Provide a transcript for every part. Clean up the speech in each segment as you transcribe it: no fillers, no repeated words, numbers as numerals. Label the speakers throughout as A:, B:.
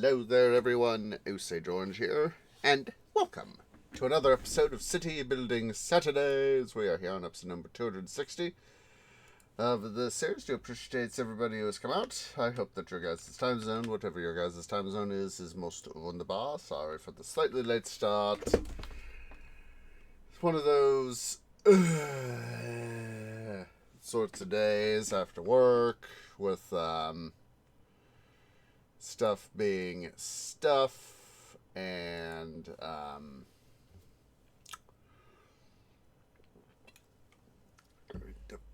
A: Hello there, everyone. Osage Orange here, and welcome to another episode of City Building Saturdays. We are here on episode number 260 of the series. Do appreciate everybody who has come out. I hope that your guys' time zone, whatever your guys' time zone is most wunderbar. Sorry for the slightly late start. It's one of those sorts of days after work with stuff being stuff, and a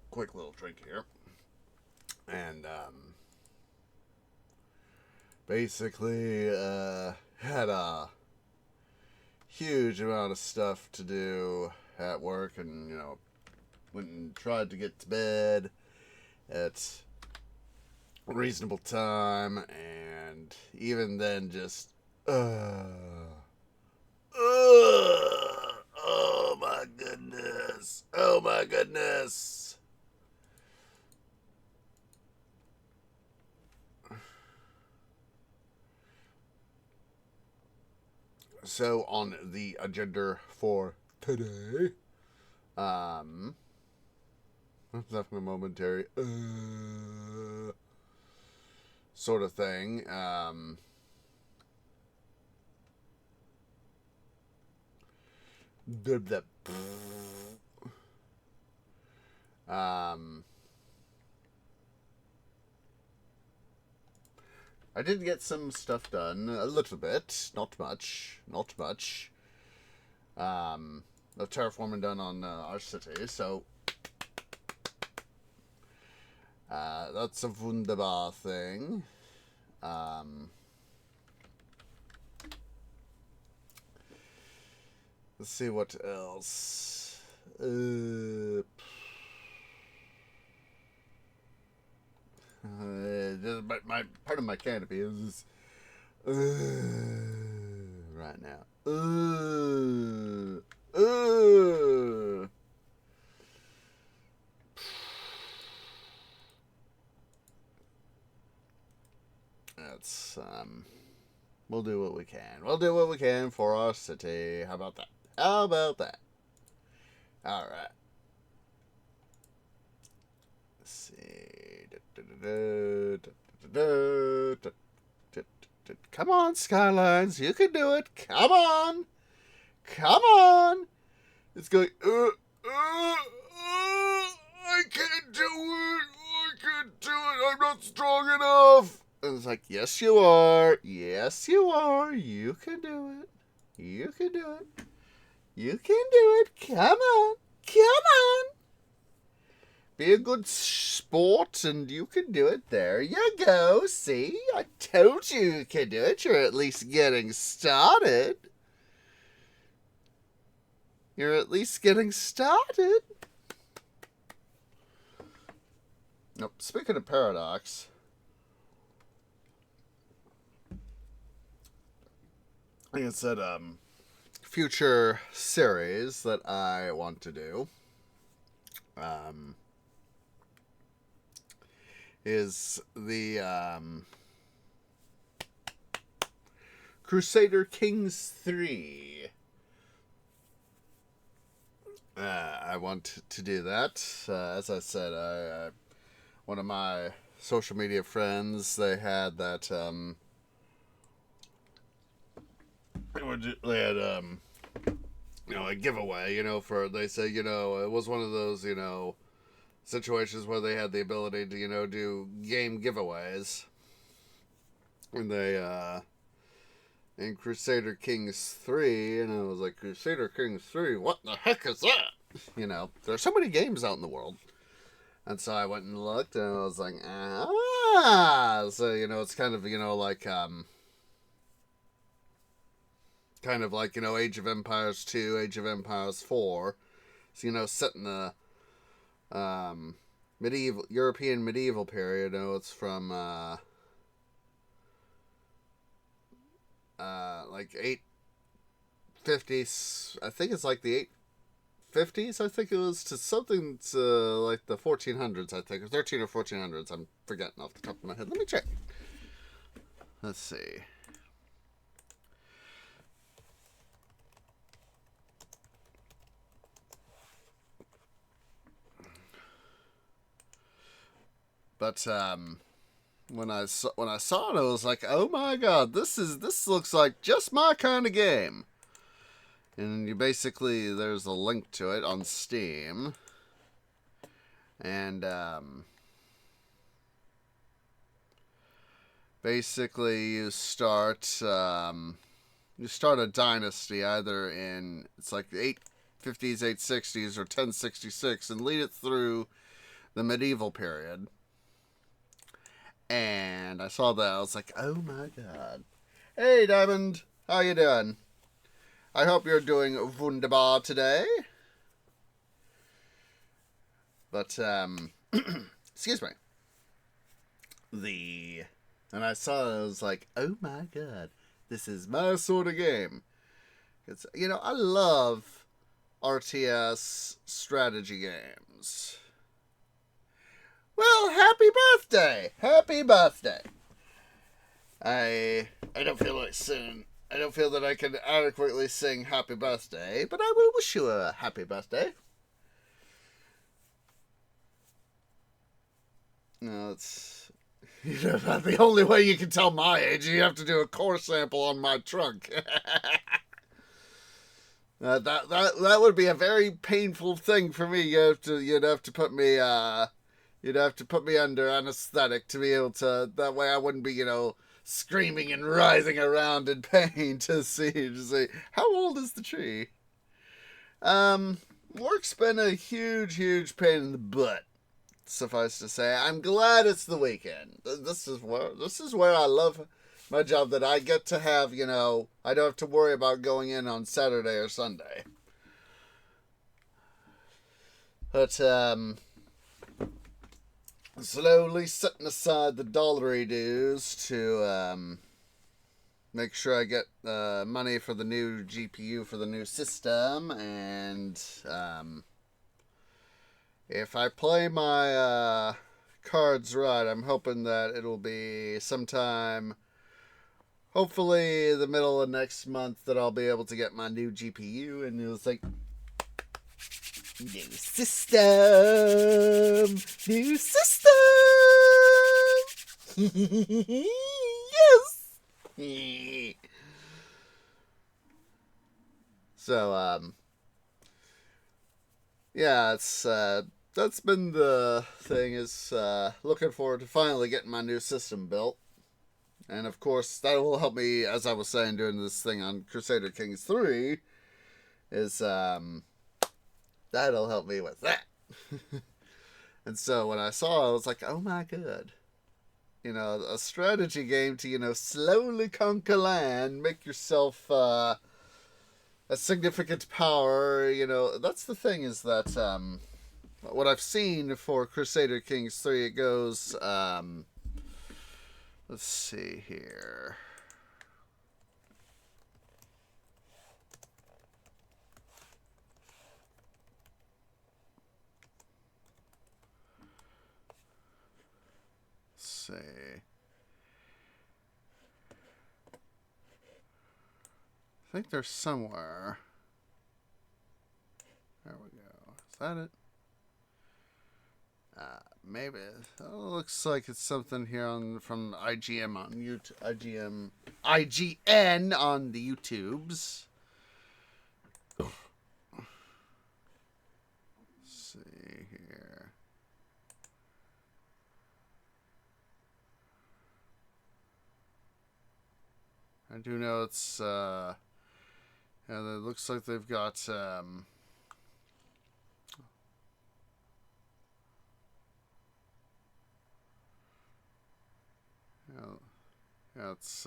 A: quick little drink here, and basically had a huge amount of stuff to do at work, and went and tried to get to bed at a reasonable time, and even then just oh my goodness. So on the agenda for today, I'm having a momentary sort of thing. I did get some stuff done, a little bit, not much. Of terraforming done on our city, so that's a wunderbar thing. Let's see what else. My part of my canopy is right now. That's we'll do what we can. We'll do what we can for our city. How about that? All right. Let's see. Come on, Skylines. You can do it. Come on. It's going, I can't do it. I'm not strong enough. And it's like, yes, you are. You can do it. Come on. Be a good sport, and you can do it. There you go. See? I told you can do it. You're at least getting started. Nope. Speaking of paradox, I think it's that future series that I want to do. Is the Crusader Kings 3. I want to do that. As I said, one of my social media friends, they had that, they had, a giveaway, they say, it was one of those, situations where they had the ability to, do game giveaways. And they, in Crusader Kings 3, and I was like, Crusader Kings 3? What the heck is that? There's so many games out in the world. And so I went and looked, and I was like, So, it's kind of, like, Age of Empires 2, Age of Empires 4. So, set in the European medieval period. It's from like 850s. I think it's like the 850s. I think it was to something to like the 1400s. I think, or 13 or 1400s. I'm forgetting off the top of my head. Let me check. Let's see. But when I saw it, I was like, oh my god, this looks like just my kind of game. And you basically, there's a link to it on Steam. And basically you start a dynasty either in, it's like 850s, 860s, or 1066, and lead it through the medieval period. And I saw that, I was like, oh my god. Hey Diamond, how you doing? I hope you're doing wunderbar today. But excuse me. And I saw it, I was like, oh my god, this is my sort of game. It's, I love RTS strategy games. Well, happy birthday! Happy birthday! I don't feel like singing. I don't feel that I can adequately sing happy birthday, but I will wish you a happy birthday. No, it's... the only way you can tell my age, you have to do a core sample on my trunk. That would be a very painful thing for me. You'd have to put me under anesthetic to be able to. That way, I wouldn't be screaming and writhing around in pain to see how old is the tree. Work's been a huge pain in the butt. Suffice to say, I'm glad it's the weekend. This is where I love my job, that I get to have, I don't have to worry about going in on Saturday or Sunday. But slowly setting aside the dollary dues to make sure I get money for the new GPU for the new system, and if I play my cards right, I'm hoping that it'll be sometime, hopefully the middle of next month, that I'll be able to get my new GPU, and it'll think, new system! New system! Yes! So, yeah, it's, that's been the thing, is looking forward to finally getting my new system built. And of course, that will help me, as I was saying, doing this thing on Crusader Kings 3, is, that'll help me with that. And so when I saw it, I was like, oh my god. A strategy game to, slowly conquer land, make yourself, a significant power, that's the thing, is that, what I've seen for Crusader Kings 3, it goes, let's see here. Let's see. I think there's somewhere. There we go. Is that it? Maybe. Oh, looks like it's something here from IGM on YouTube. IGN on the YouTubes. Let's see here. I do know it's yeah, it looks like they've got yeah, it's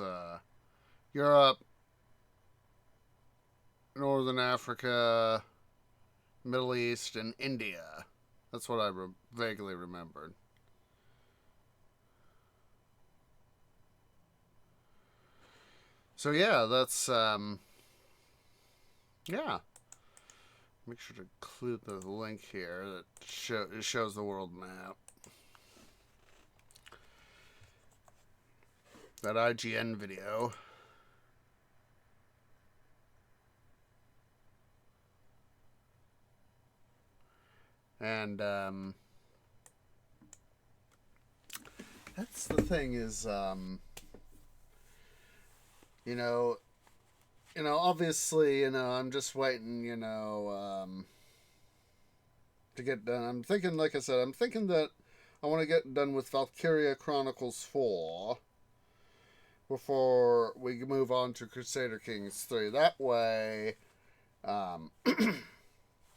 A: Europe, Northern Africa, Middle East, and India. That's what I vaguely remembered. So yeah, that's yeah. Make sure to include the link here that shows the world map. That IGN video. And that's the thing is, you know, obviously, I'm just waiting, to get done. I'm thinking, like I said, I'm thinking that I want to get done with Valkyria Chronicles 4 before we move on to Crusader Kings 3. Um,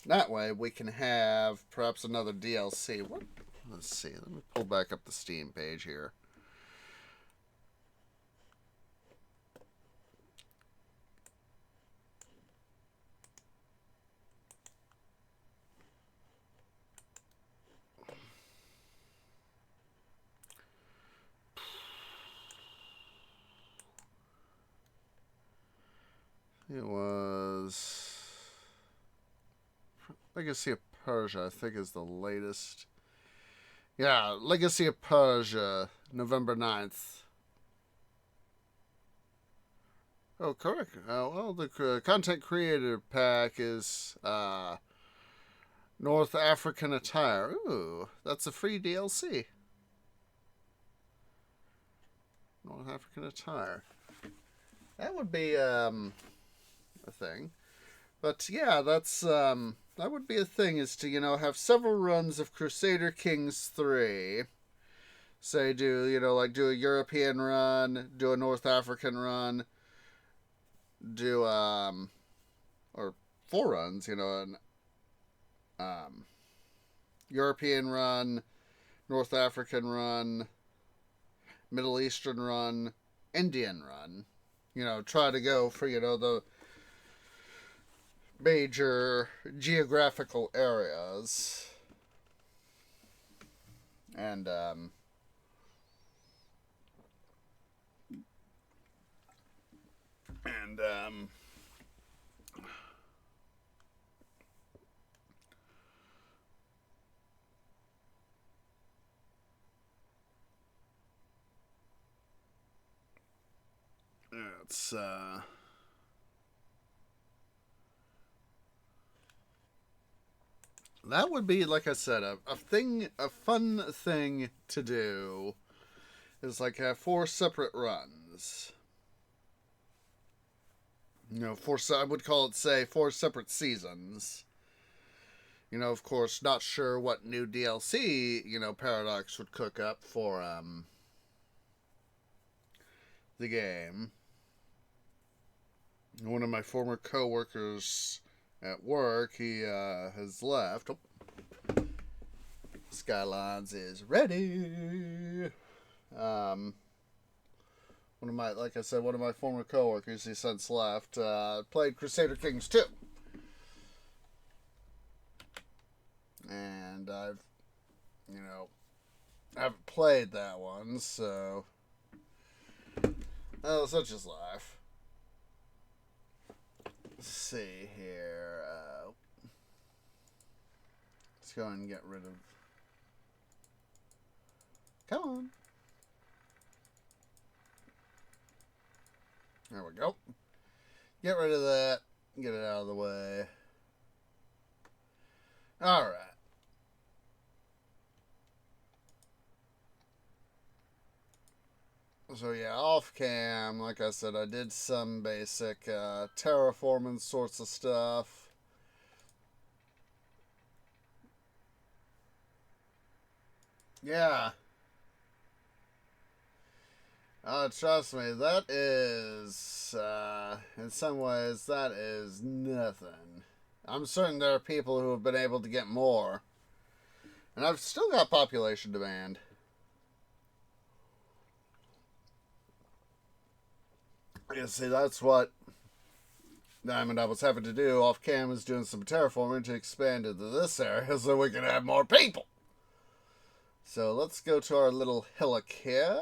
A: that way we can have perhaps another DLC. What? Let's see. Let me pull back up the Steam page here. It was Legacy of Persia, I think, is the latest. Yeah, Legacy of Persia, November 9th. Oh, correct. Well, the content creator pack is North African attire. Ooh, that's a free DLC. North African attire. That would be a thing. But yeah, that's that would be a thing, is to, have several runs of Crusader Kings 3. Say do a European run, do a North African run, do or 4 runs, an European run, North African run, Middle Eastern run, Indian run. Try to go for, the major geographical areas. And it's that would be, like I said, a fun thing to do is like have 4 separate runs. I would call it, say, 4 separate seasons. Of course, not sure what new DLC, Paradox would cook up for the game. One of my former co-workers at work, he has left. Oh. Skylines is ready. One of my former co-workers, he since left, played Crusader Kings 2. And I haven't played that one, so such is life. Let's see here. Let's go and get rid of. Come on. There we go. Get rid of that. Get it out of the way. Alright. So yeah, off cam, like I said, I did some basic terraforming sorts of stuff. Yeah. Trust me, that is, in some ways, that is nothing. I'm certain there are people who have been able to get more. And I've still got population demand. You see, that's what Diamond I was having to do off cam, is doing some terraforming to expand into this area so we can have more people. So let's go to our little hillock here.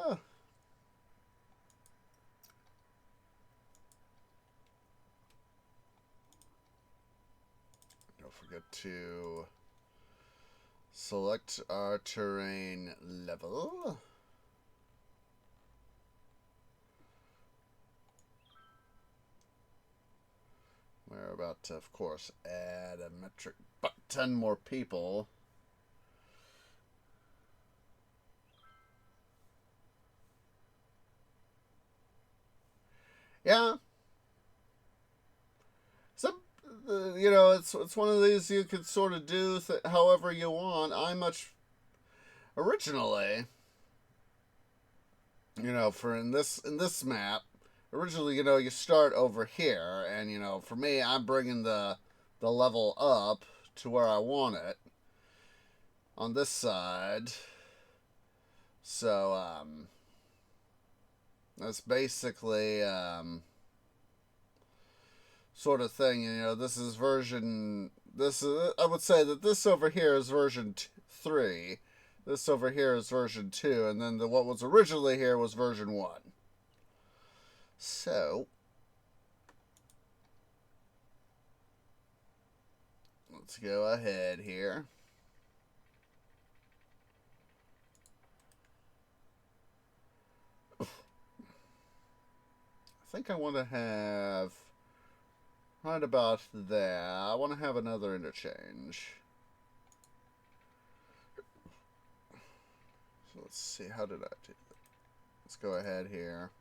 A: Don't forget to select our terrain level. We're about to, of course, add a metric 10 more people. Yeah. Some, you know, it's one of these you could sort of do however you want. I much originally, you know, for in this map, originally, you know, you start over here, and you know, for me, I'm bringing the level up to where I want it on this side. So that's basically sort of thing. You know, this is version. This is, I would say that this over here is version 3. This over here is version 2, and then what was originally here was version 1. So let's go ahead here. I think I want to have right about there. I want to have another interchange. So let's see, how did I do that? Let's go ahead here.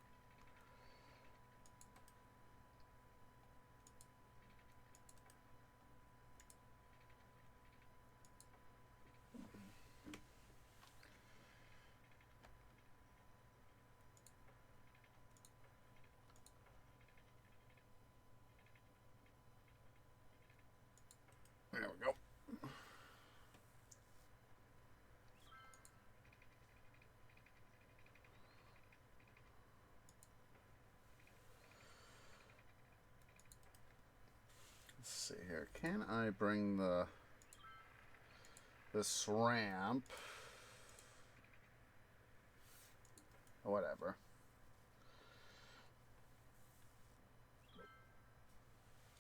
A: There we go. Let's see here. Can I bring this ramp? Whatever.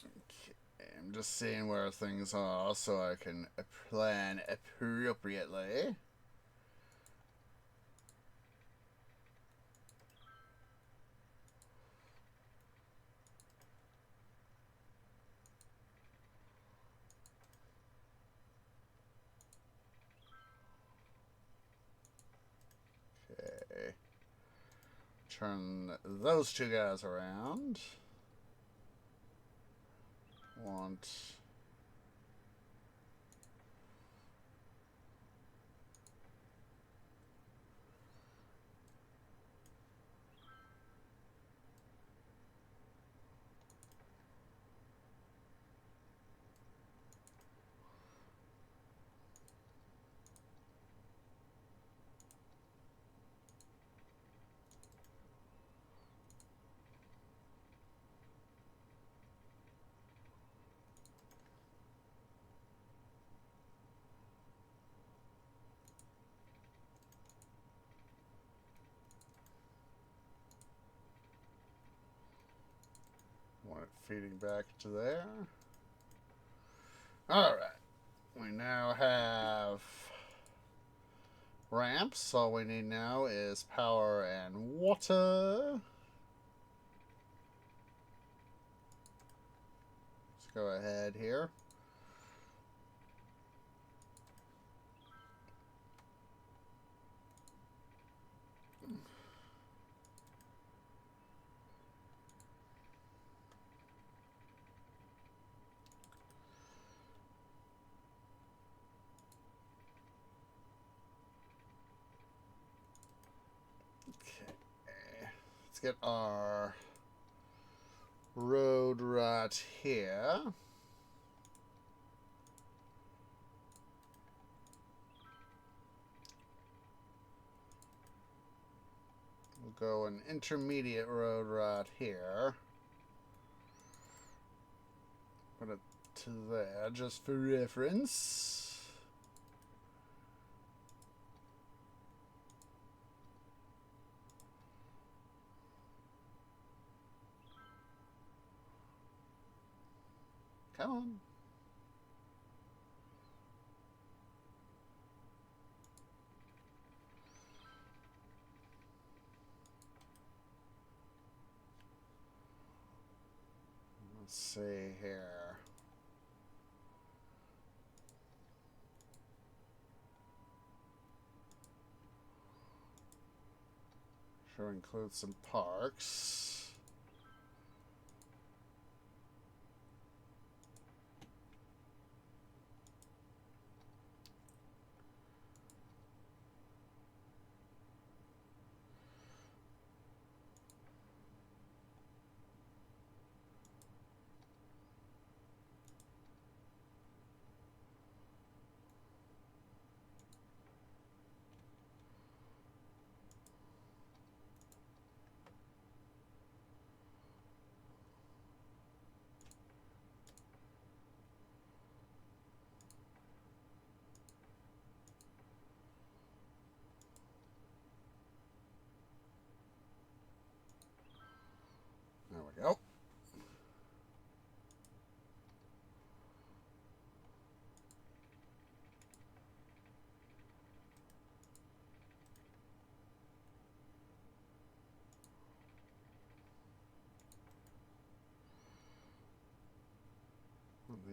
A: Okay, I'm just seeing where things are so I can plan appropriately. Okay. Turn those two guys around. Want... Want it feeding back to there. Alright. We now have ramps. All we need now is power and water. Let's go ahead here. Let's get our road right here. We'll go an intermediate road right here. Put it to there just for reference. Come on. Let's see here. Sure includes some parks.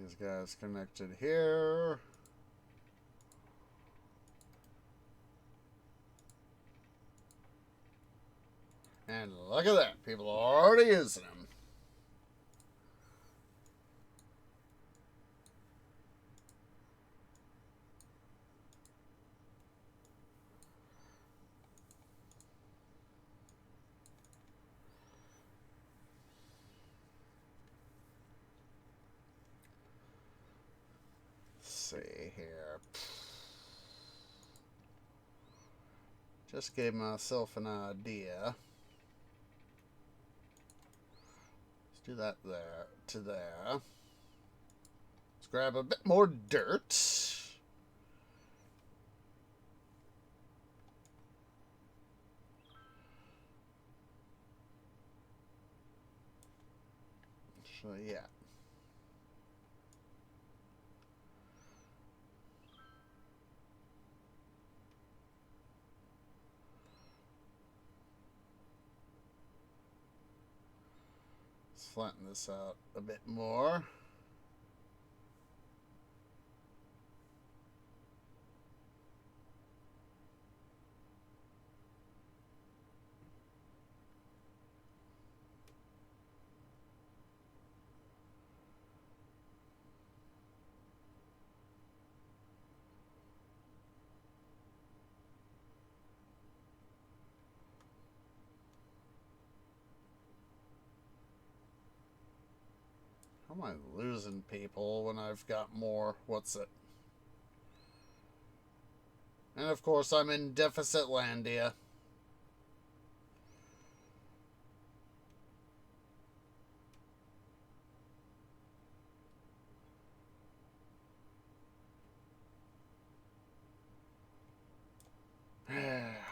A: These guys connected here. And look at that. People are already using them. See here. Just gave myself an idea. Let's do that there to there. Let's grab a bit more dirt. So yeah. Flatten this out a bit more. How am I losing people when I've got more? What's it? And of course I'm in deficit landia.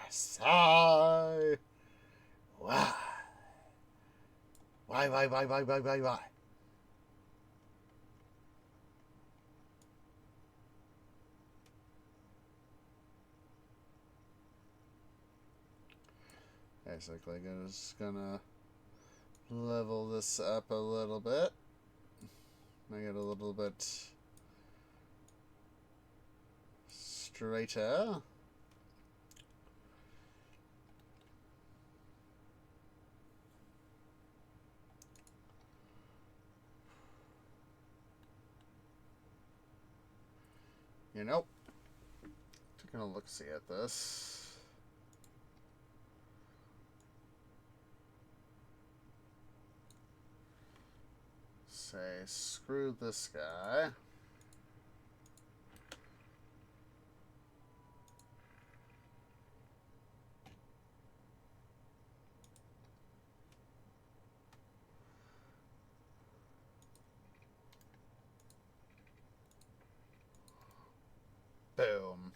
A: Sigh. Why? Why? Basically, just gonna level this up a little bit. Make it a little bit straighter. You know, taking a look-see at this. Say, screw this guy. Boom.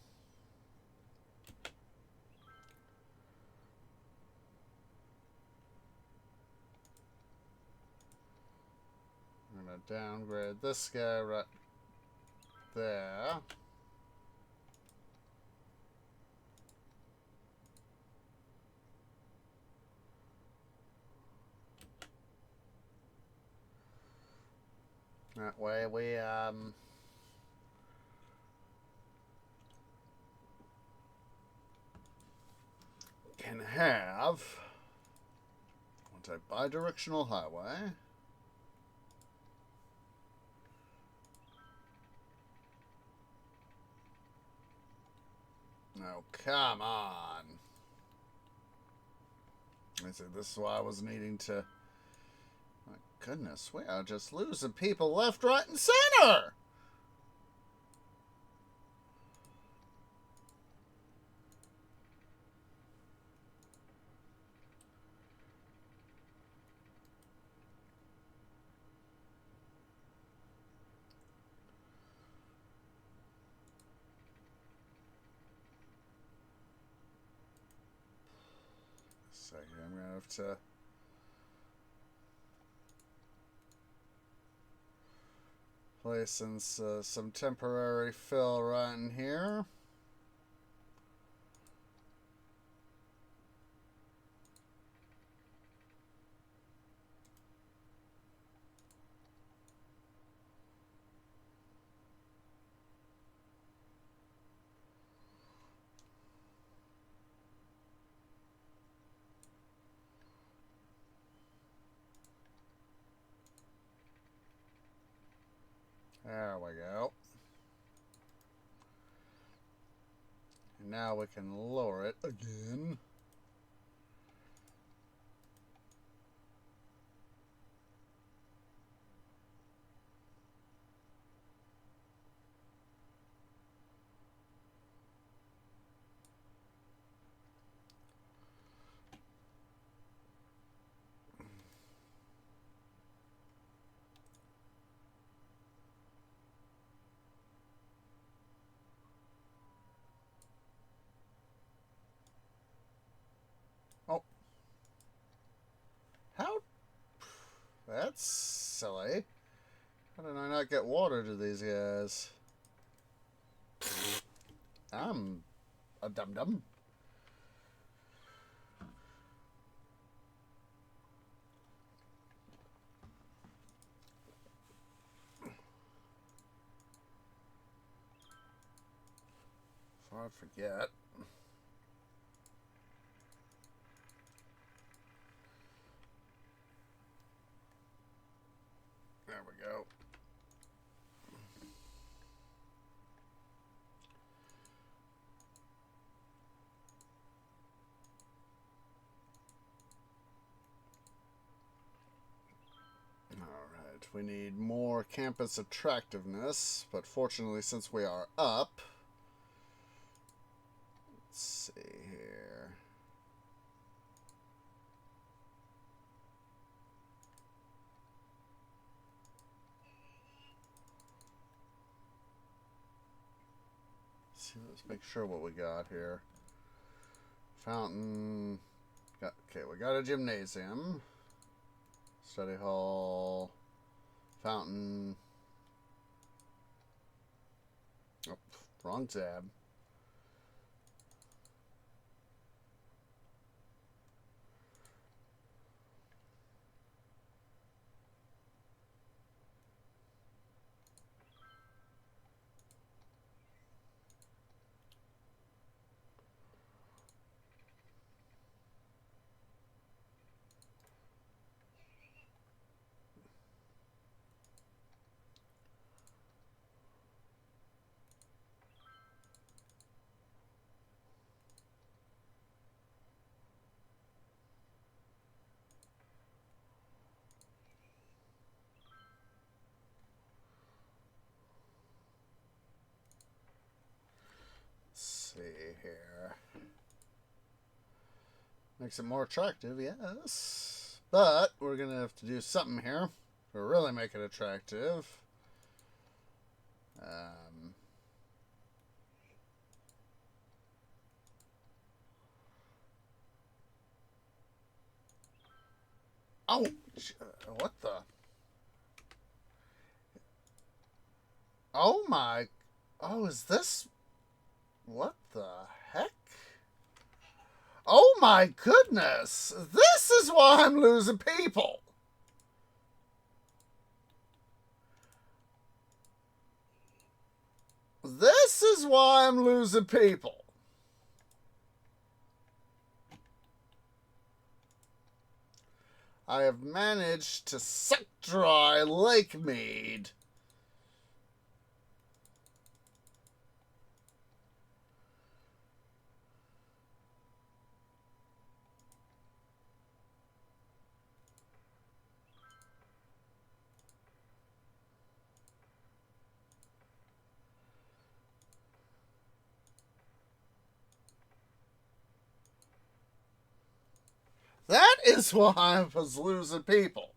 A: I'm gonna downgrade this guy right there. That way we can have a bi-directional highway. Oh, come on. I said this is why I was needing to... My goodness, we are just losing people left, right, and center! So I'm going to have to place in some temporary fill right in here. There we go. And now we can lower it again. Oh. How? That's silly. How did I not get water to these guys? I'm a dum-dum. Before I forget. There we go. Alright, we need more campus attractiveness, but fortunately since we are up, let's see here. Let's make sure what we got here. Fountain. Okay, we got a gymnasium. Study hall. Fountain. Oh, wrong tab. See here. Makes it more attractive, yes. But we're going to have to do something here to really make it attractive. Oh, what the? Oh my. Oh, is this? What the heck? Oh my goodness! This is why I'm losing people! This is why I'm losing people. I have managed to suck dry Lake Mead. That is why I was losing people.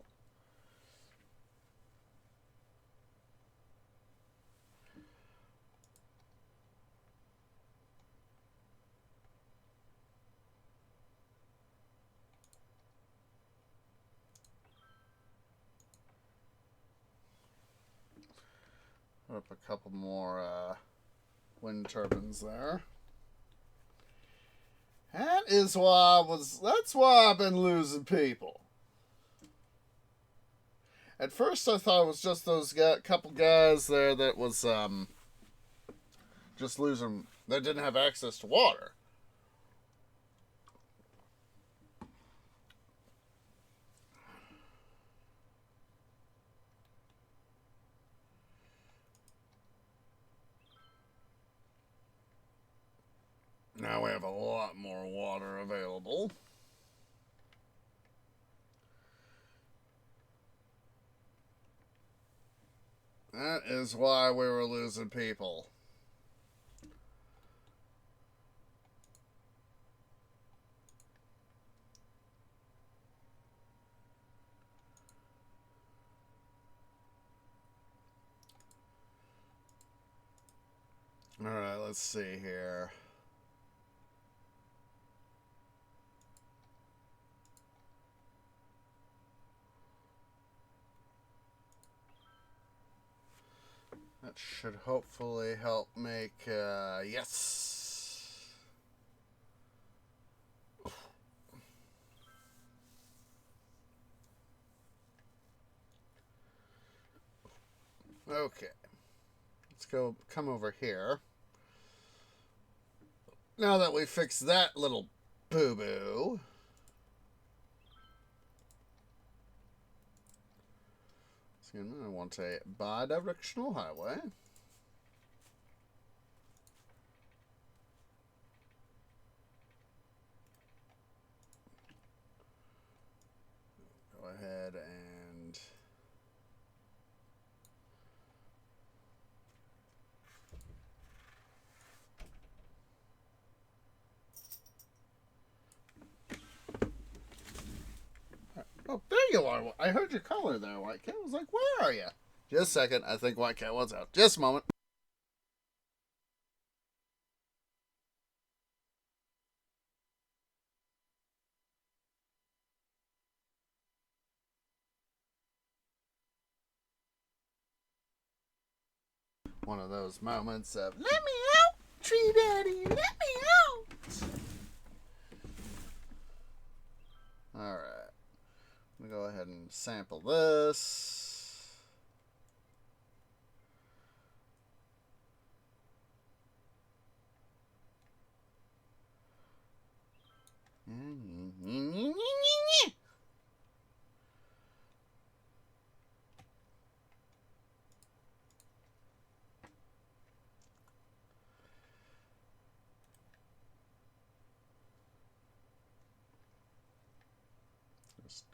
A: Put up a couple more wind turbines there. That's why I've been losing people. At first I thought it was just those couple guys there that was just losing, that didn't have access to water. have a lot more water available. That is why we were losing people. Alright, let's see here. That should hopefully help make, yes. Okay. Let's come over here. Now that we fixed that little boo-boo. So I want a bi-directional highway. Go ahead and oh, there you are. I heard your caller there, White Cat. I was like, where are you? Just a second. I think White Cat was out. Just a moment. One of those moments of, let me out, Tree Daddy, let me out. Alright. I'm going to go ahead and sample this. Just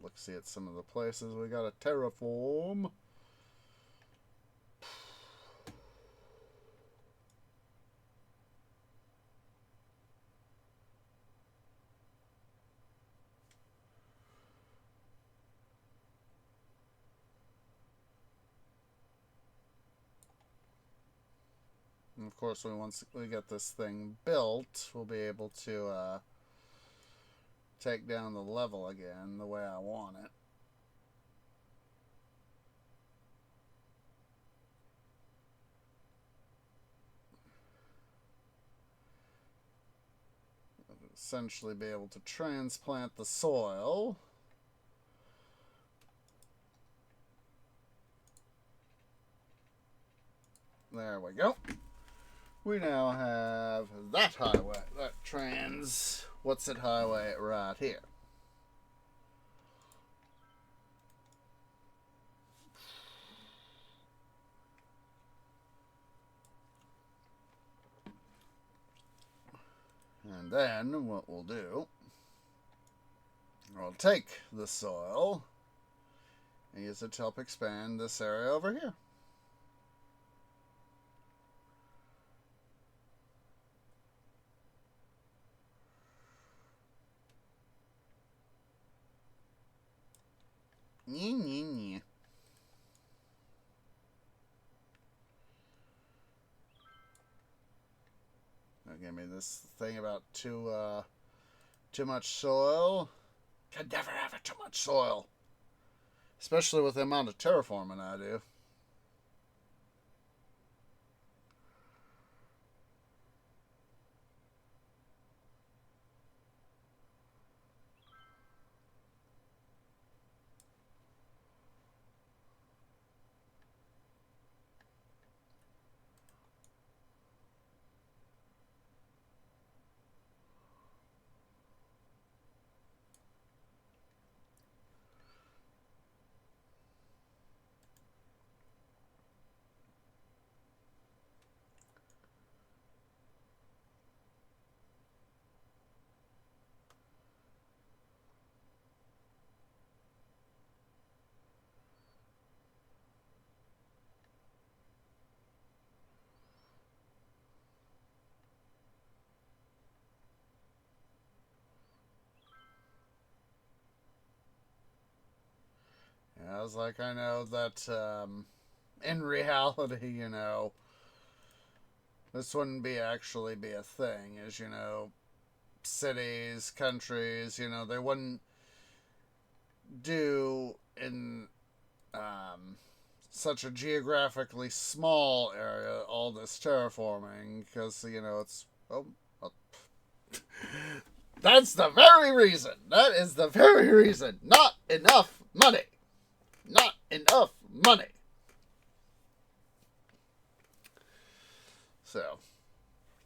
A: look, see at some of the places we got to terraform. And of course, once we get this thing built, we'll be able to take down the level again the way I want it. Essentially be able to transplant the soil. There we go. We now have that highway, that what's it highway right here. And then what we'll do, we'll take the soil and use it to help expand this area over here. Give me this thing about too much soil. Can never have it too much soil, especially with the amount of terraforming I do. I was like, I know that in reality, this wouldn't actually be a thing. As cities, countries, they wouldn't do in such a geographically small area all this terraforming because it's that's the very reason. That is the very reason. Not enough money. Not enough money. So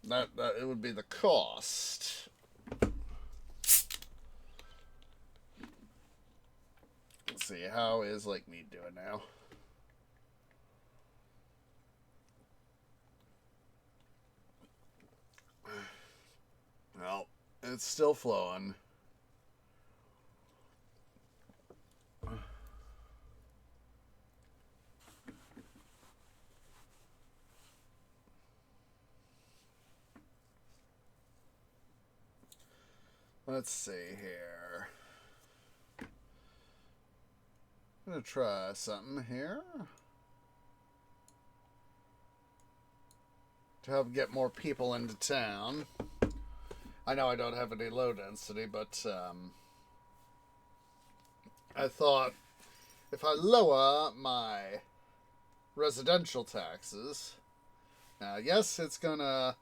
A: that it would be the cost. Let's see, how is Lake Mead doing now? Well, it's still flowing. Let's see here. I'm going to try something here to help get more people into town. I know I don't have any low density, but I thought if I lower my residential taxes, now yes, it's gonna.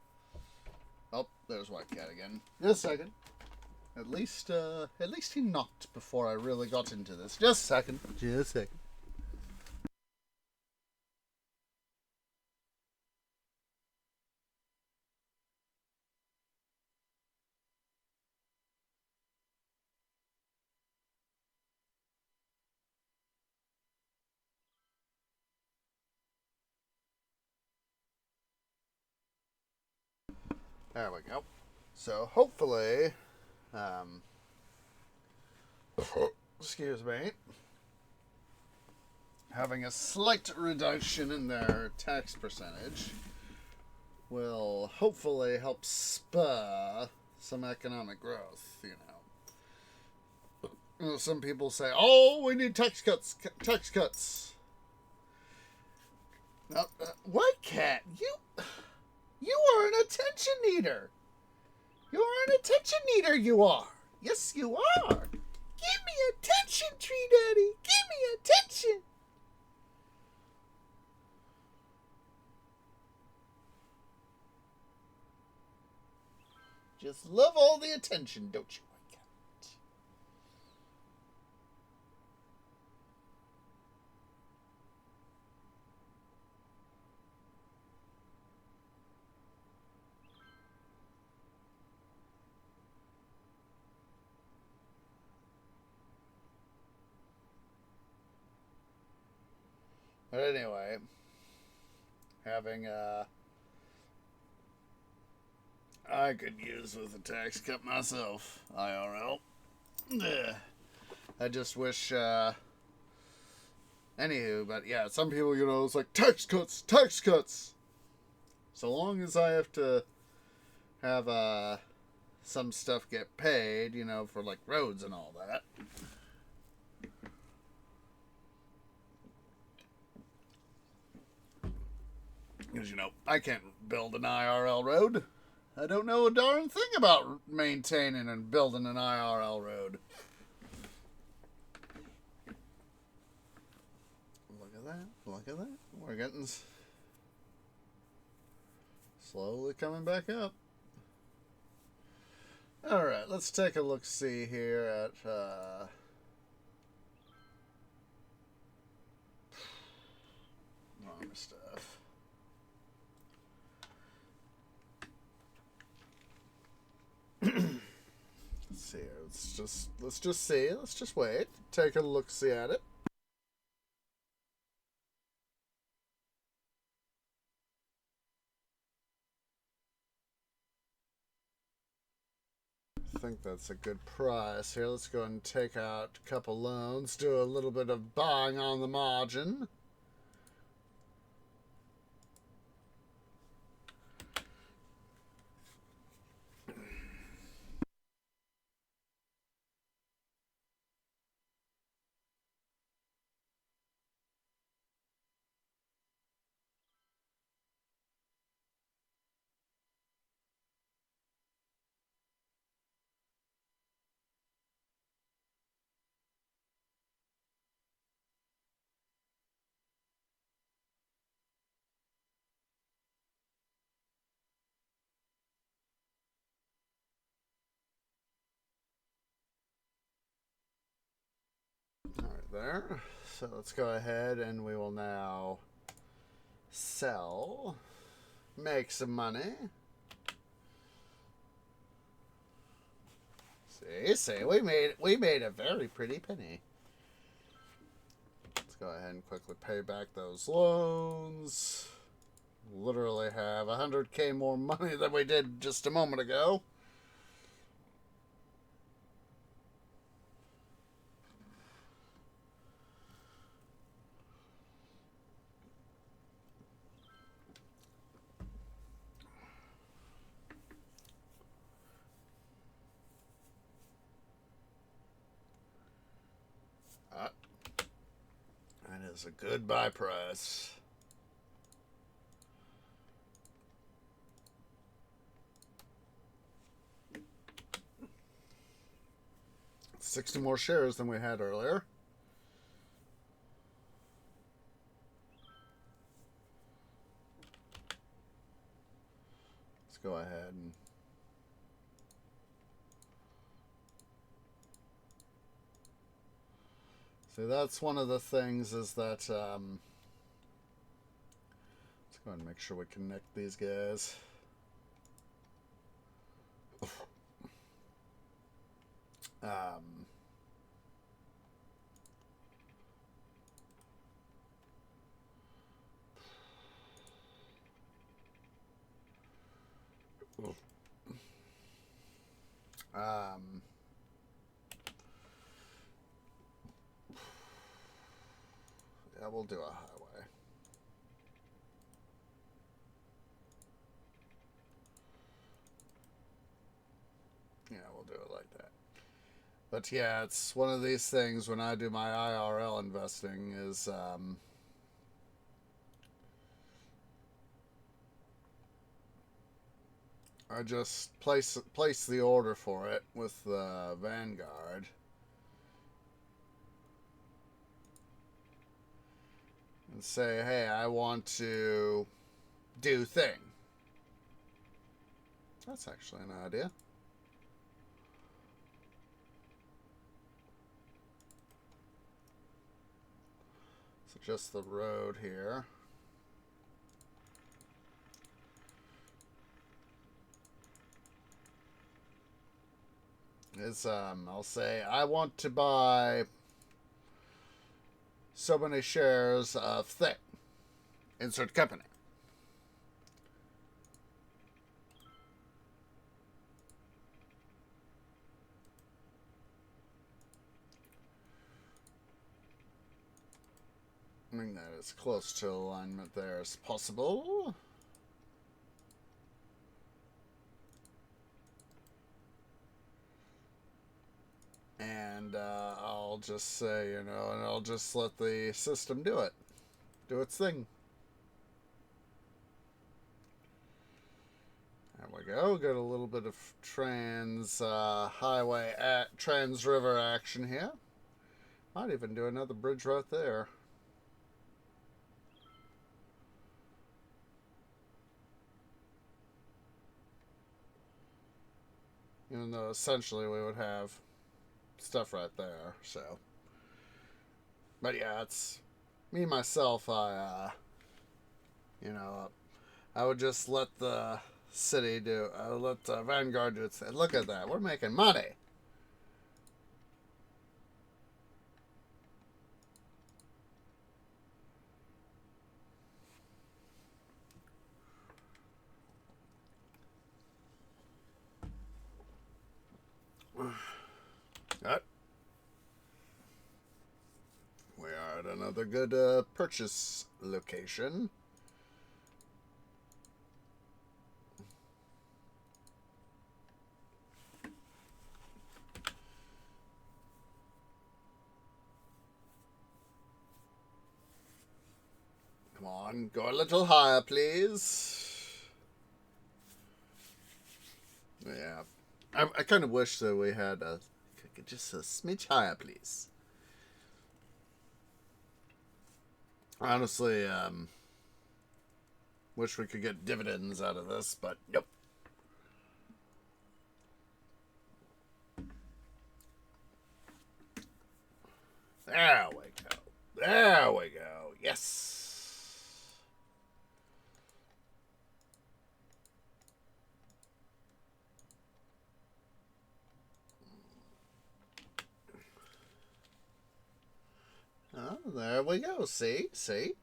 A: Oh, there's White Cat again. Just a second. At least he knocked before I really got into this. Just a second. Just a second. There we go. So hopefully, excuse me, having a slight reduction in their tax percentage will hopefully help spur some economic growth, Some people say, oh, we need tax cuts, tax cuts. White Cat, you are an attention needer. You're an attention needer, you are. Yes, you are. Give me attention, Tree Daddy. Give me attention. Just love all the attention, don't you, White Cat? But anyway, having I could use with a tax cut myself, IRL. Ugh. I just wish, anywho, but yeah, some people, it's like, tax cuts, tax cuts. So long as I have to have, some stuff get paid, for like roads and all that. Because, I can't build an IRL road. I don't know a darn thing about maintaining and building an IRL road. Look at that. Look at that. We're getting slowly coming back up. Alright, let's take a look-see here at more stuff. Let's see here. Let's just see. Let's just wait. Take a look-see at it. I think that's a good price here. Let's go and take out a couple loans, do a little bit of buying on the margin. there. So let's go ahead and we will now sell, make some money. See, we made a very pretty penny. Let's go ahead and quickly pay back those loans. Literally have 100K more money than we did just a moment ago. That is a good buy price. $60 more shares than we had earlier. Let's go ahead and see, that's one of the things is that let's go ahead and make sure we connect these guys. Yeah, we'll do a highway. Yeah, we'll do it like that. But yeah, it's one of these things when I do my IRL investing is I just place the order for it with the Vanguard. And say, hey, I want to do thing. That's actually an idea. So just the road here. Is I'll say I want to buy so many shares of thing. Insert company. Bring that as close to alignment there as possible. And I'll just say, and I'll just let the system do it. Do its thing. There we go. Got a little bit of trans river action here. Might even do another bridge right there. Even though essentially we would have stuff right there, so. But yeah, it's me myself. I would just let the city do. I would let Vanguard do it. Look at that, we're making money. Right. We are at another good purchase location. Come on, go a little higher, please. Yeah. I kind of wish that we had just a smidge higher, please. Honestly, wish we could get dividends out of this, but nope. There we There we go. Yes. Oh, there we go. See? See?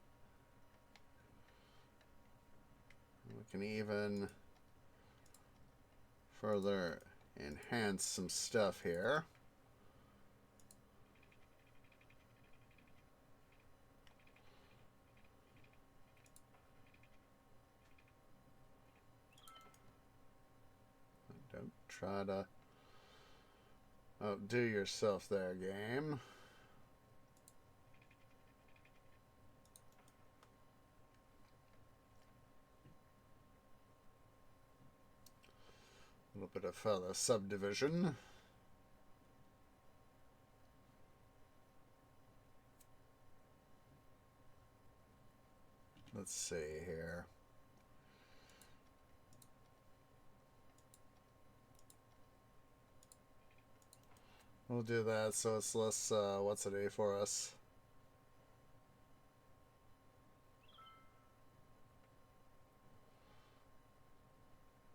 A: We can even further enhance some stuff here. Don't try to outdo yourself there, game. A little bit of further subdivision. Let's see here. We'll do that so it's less, what's it do for us?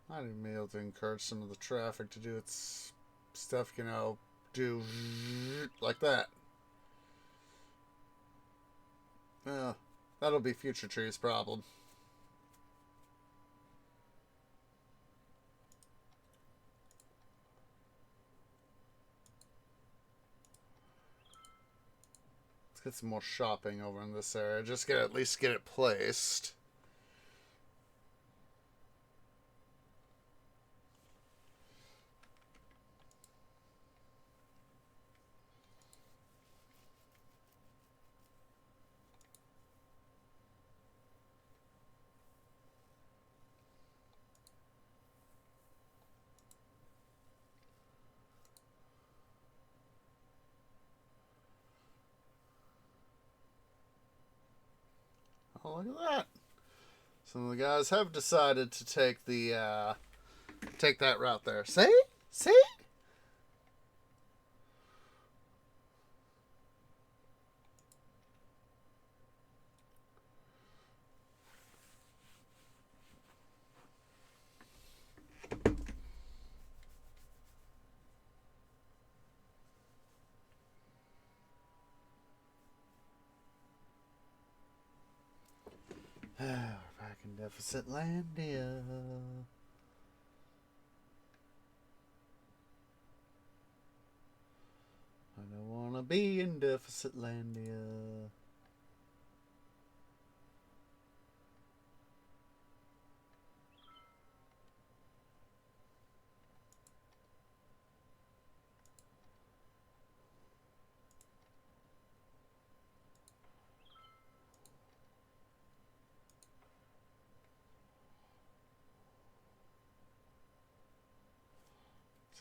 A: I didn't be able to encourage some of the traffic to do its stuff, you know, do like that. Yeah, that'll be future trees' problem. Let's get some more shopping over in this area. Just get at least get it placed. Oh, look at that. Some of the guys have decided to take the take that route there. See? See? We're back in Deficit Landia. I don't want to be in Deficit Landia.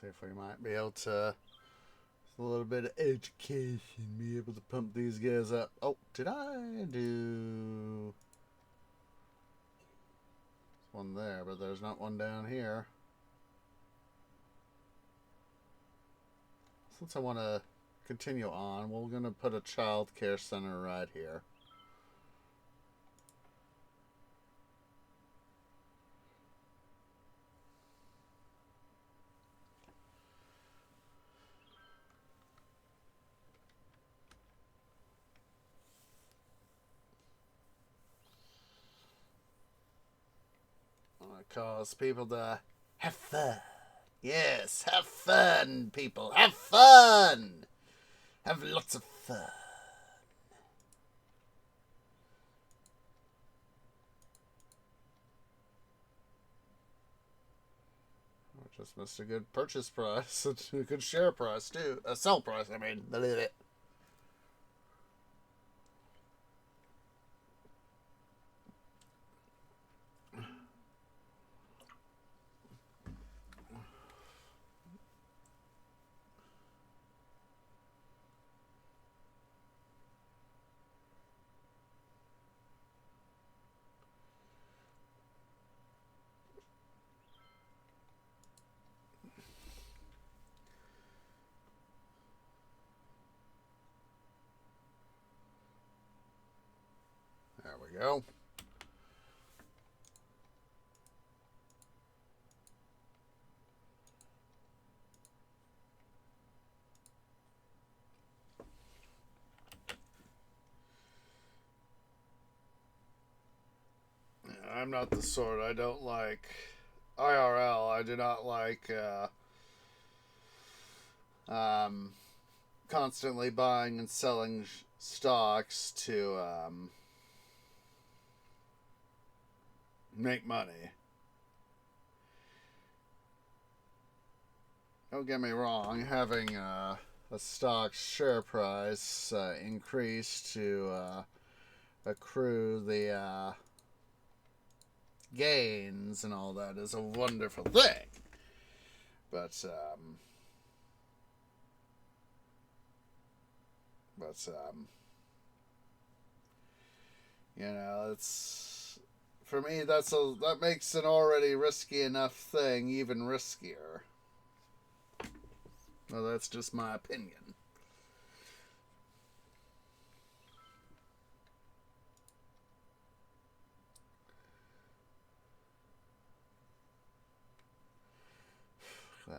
A: See if we might be able to, a little bit of education, be able to pump these guys up. Oh, did I do one there, but there's not one down here. Since I want to continue on, we're going to put a child care center right here. I want to cause people to have fun. Yes, have fun, people. Have fun. Have lots of fun. Just missed a good purchase price. A good share price, too. A sell price, I mean. It. we go. I'm not the sort. I don't like IRL. I do not like constantly buying and selling stocks to make money. Don't get me wrong, having a stock's share price increase to accrue the gains and all that is a wonderful thing. But you know, it's for me that makes an already risky enough thing even riskier. Well, that's just my opinion.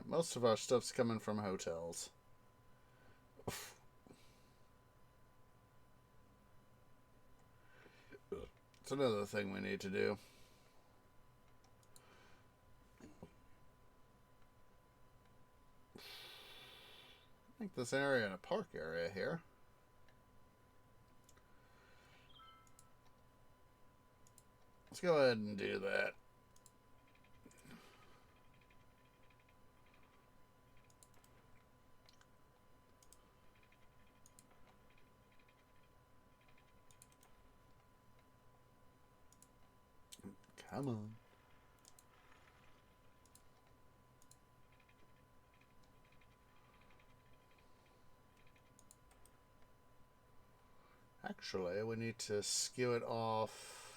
A: Most of our stuff's coming from hotels. It's another thing we need to do. Make this area a park area here. Let's go ahead and do that. Come on. Actually, we need to skew it off.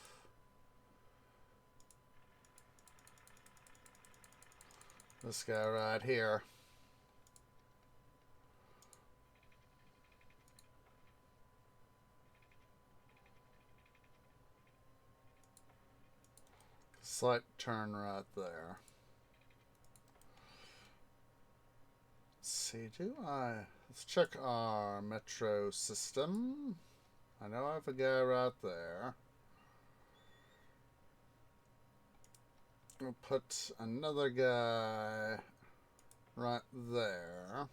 A: This guy right here. Slight turn right there. Let's see, let's check our metro system. I know I have a guy right there. We'll put another guy right there.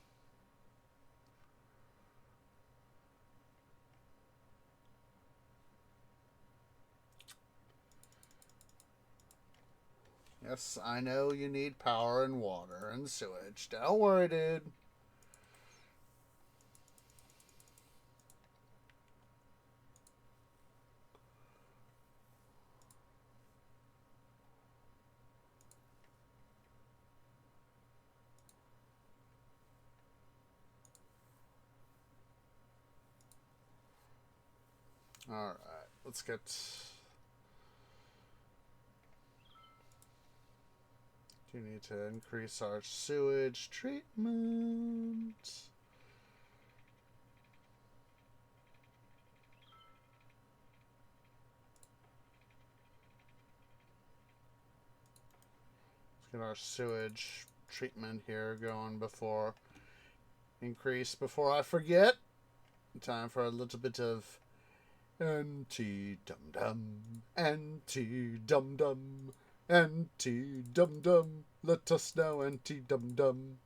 A: Yes, I know you need power and water and sewage. Don't worry, dude. Alright, let's get... We need to increase our sewage treatment. Let's get our sewage treatment here going before I forget. Time for a little bit of anti-dum-dum, anti-dum-dum, anti-dum-dum. Let us know, anti-dum-dum.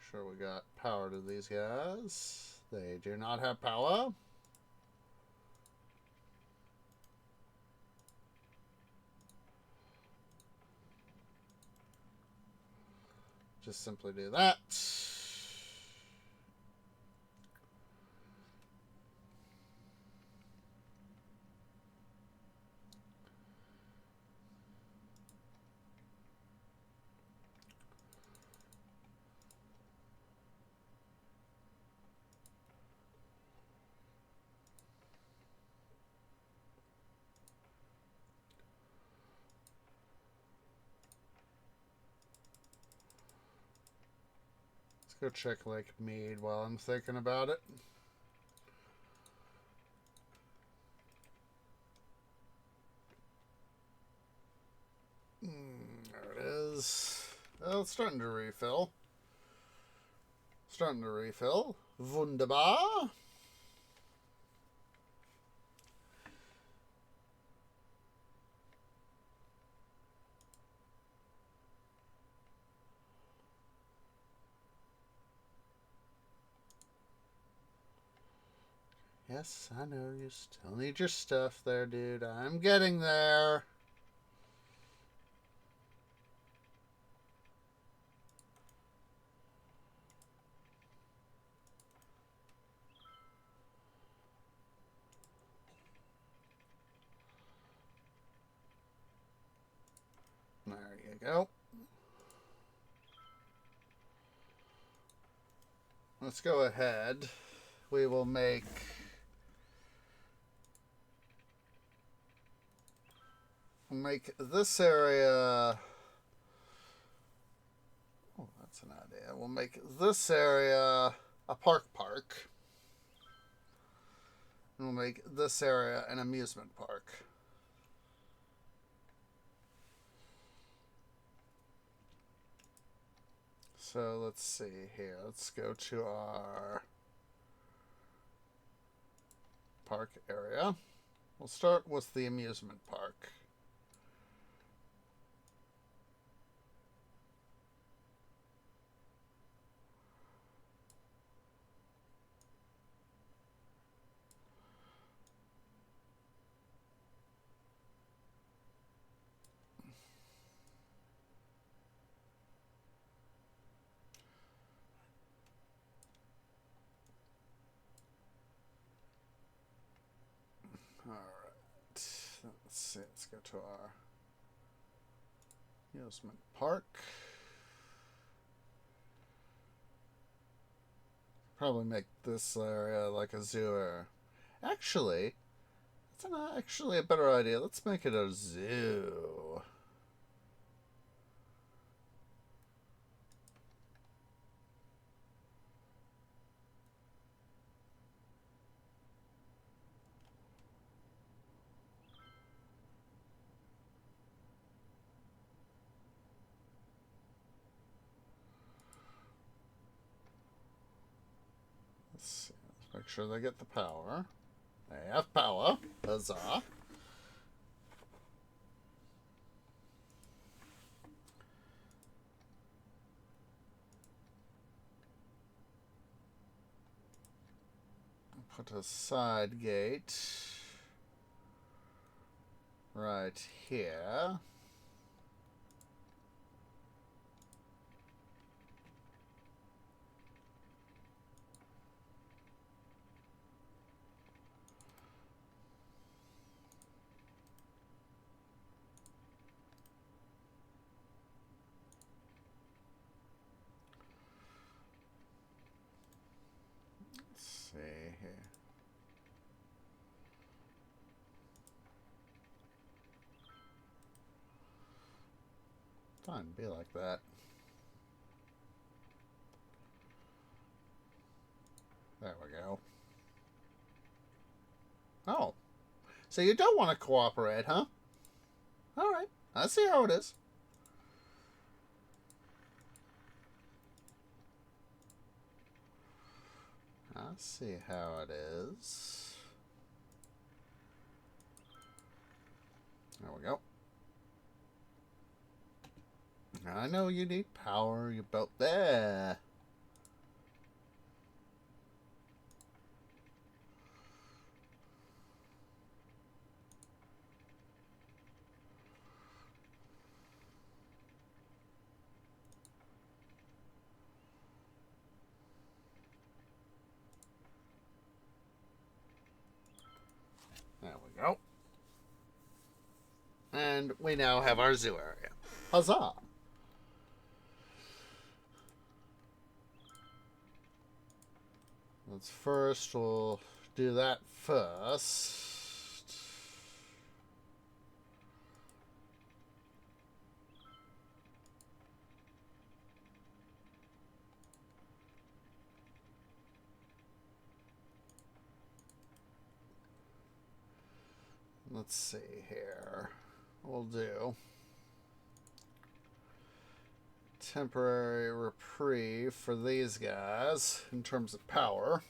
A: Sure we got power to these guys. They do not have power. Just simply do that. Go check Lake Mead while I'm thinking about it. There it is. Well, it's starting to refill. Starting to refill. Wunderbar. Yes, I know you still need your stuff there, dude. I'm getting there. There you go. Let's go ahead. We will make this area. Oh, that's an idea. We'll make this area a park. And we'll make this area an amusement park. So let's see here. Let's go to our park area. We'll start with the amusement park. Alright. Let's see. Let's go to our amusement park. Probably make this area like a zoo area. Actually, that's actually a better idea. Let's make it a zoo. Let's see. Let's make sure they get the power. They have power. Huzzah. Put a side gate right here. Let's see here. Fine, be like that. There we go. Oh. So you don't want to cooperate, huh? Alright. I see how it is. I see how it is. There we go. I know you need power. You built there. There we go. And we now have our zoo area. Huzzah! We'll do that first. Let's see here. We'll do temporary reprieve for these guys in terms of power.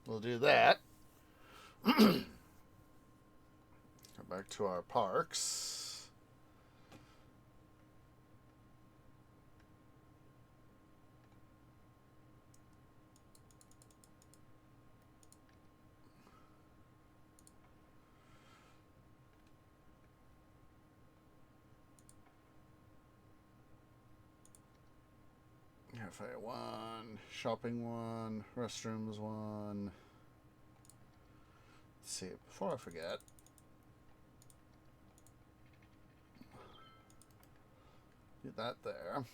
A: We'll do that. Go back to our parks. Cafe 1, shopping 1, restrooms 1. Let's see, before I forget. Do that there.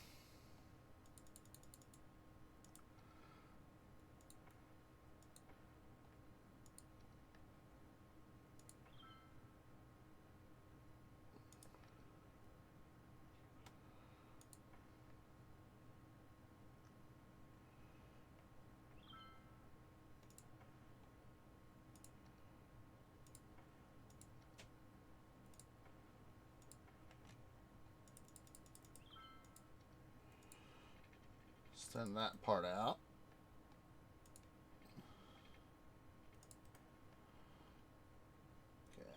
A: Send that part out. Okay.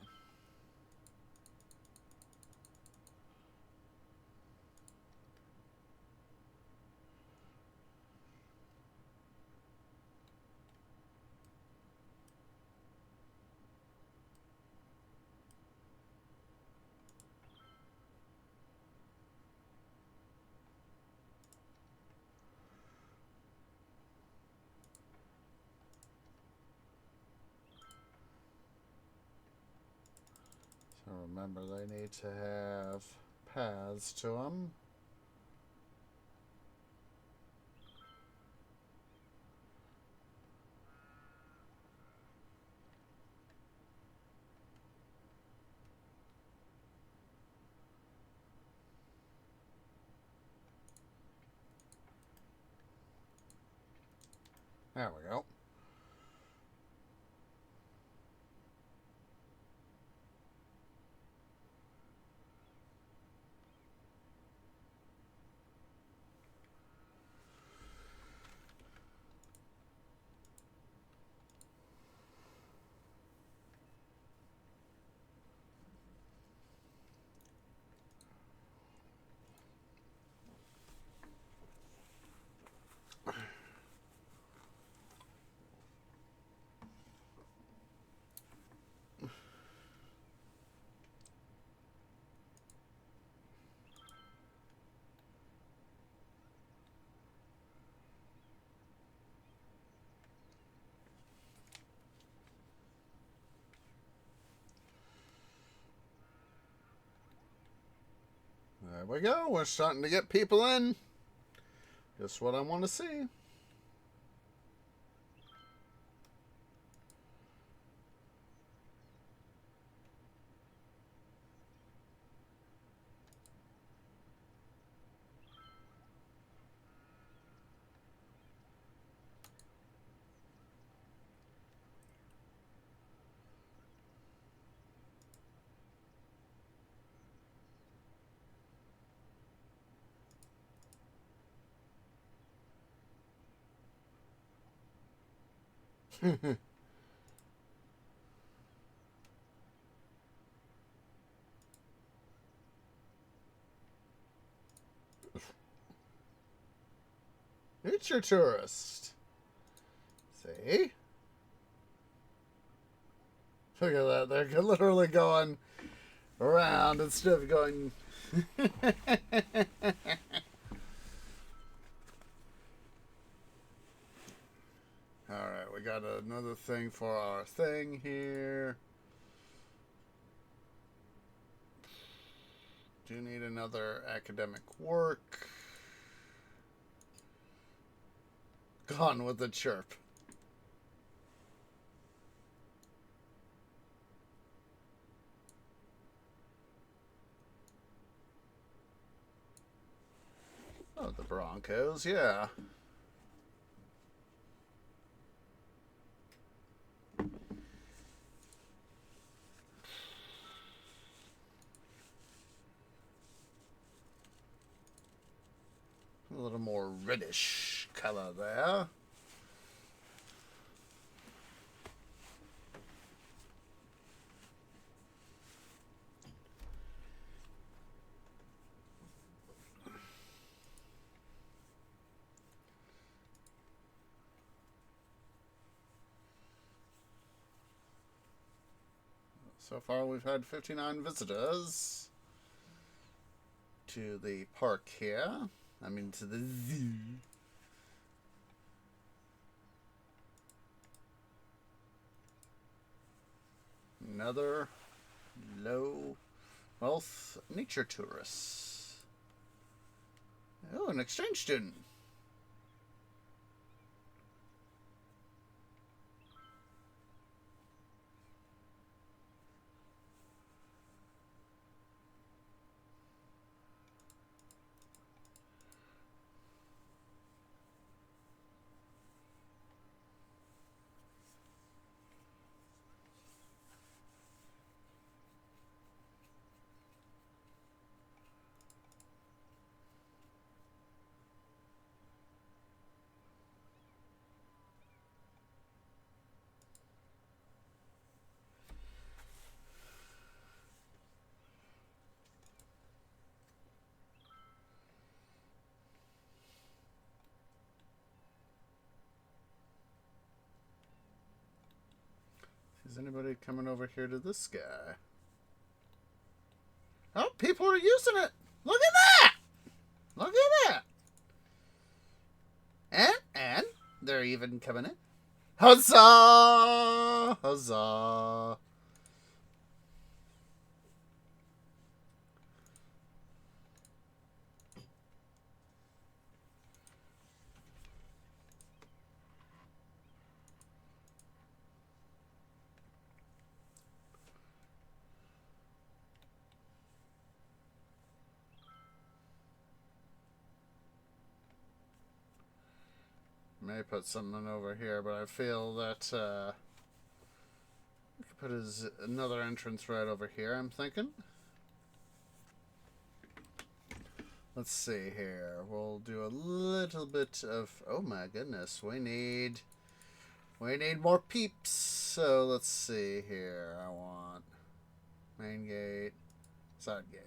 A: So remember, they need to have paths to them. There we go. There we go. We're starting to get people in. Just what I want to see. It's your tourist. See? Look at that. They're literally going around instead of going... Alright, we got another thing for our thing here. Do need another academic work. Gone with the chirp. Oh, the Broncos, yeah. little more reddish color there. So far we've had 59 visitors to the park here. I mean to the zoo. Another low wealth nature tourist. Oh, an exchange student. Is anybody coming over here to this guy? Oh, people are using it. Look at that. Look at that. And they're even coming in. Huzzah! Huzzah! May put something over here, but I feel that we could put another entrance right over here, I'm thinking. Let's see here. We'll do a little bit of... Oh my goodness, we need more peeps. So let's see here. I want main gate, side gate.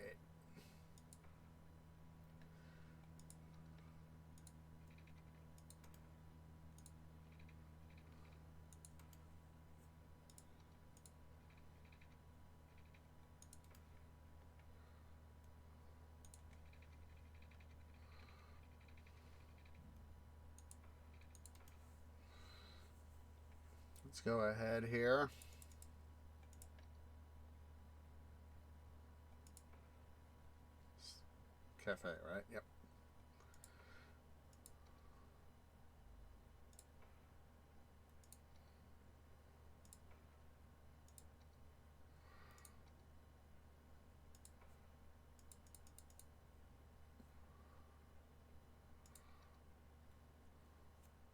A: Let's go ahead here. Cafe, right? Yep.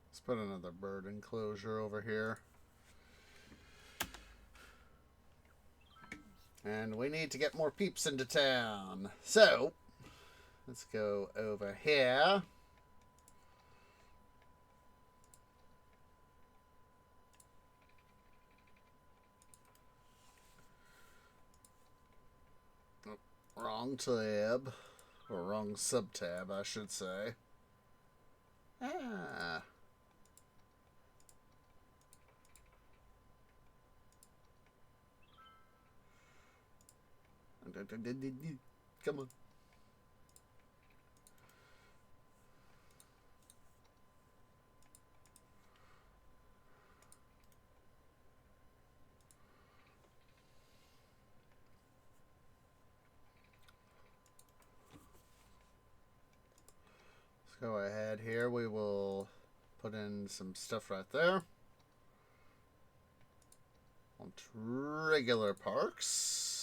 A: Let's put another bird enclosure over here. And we need to get more peeps into town. So, let's go over here. Oh, wrong tab. Or wrong sub-tab, I should say. Ah. Come on. Let's go ahead here. We will put in some stuff right there. On regular parks.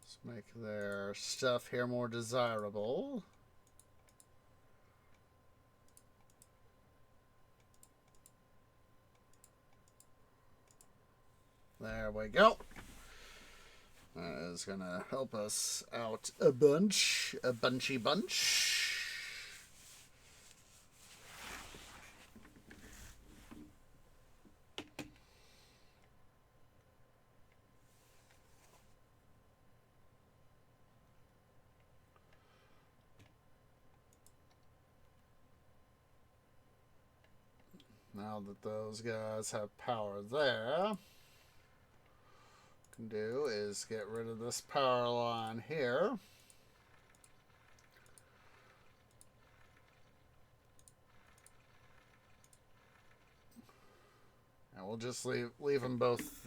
A: Let's make their stuff here more desirable. There we go. That is going to help us out a bunch. A bunchy bunch. Now that those guys have power there, can do is get rid of this power line here. And we'll just leave them both.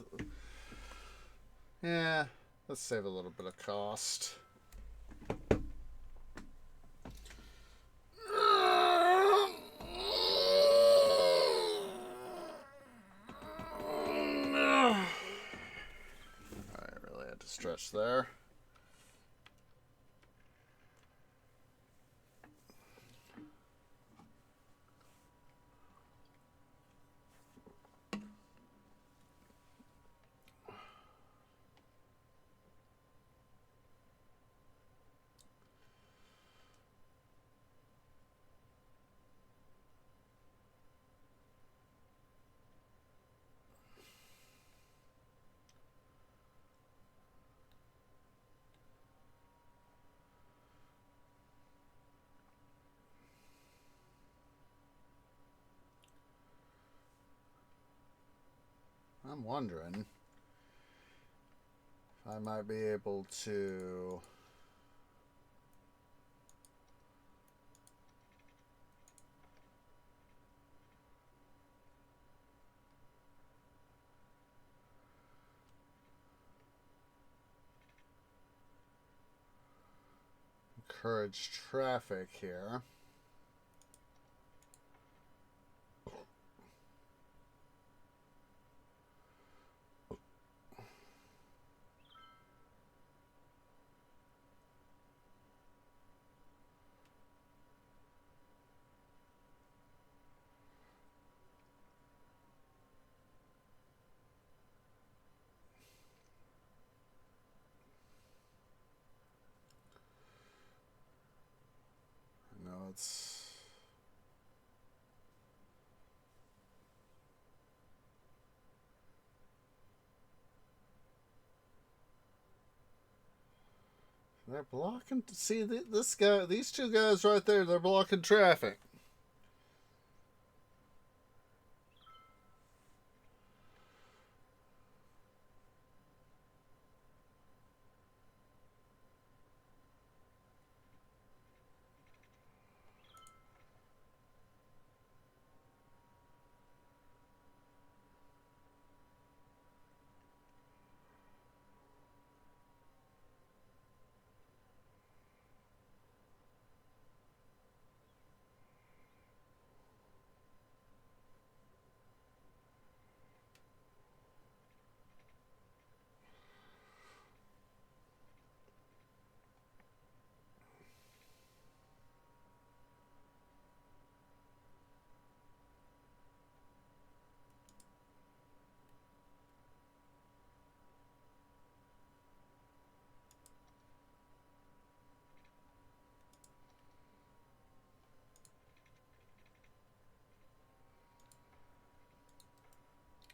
A: Yeah, let's save a little bit of cost. Stretch there. I'm wondering if I might be able to encourage traffic here. I know it's they're blocking. See this guy, these two guys right there. They're blocking traffic.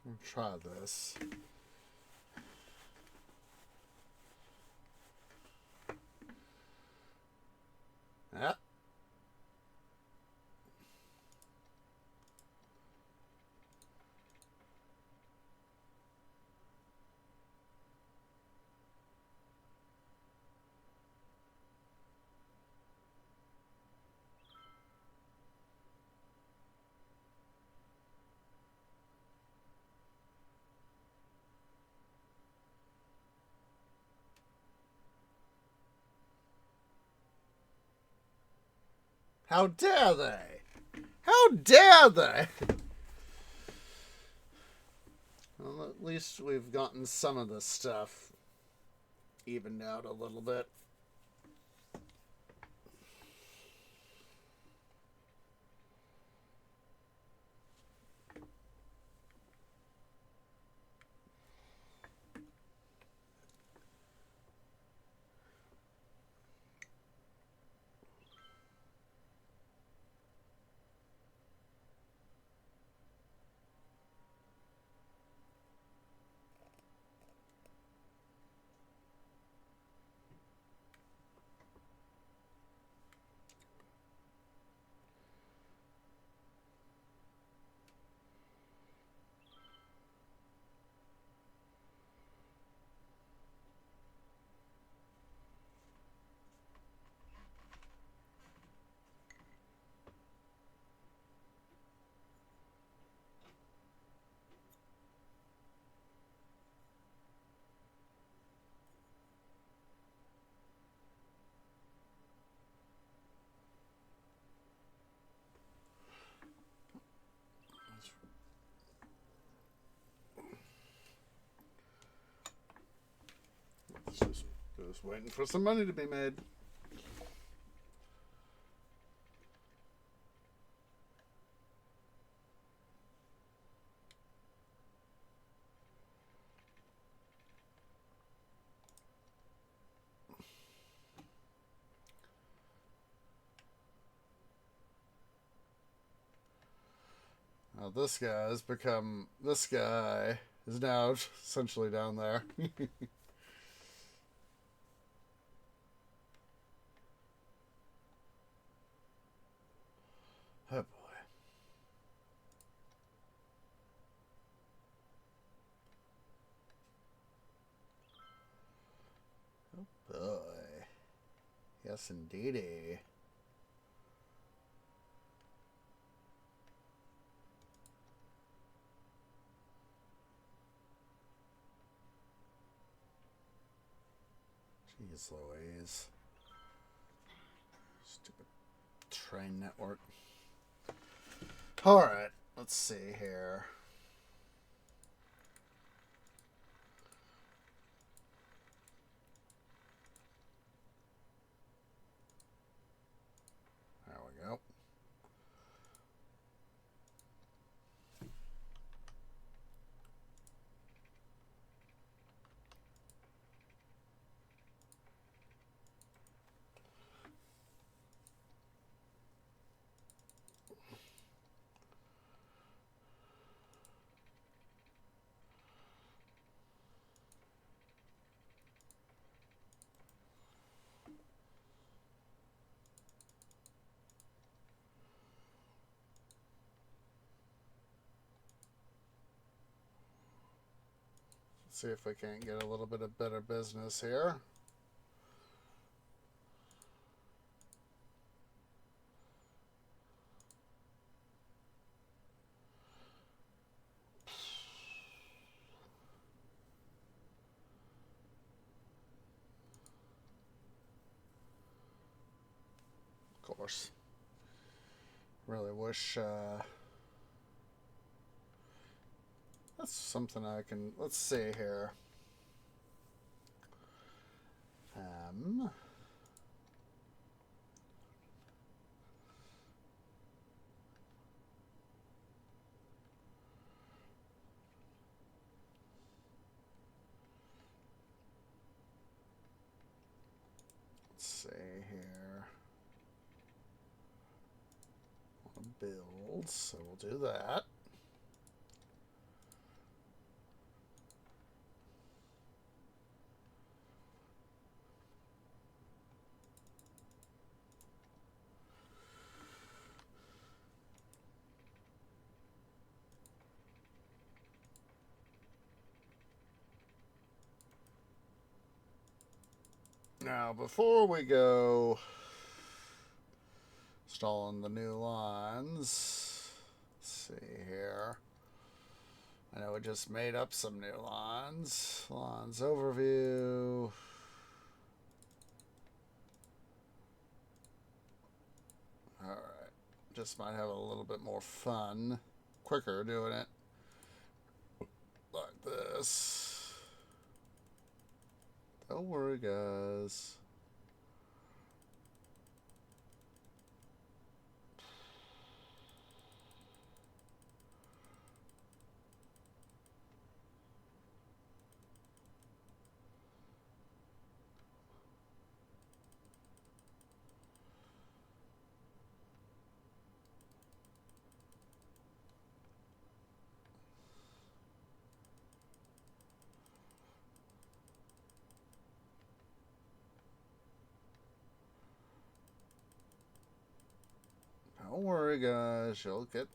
A: I'll try this. Yeah. How dare they? How dare they? Well, at least we've gotten some of this stuff evened out a little bit. Just waiting for some money to be made. Now this guy is now essentially down there. Oh boy. Oh boy. Yes, indeedy. Jeez Louise. Stupid train network. Alright, let's see here. There we go. See if we can't get a little bit of better business here. Of course. Really wish that's something I can. Let's see here. Let's see here. I want to build, so we'll do that. Now, before we go installing the new lines, let's see here. I know we just made up some new lines. Lines overview. Alright. Just might have a little bit more fun. Quicker doing it like this. Don't worry, guys. Don't worry, guys. You'll get...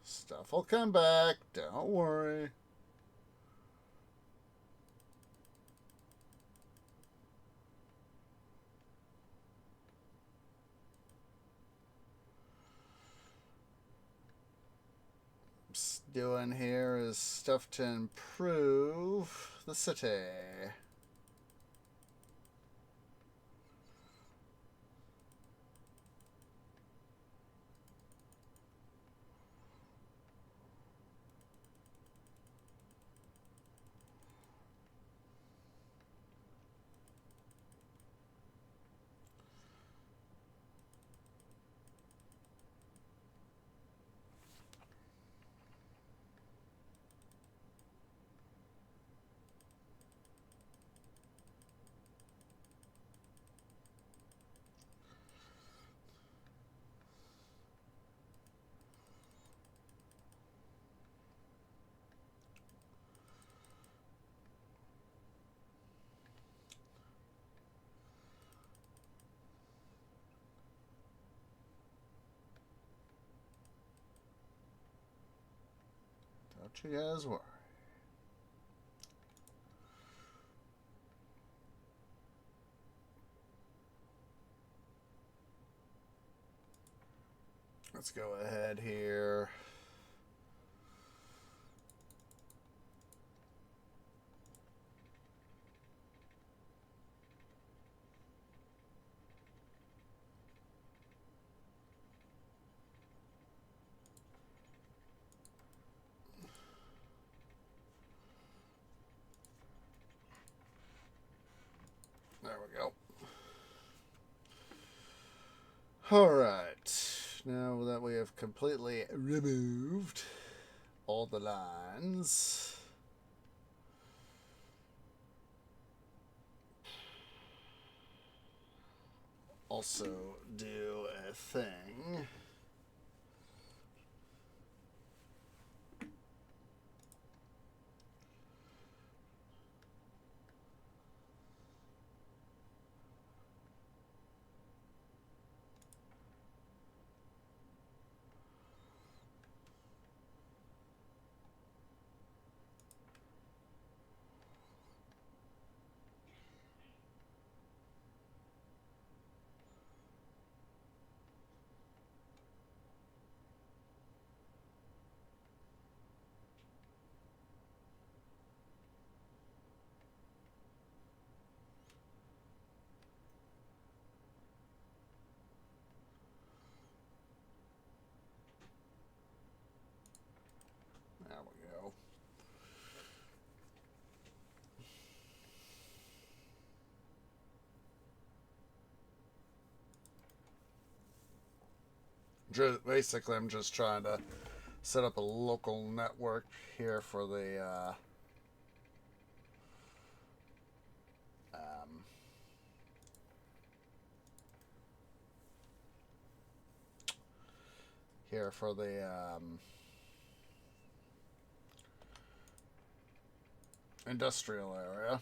A: Stuff will come back. Don't worry. Doing here is stuff to improve the city. you guys worry. Let's go ahead here. There we go. All right. Now that we have completely removed all the lines, also do a thing. There we go. Basically, I'm just trying to set up a local network here for the industrial area.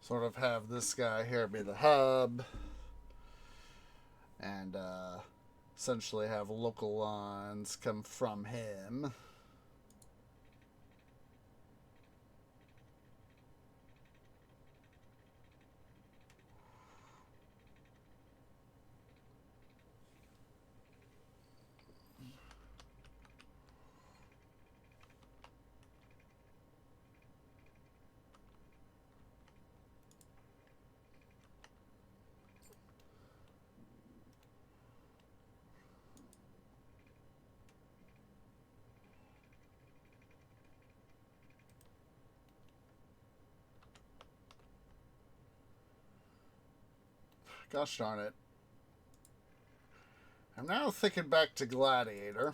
A: Sort of have this guy here be the hub, and essentially have local lines come from him. Gosh darn it. I'm now thinking back to Gladiator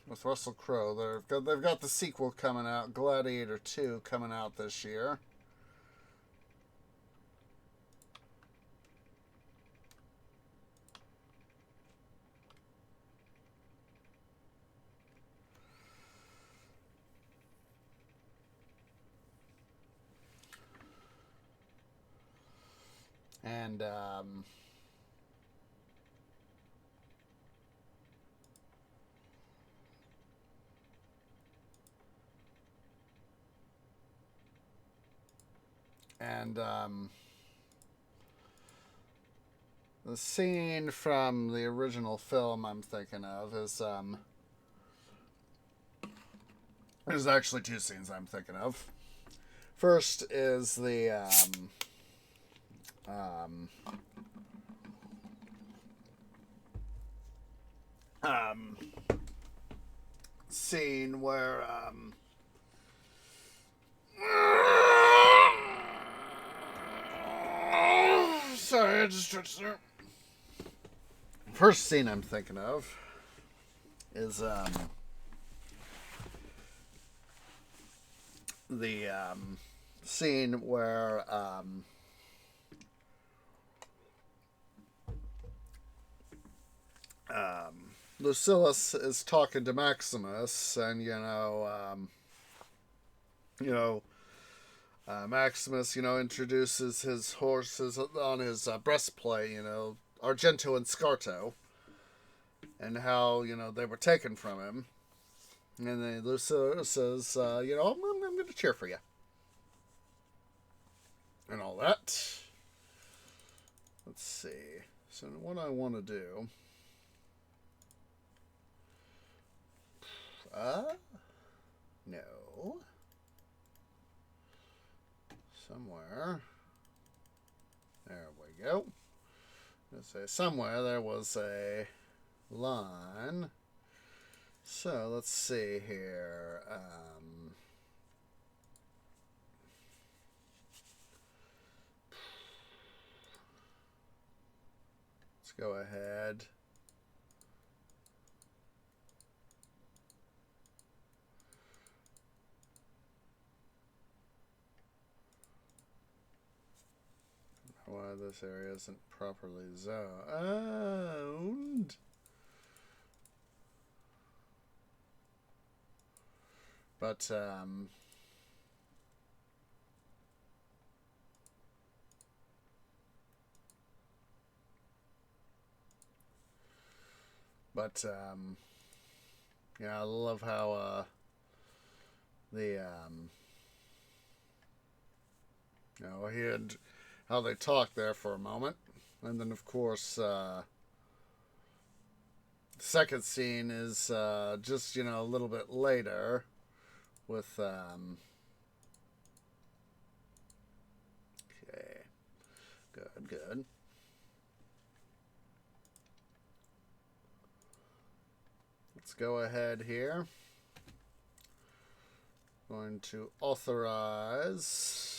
A: with Russell Crowe. They've got the sequel coming out, Gladiator 2, coming out this year. And the scene from the original film I'm thinking of is there's actually two scenes I'm thinking of. First is the scene where sorry, I just stretched there. First scene I'm thinking of is the scene where Lucilius is talking to Maximus, and Maximus, introduces his horses on his breastplate, Argento and Scarto, and how they were taken from him. And then Lucilius says, I'm going to cheer for you, and all that. Let's see. So what I want to do. No. Somewhere. There we go. Let's say somewhere there was a line. So let's see here. Let's go ahead. Why this area isn't properly zoned. But yeah, I love how he had how they talked there for a moment, and then of course the second scene is just a little bit later with okay, good. Let's go ahead here. Going to authorize.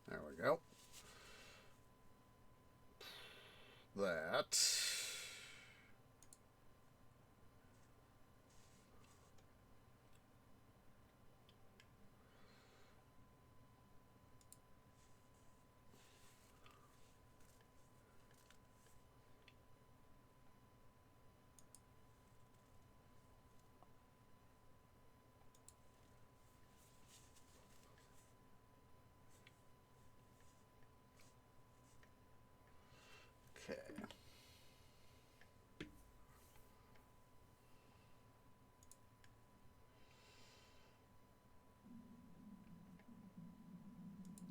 A: There we go. That. Okay.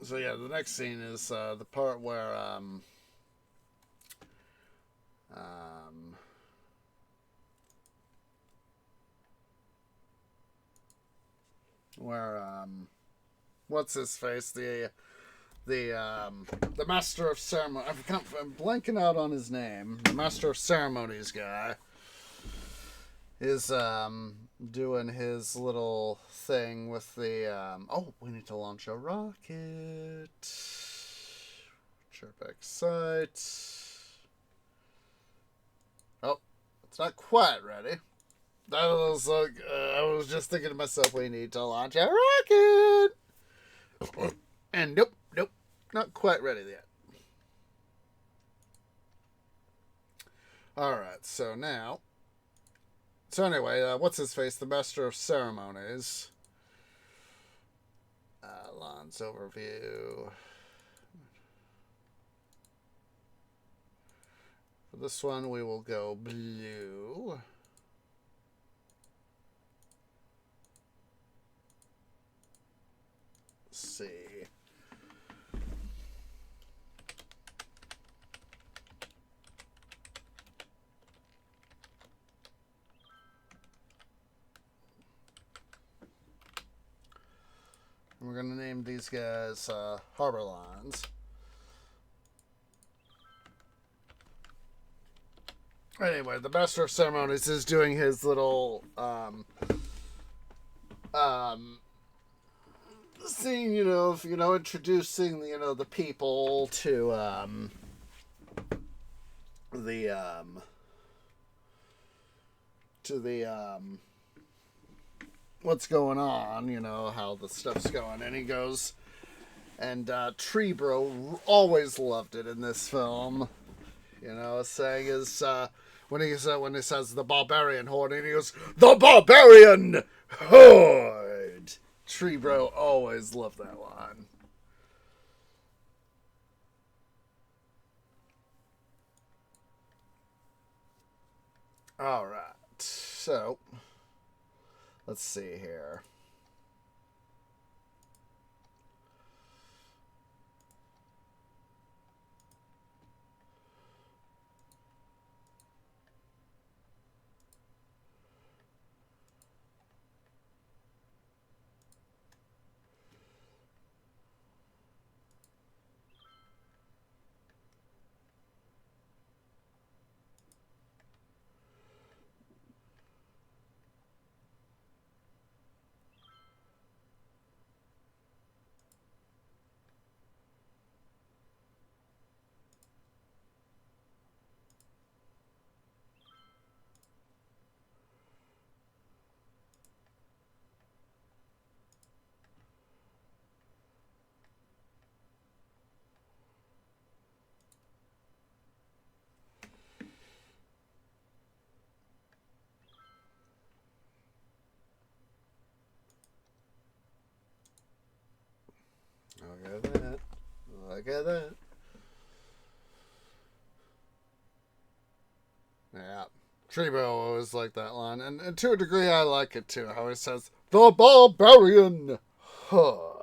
A: So yeah, the next scene is the part where what's his face, the master of ceremony. I'm blanking out on his name. The master of ceremonies guy is doing his little thing with the we need to launch a rocket. Chirp Excite. Oh, it's not quite ready. That was like I was just thinking to myself, we need to launch a rocket. And nope, not quite ready yet. Alright, so anyway, what's his face? The master of ceremonies. Lons overview. For this one, we will go blue. Let's see. We're going to name these guys Harbor Lines. Anyway, the Master of Ceremonies is doing his little scene, introducing the people to the to the what's going on, how the stuff's going, and he goes, and Tree Bro always loved it in this film. Saying is when he says the barbarian horde, and he goes, the barbarian horde. Tree Bro always loved that line. All right, so let's see here. Look at that. Look at that. Yeah. Treebo always like that line. And to a degree, I like it too. How he says, the barbarian hood.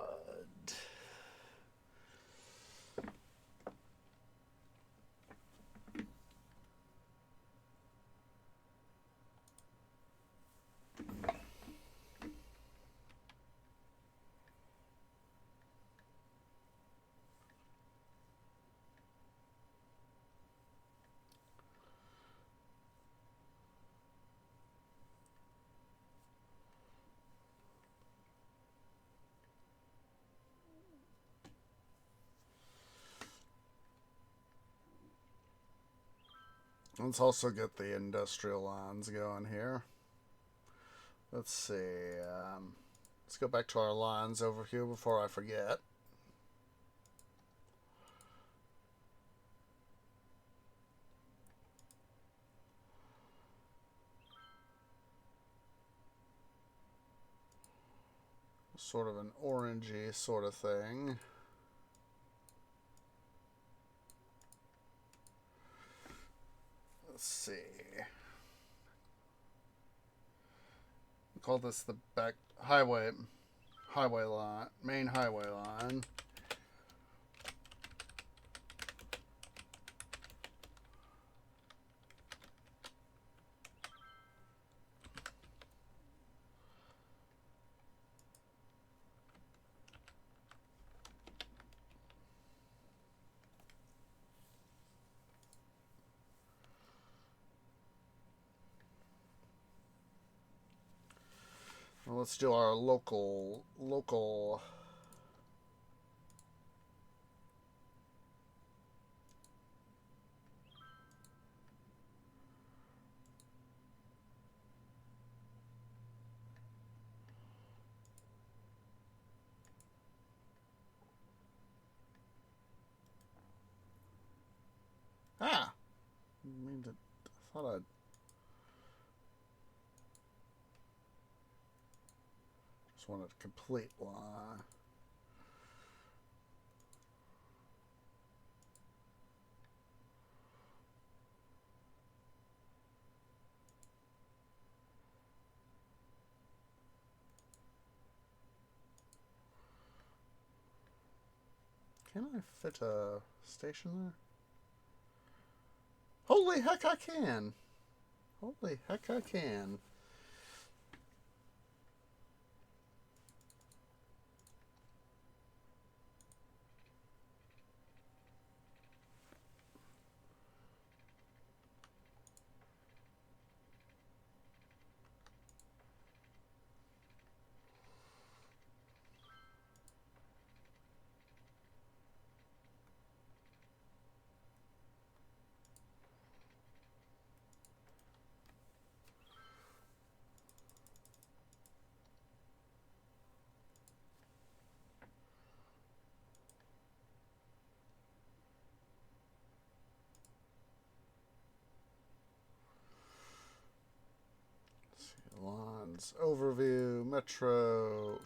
A: Let's also get the industrial lines going here. Let's see. Let's go back to our lines over here before I forget. Sort of an orangey sort of thing. Let's see. We call this the back highway line, main highway line. Well, let's do our local. Ah, I thought I'd. Just wanted a complete line. Can I fit a station there? Holy heck, I can! Holy heck, I can! Skylines. Overview. Metro.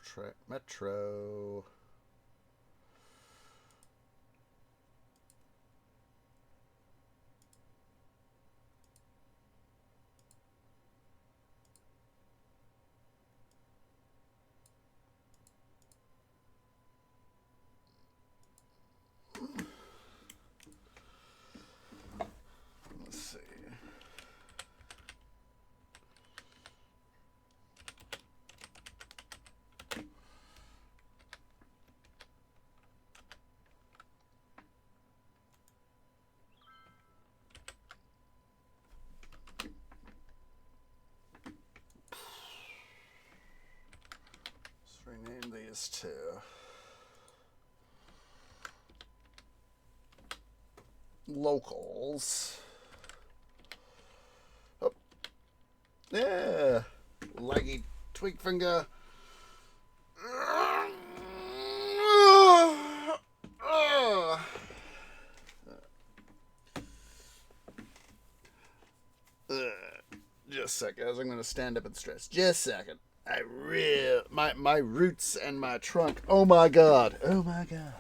A: Let's see. Let's rename these two. Locals. Oh. Yeah. Laggy tweak finger. Just a second, as I'm going to stand up and stretch. Just a second. My roots and my trunk. Oh my god. Oh my god.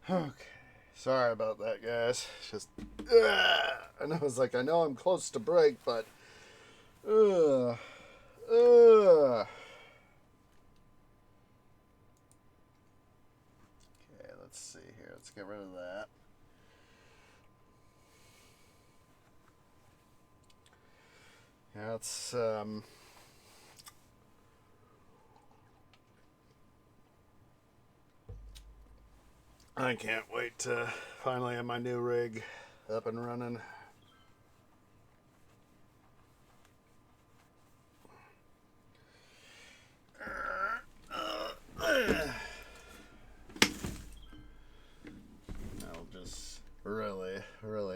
A: Okay. Sorry about that, guys. Just, and I was like, I know I'm close to break, but, uh, okay, let's see here. Let's get rid of that. Yeah, it's, I can't wait to finally have my new rig up and running. That'll just really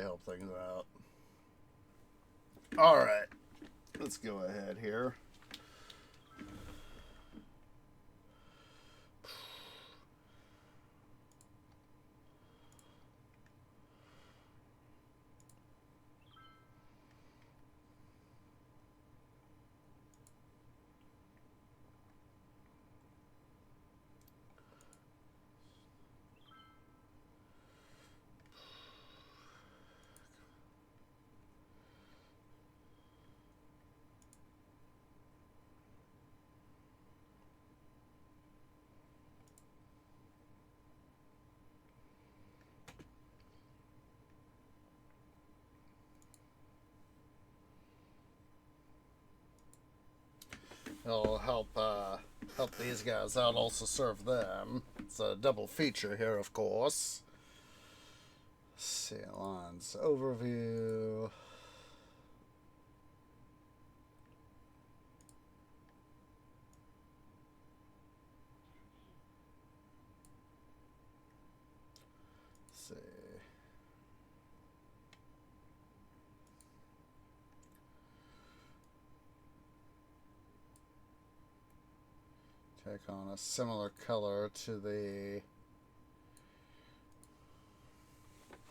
A: help things out. All right, let's go ahead here. It'll help these guys out, also serve them. It's a double feature here, of course. Skylines overview. Let's see. Take on a similar color to the.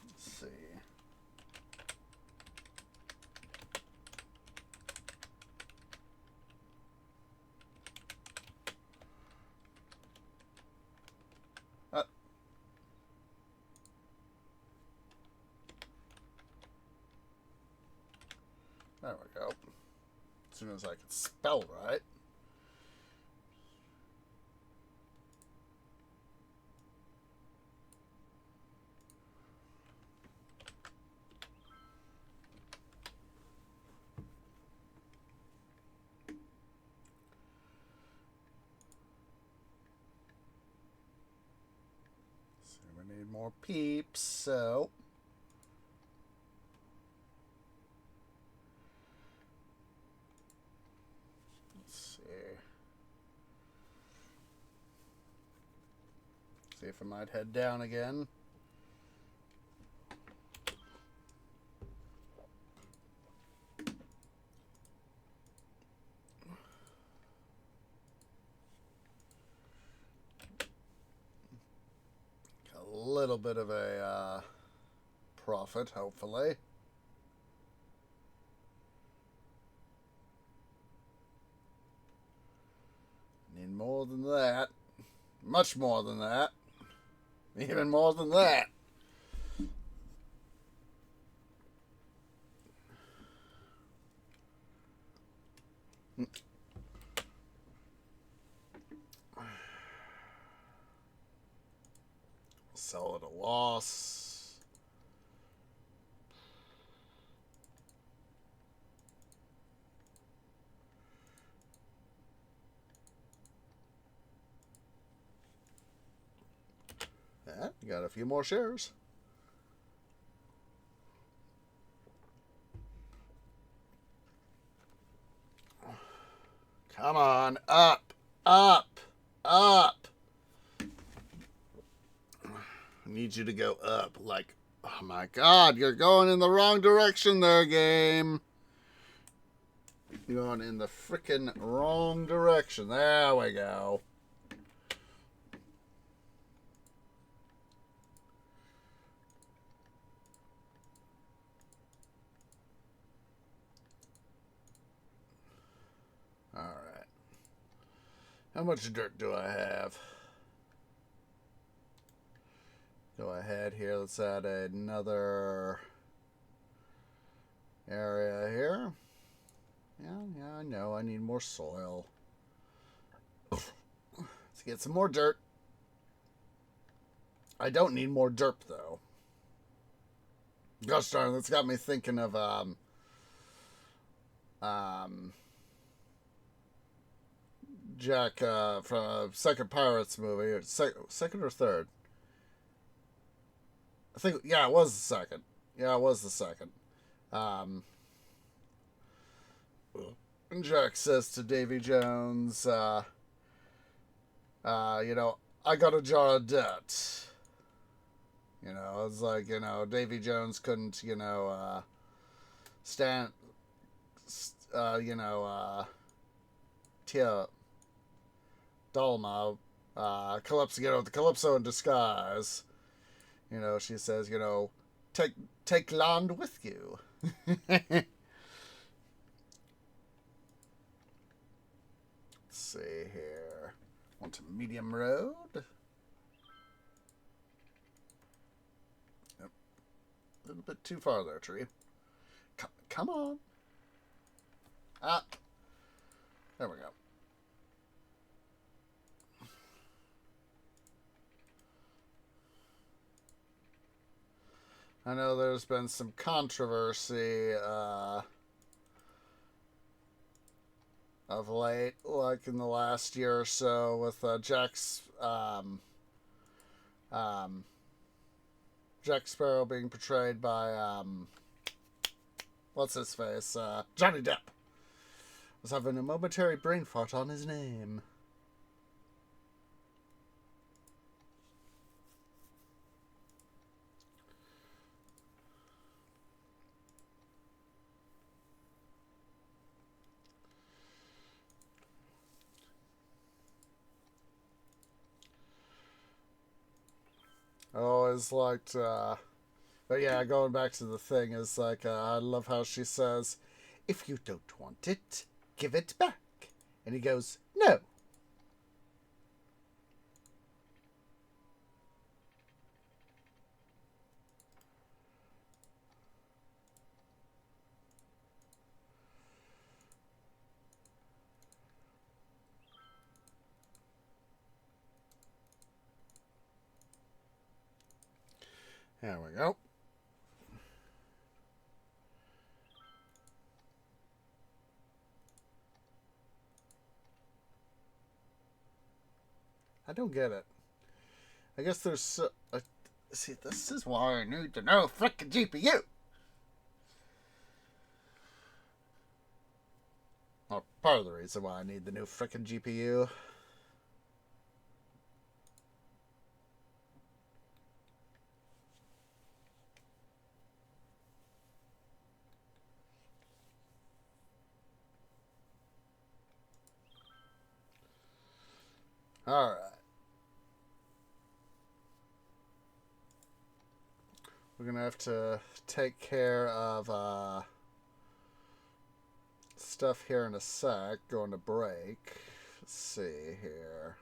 A: Let's see. There we go. As soon as I can spell right. So we need more peeps, so. See if I might head down again. A little bit of a profit, hopefully. Need more than that. Much more than that. Even more than that. Sell at a loss. Yeah, got a few more shares. Come on, up, up, up. I need you to go up. Like, oh my God, you're going in the wrong direction there, game. You're going in the frickin' wrong direction. There we go. All right. How much dirt do I have? Go ahead here. Let's add another area here. Yeah, I know. I need more soil. Let's get some more dirt. I don't need more dirt, though. Gosh darn, that's got me thinking of, Jack, from a second Pirates movie. Second or third? I think, yeah, it was the second. Yeah, it was the second. Jack says to Davy Jones, you know, I got a jar of dirt. You know, it's like, you know, Davy Jones couldn't, you know, stand, you know, Tia Dalma, Calypso, you know, the Calypso in disguise. You know, she says, you know, take land with you. Let's see here. Want a medium road? Yep. A little bit too far there, tree. Come on. Ah. There we go. I know there's been some controversy of late, like in the last year or so, with um, Jack Sparrow being portrayed by what's his face, Johnny Depp. Was having a momentary brain fart on his name. I always liked, but yeah, going back to the thing is like, I love how she says, "If you don't want it, give it back," and he goes, "No." There we go. I don't get it. I guess there's see, this is why I need to know frickin' GPU. Or part of the reason why I need the new frickin' GPU. Alright. We're gonna have to take care of stuff here in a sec. Going to break. Let's see here.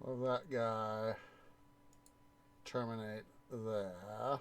A: Love that guy. Terminate there.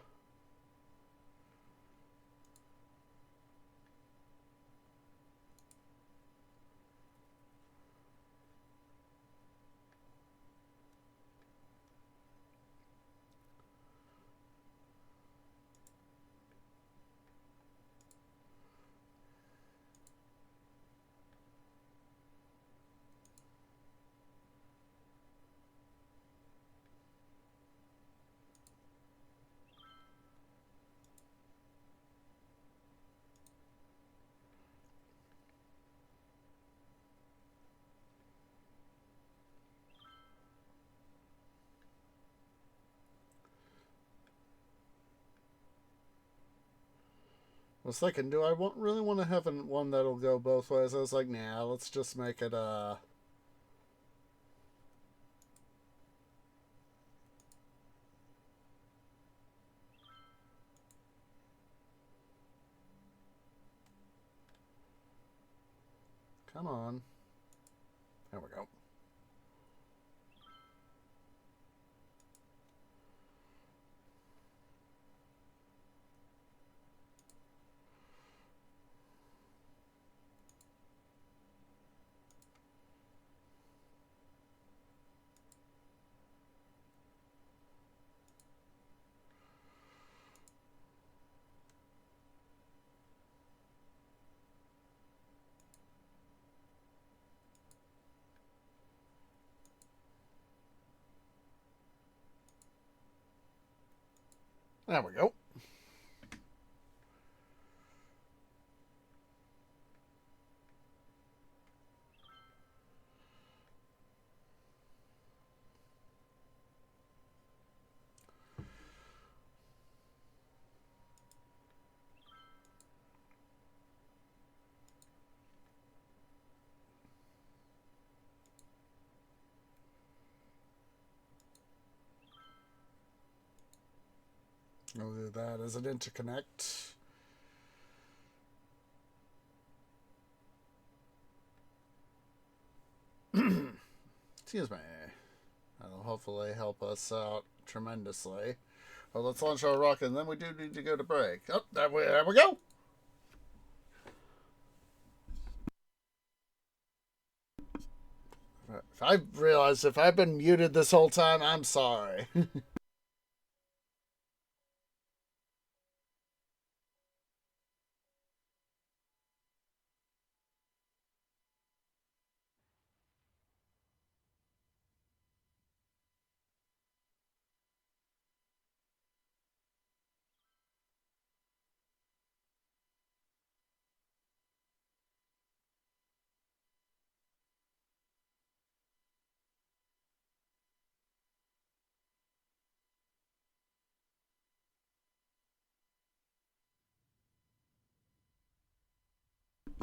A: I was thinking, do I really want to have one that'll go both ways? I was like, nah, let's just make it, come on. There we go. There we go. I'll do that as an interconnect. Excuse me. That'll hopefully help us out tremendously. Well, let's launch our rocket, and then we do need to go to break. Oh, there we go. If I realized if I've been muted this whole time, I'm sorry.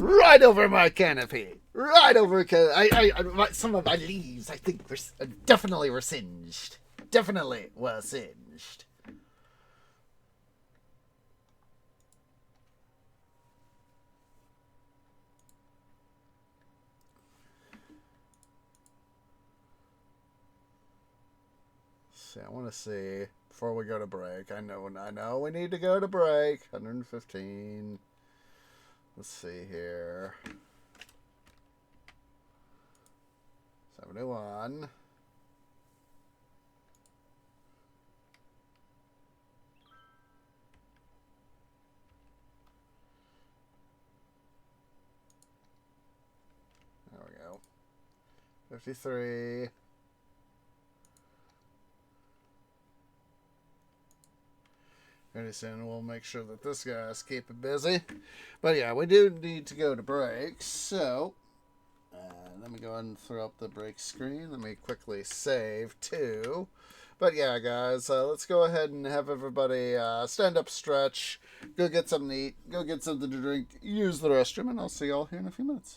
A: Right over my canopy. Right over. Some of my leaves, I think, definitely were singed. Definitely were singed. See, I want to see before we go to break. I know we need to go to break. 115. Let's see here. 71. There we go. 53. Pretty soon we'll make sure that this guy's keeping busy. But yeah, we do need to go to break. So let me go ahead and throw up the break screen. Let me quickly save too. But yeah, guys, let's go ahead and have everybody stand up, stretch, go get something to eat, go get something to drink, use the restroom, and I'll see y'all here in a few minutes.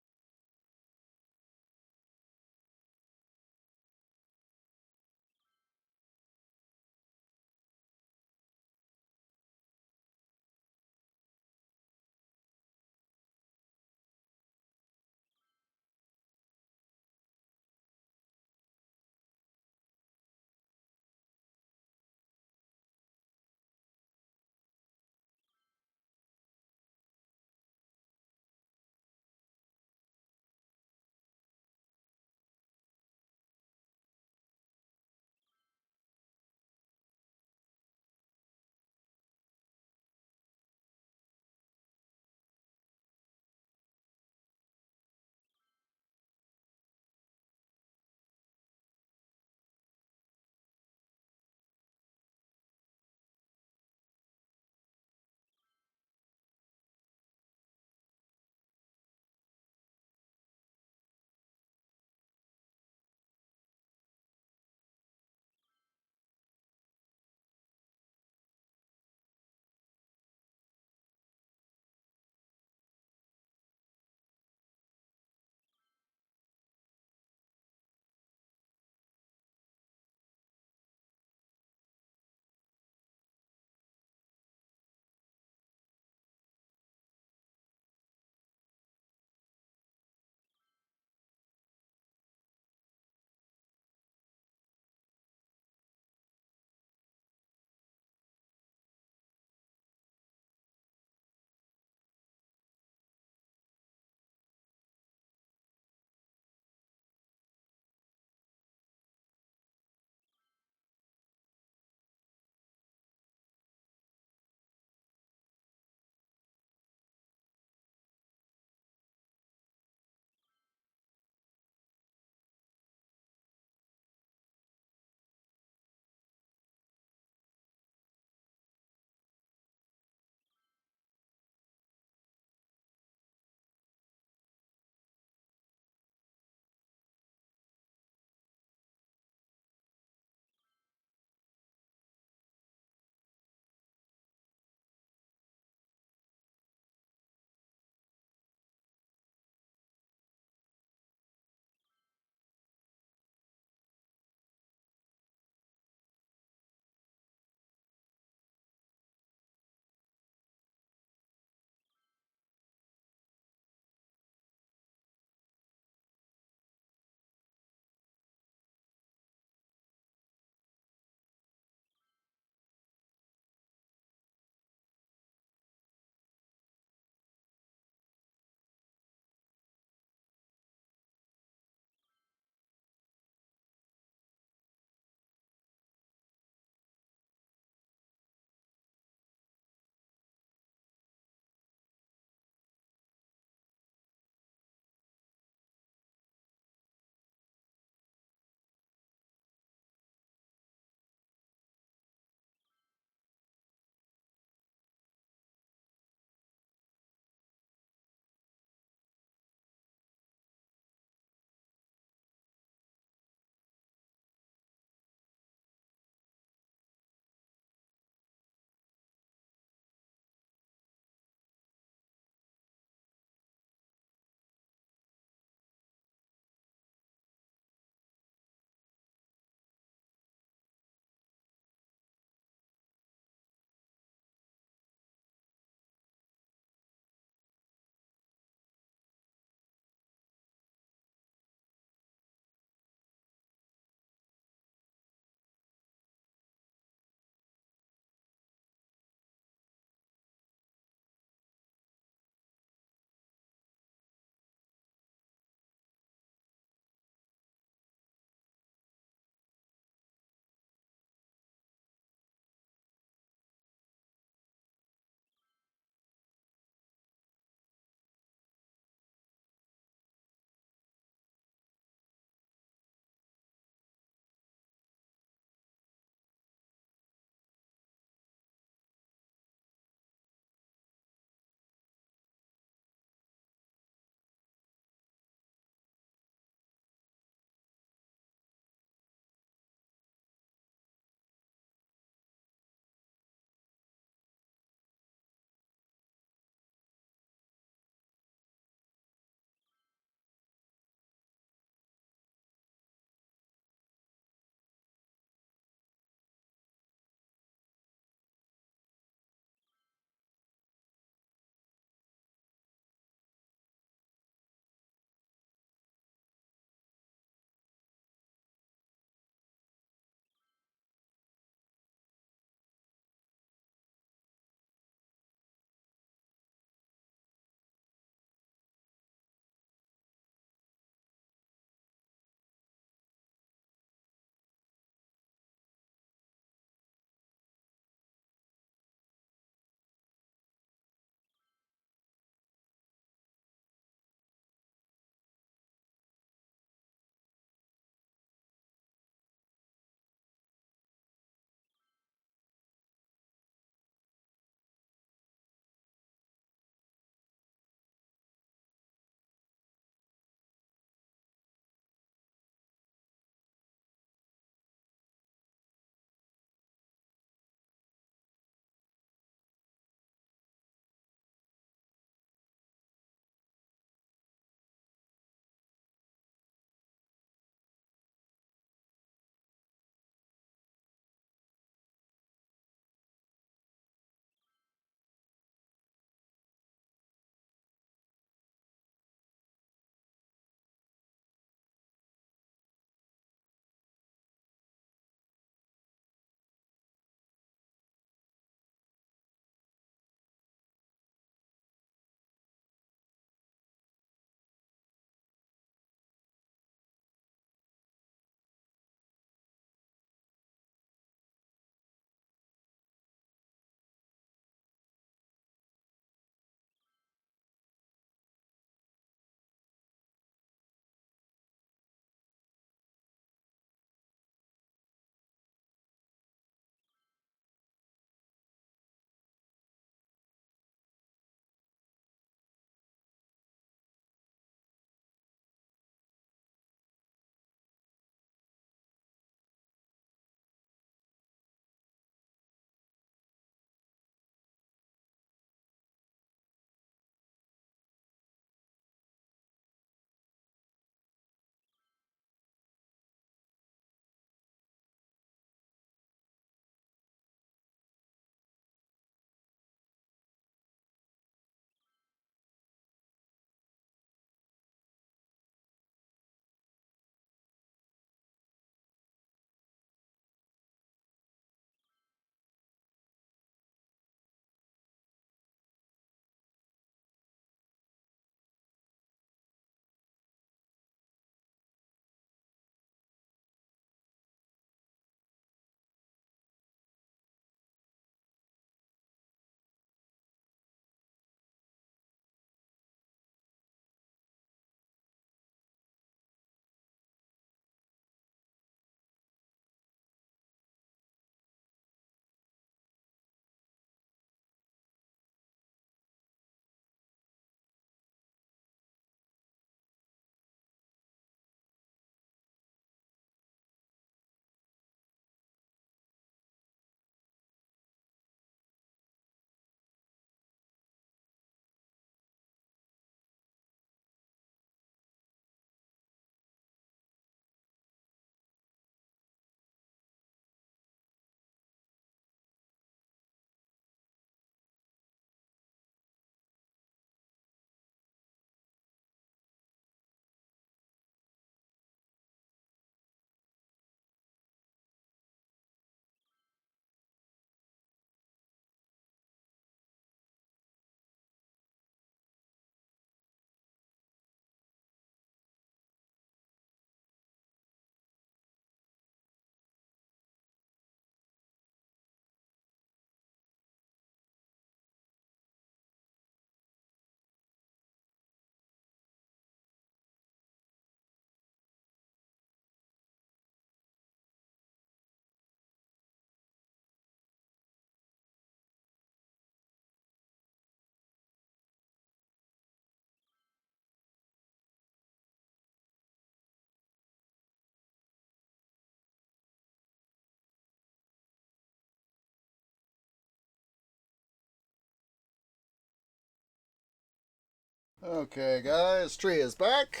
A: Okay, guys, tree is back.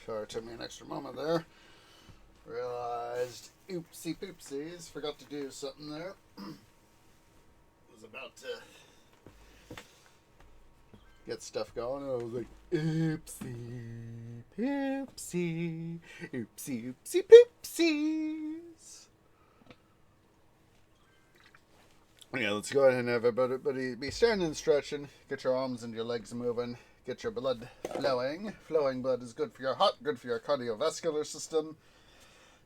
A: Sorry, it took me an extra moment there. Realized, oopsie poopsies, forgot to do something there. Was about to get stuff going, and I was like, oopsie poopsie, oopsie oopsie poopsies. Yeah, let's go ahead and have everybody be standing and stretching. Get your arms and your legs moving. Get your blood flowing. Flowing blood is good for your heart, good for your cardiovascular system.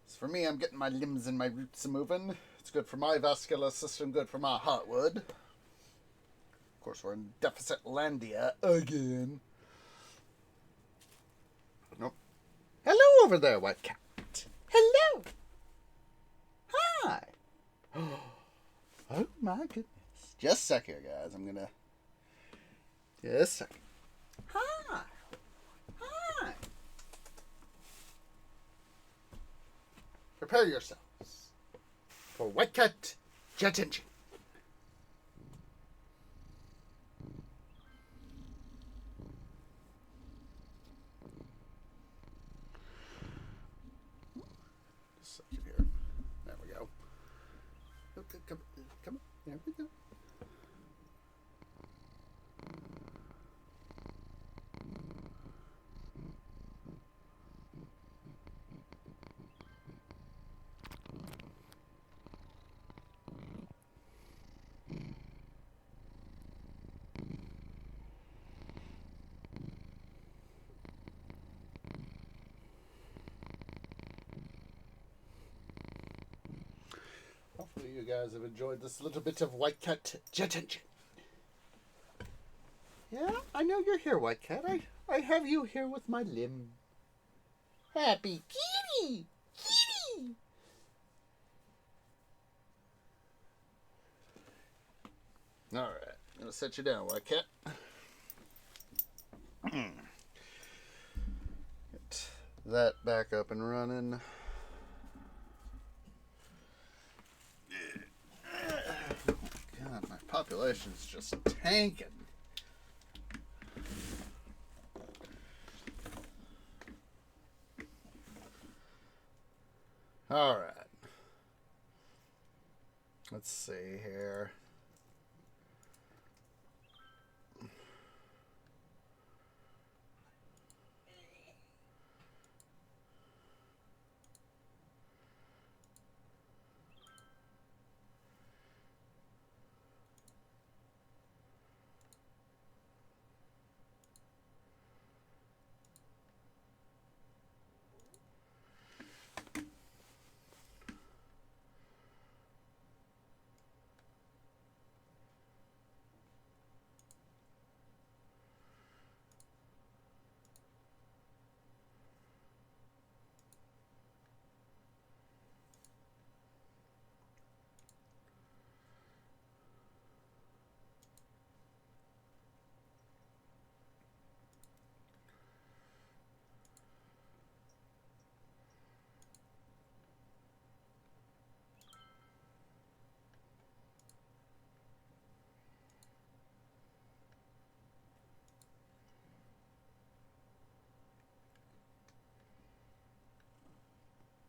A: As for me, I'm getting my limbs and my roots moving. It's good for my vascular system, good for my heartwood. Of course, we're in deficit landia again. Nope. Hello over there, white cat. Hello. Hi. Oh my goodness. Just a sec here, guys. I'm gonna... Just a second. Hi. Hi. Prepare yourselves for White Cat Jet Engine. Just a second here. There we go. Okay, come on. There we go. Hopefully you guys have enjoyed this little bit of White Cat Jet Engine. Yeah, I know you're here, White Cat. I have you here with my limb. Happy kitty! Kitty! Alright, I'm gonna set you down, White Cat. Get that back up and running. God, my population's just tanking. Alright. Let's see here.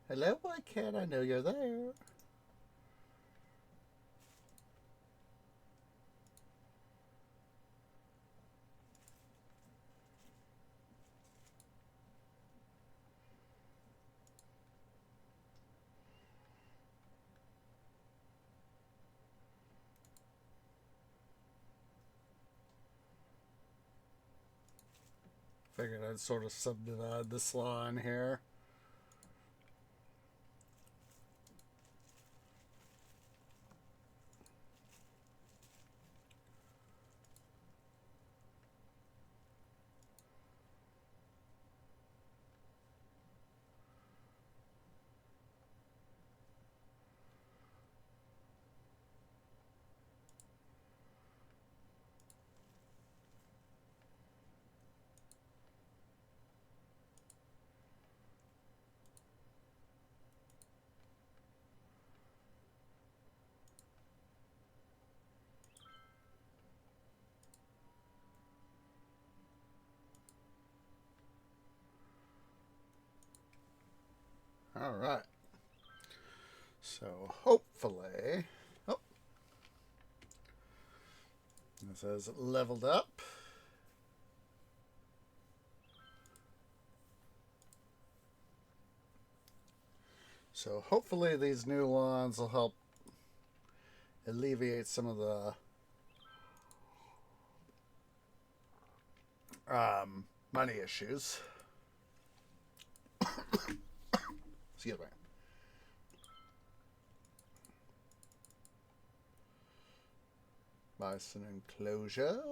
A: Hello, White Cat. I know you're there. Figured I'd sort of subdivide this line here. All right. So hopefully, oh, it says leveled up. So hopefully these new lawns will help alleviate some of the money issues. Excuse me. Bison enclosure.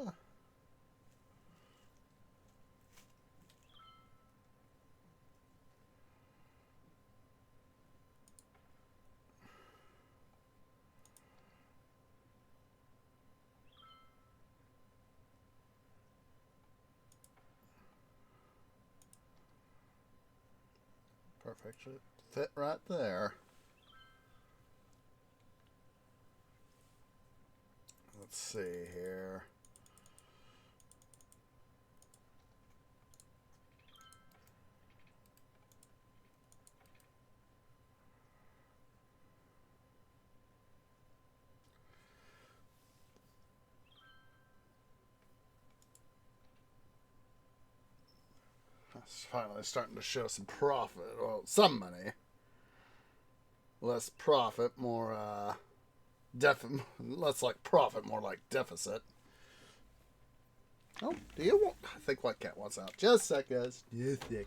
A: Perfect. Fit right there. Let's see here. It's finally starting to show some profit. Well, some money. Less profit, more less like profit, more like deficit. Oh, do you want? I think White Cat wants out. Just a sec, guys. Just a sec.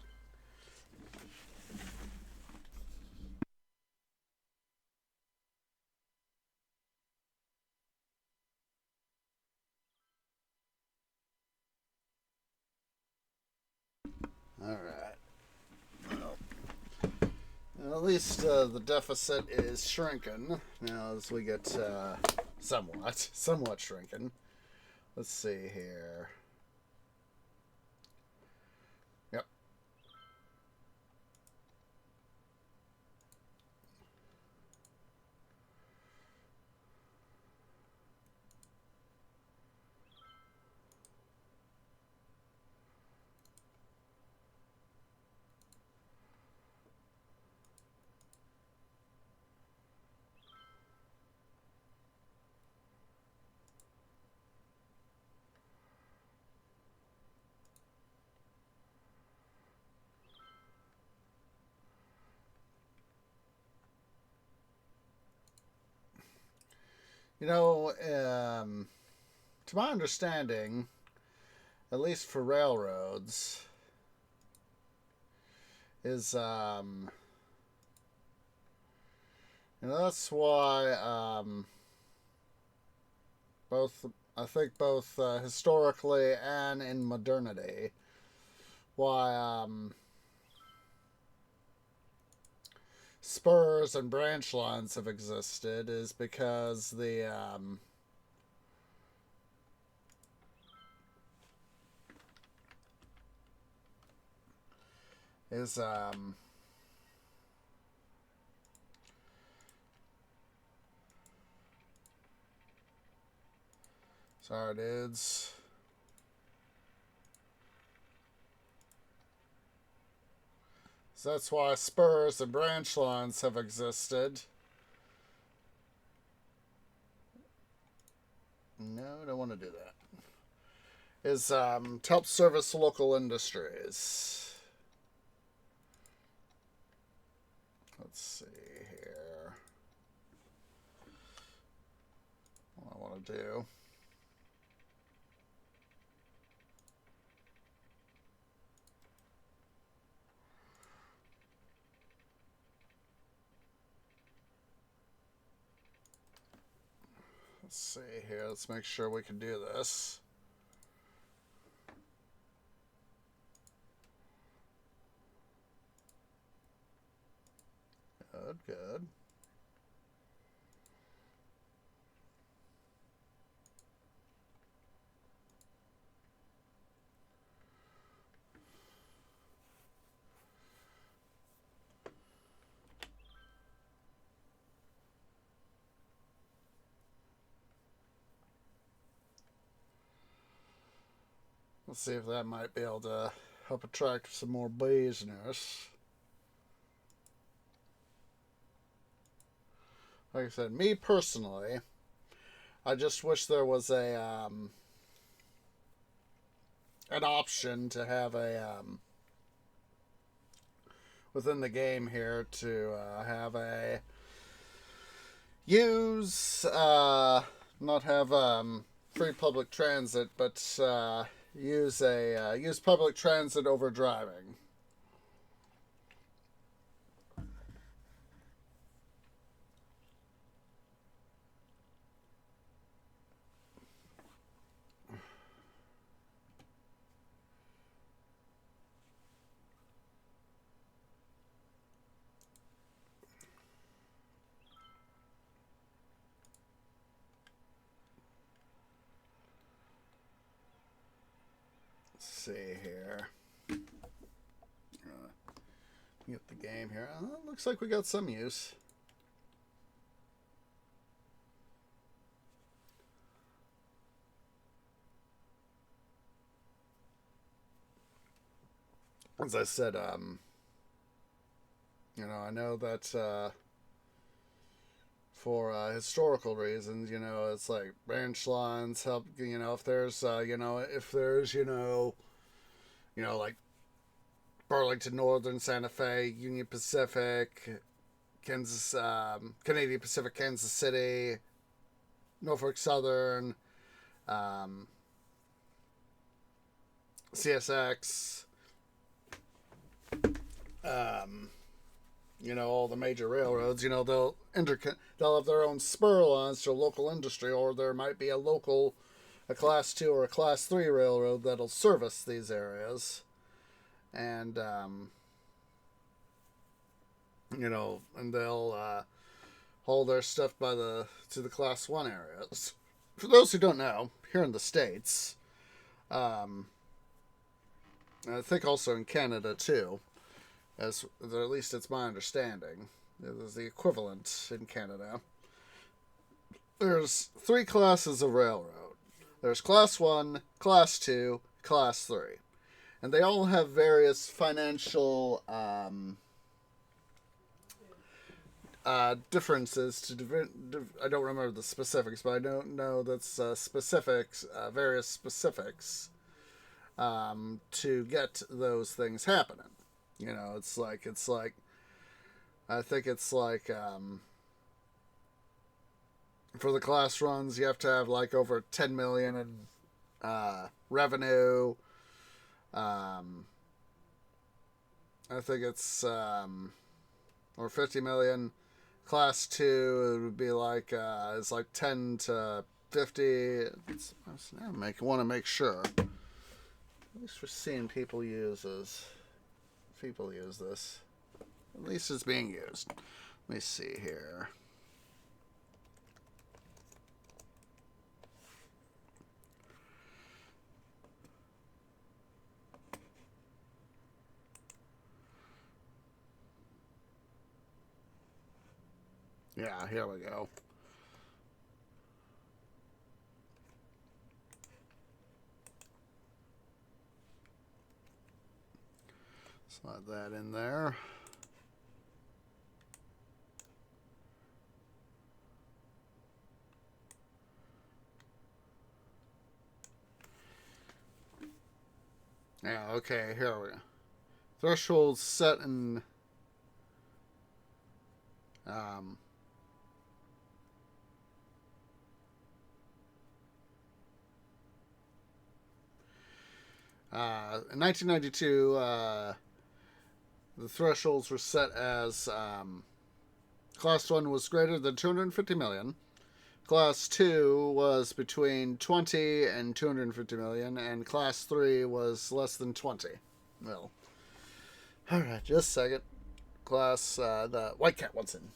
A: All right. Well, at least the deficit is shrinking now as we get somewhat shrinking. Let's see here. Yep. You know, to my understanding, at least for railroads, is that's why both I think both historically and in modernity, why spurs and branch lines have existed is because the is sorry dudes. So that's why spurs and branch lines have existed. No, I don't want to do that. Is to help service local industries. Let's see here. What I want to do. Let's see here. Let's make sure we can do this. Good, good. Let's see if that might be able to help attract some more business. like I said, me personally, I just wish there was an option to have a within the game here to have a use not have free public transit, but use public transit over driving. Let's see here. Get the game here. Looks like we got some use. As I said, I know that for historical reasons, it's like branch lines help. If there's, like Burlington Northern, Santa Fe, Union Pacific, Kansas, Canadian Pacific, Kansas City, Norfolk Southern, um, CSX, all the major railroads, they'll have their own spur lines to local industry, or there might be a class 2 or a class 3 railroad that'll service these areas. And, and they'll haul their stuff to the class 1 areas. For those who don't know, here in the States, I think also in Canada too, at least it's my understanding, it is the equivalent in Canada. There's 3 classes of railroad. There's class 1, class 2, class 3. And they all have various financial differences to I don't remember the specifics, but I don't know that's various specifics to get those things happening. It's like I think it's like for the class runs you have to have like over 10 million in revenue. I think it's or 50 million. Class 2 it would be like it's like 10 to 50. I want to make sure. At least we're seeing people use this. People use this. At least it's being used. Let me see here. Yeah, here we go. Slide that in there. Yeah, okay, here we go. Thresholds set in 1992, the thresholds were set as Class 1 was greater than 250 million. Class 2 was between 20 and 250 million, and Class 3 was less than 20 mil. Alright, just a second. The White Cat wants in.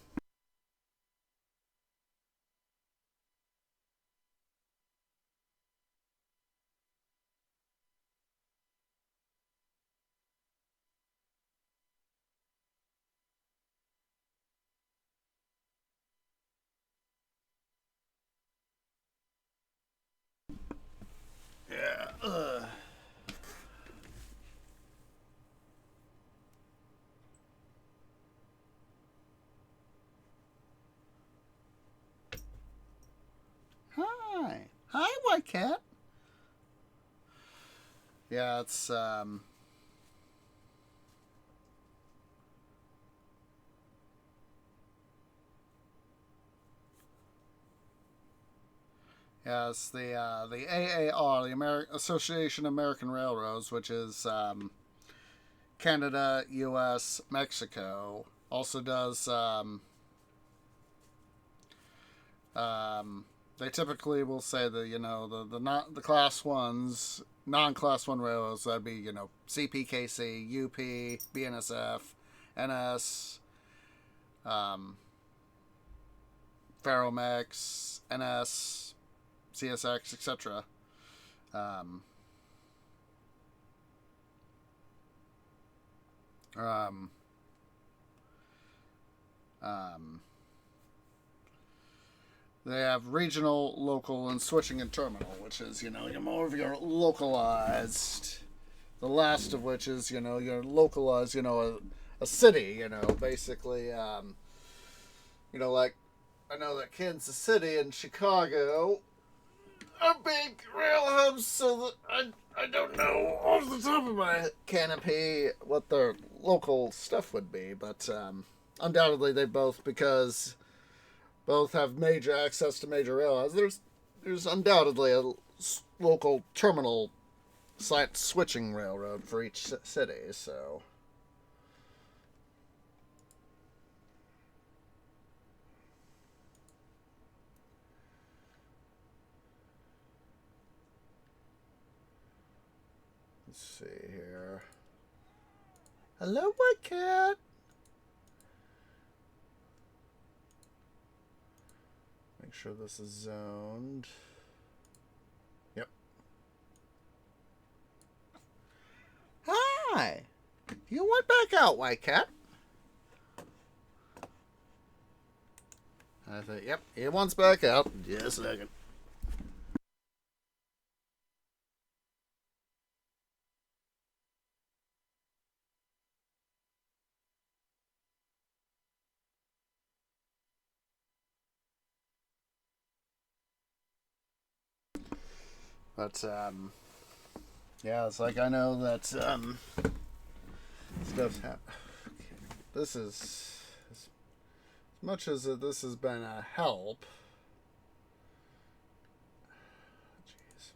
A: Yeah.
B: White Cat. Yeah, it's yeah, it's the AAR, the Association of American Railroads, which is Canada, U.S., Mexico. Also does they typically will say that the not the class ones, non-class one railroads, that'd be CPKC, UP, BNSF, NS, um, Ferromex, NS, CSX, etc. Um, um, um, they have regional, local, and switching and terminal, which is you're more of your localized. The last of which is your localized, a city, basically, like I know that Kansas City and Chicago are big rail hubs, so that I don't know off the top of my canopy what their local stuff would be, but undoubtedly they both, because both have major access to major rail hubs. There's undoubtedly a local terminal site switching railroad for each city, so. Let's see here. Hello, White Cat. Make sure this is zoned. Yep. Hi. You went back out, White Cat. I think, yep, he wants back out. Just a second. But, yeah, it's like I know that, stuff's happening. This is, as much as this has been a help. Jeez.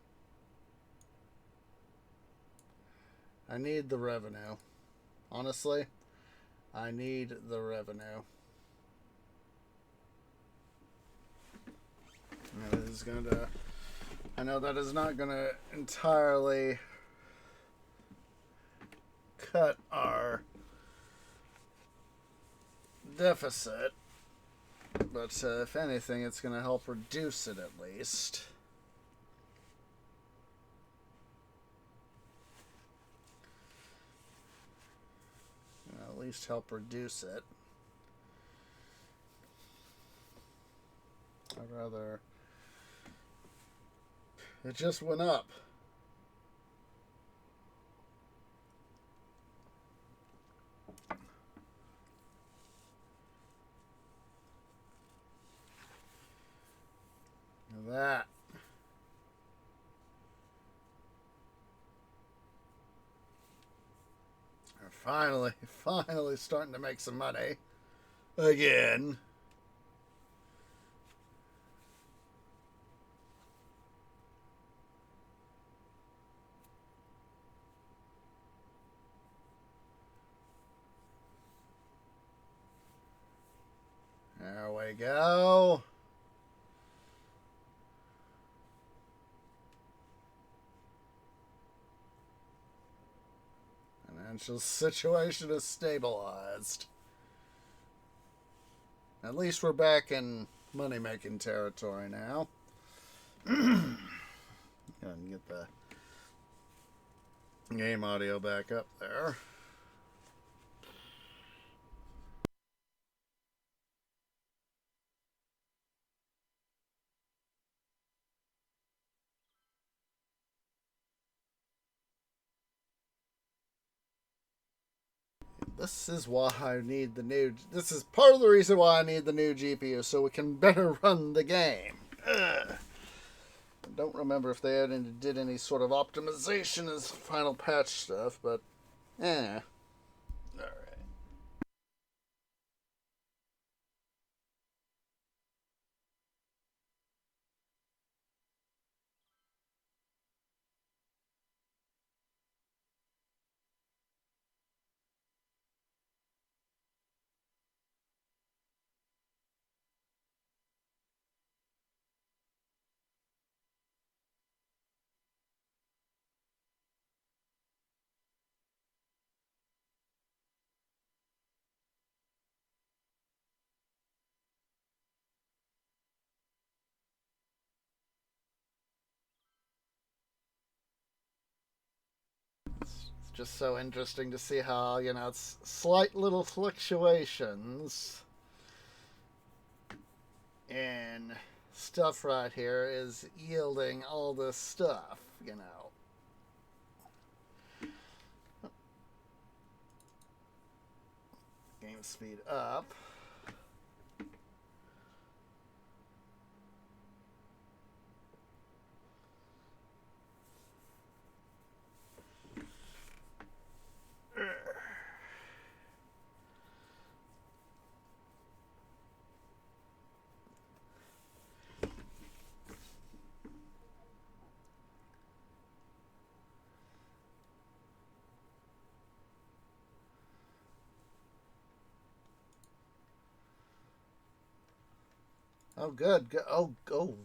B: I need the revenue. Honestly, I need the revenue. That is going to... I know that is not going to entirely cut our deficit, but if anything, it's going to help reduce it at least. At least help reduce it. I'd rather... It just went up. That. We're finally starting to make some money. Again. There we go. Financial situation is stabilized. At least we're back in money-making territory now. And get the game audio back up there. This is why I need the new... This is part of the reason why I need the new GPU, so we can better run the game. Ugh. Don't remember if they did any sort of optimization as final patch stuff, but eh. All right. It's just so interesting to see how, it's slight little fluctuations in stuff right here is yielding all this stuff. Game speed up. Oh, good. Oh,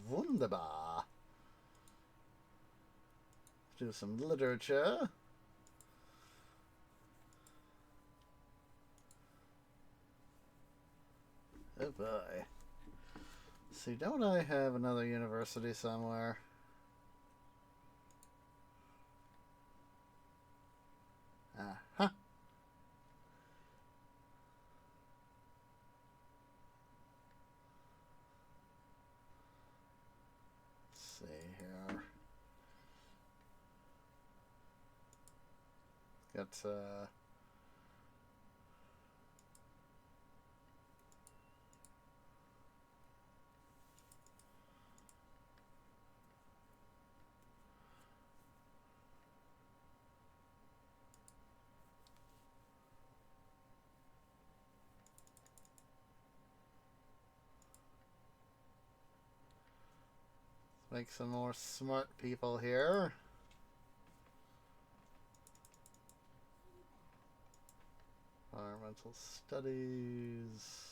B: wunderbar. Do some literature. Oh boy. See, don't I have another university somewhere? Uh-huh. Let's see here. Got, make some more smart people here. Environmental studies.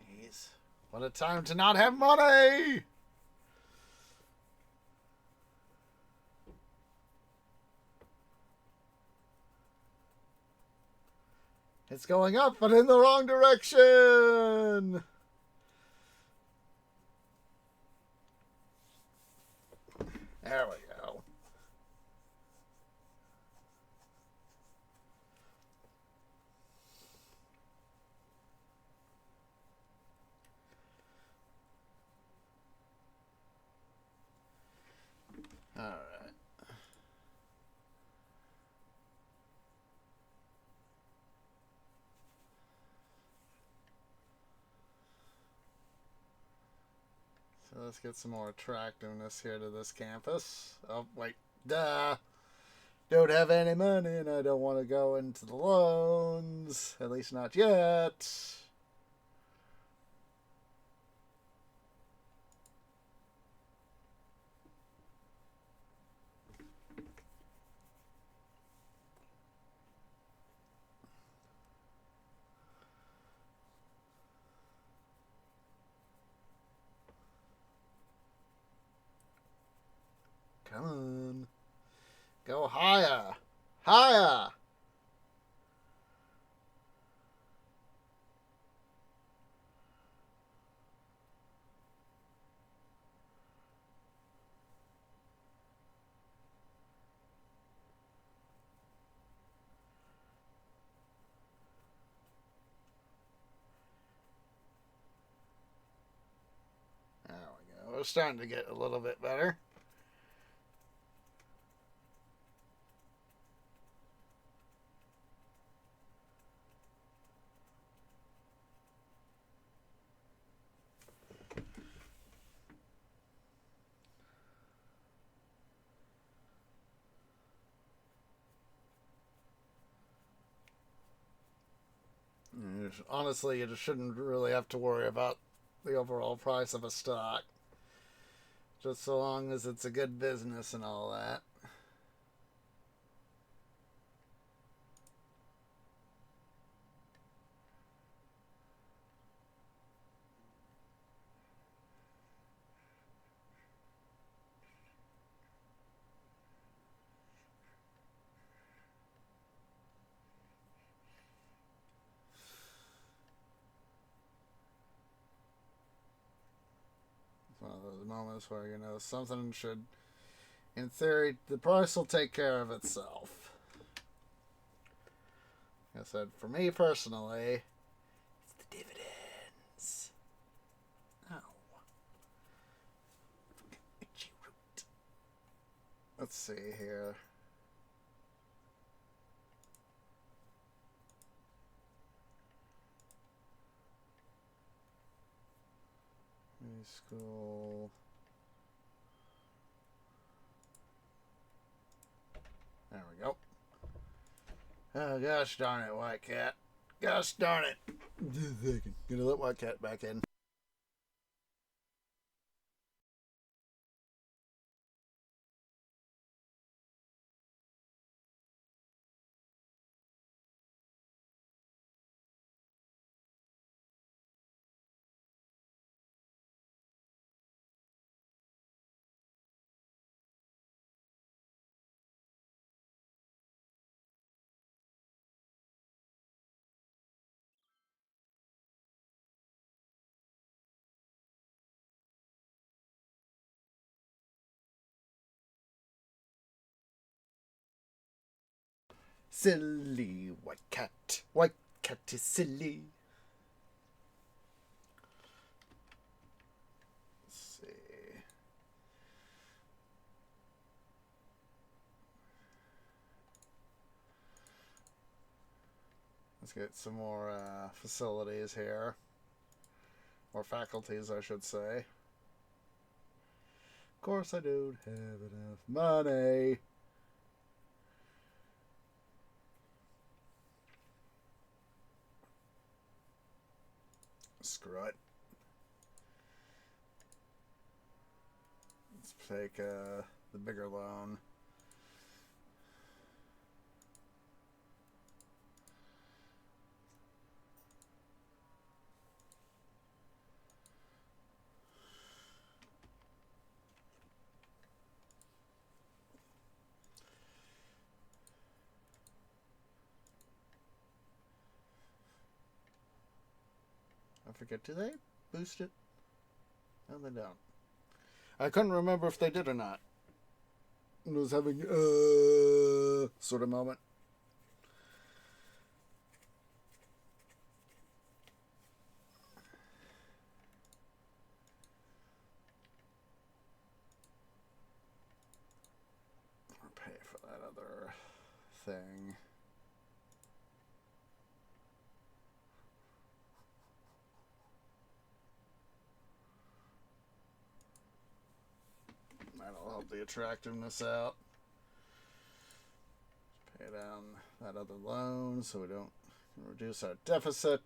B: Jeez. What a time to not have money! It's going up, but in the wrong direction! There we go. Alright. So let's get some more attractiveness here to this campus. Oh, wait. Duh. Don't have any money and I don't want to go into the loans. At least not yet. Come on. Go higher. Higher. There we go. We're starting to get a little bit better. Honestly, you just shouldn't really have to worry about the overall price of a stock. Just so long as it's a good business and all that. It's one of those moments where, something should, in theory, the price will take care of itself. Like I said, for me personally, it's the dividends. Ow. Itchy root. Let's see here. School. There we go. Oh, gosh darn it, White Cat. Gosh darn it. Gonna let White Cat back in. Silly White Cat. White Cat is silly. Let's see. Let's get some more facilities here. Or faculties, I should say. Of course I don't have enough money. Screw it. Let's take the bigger loan. I forget, do they boost it? No, they don't. I couldn't remember if they did or not. I was having sort of moment. Or pay for that other thing. That'll help the attractiveness out. Pay down that other loan so we don't reduce our deficit.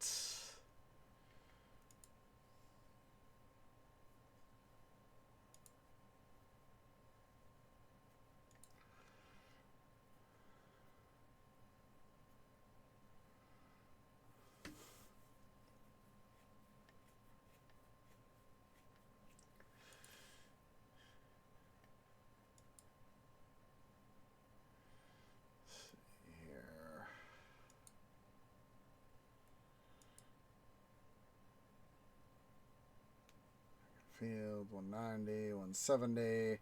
B: Field 190, 170,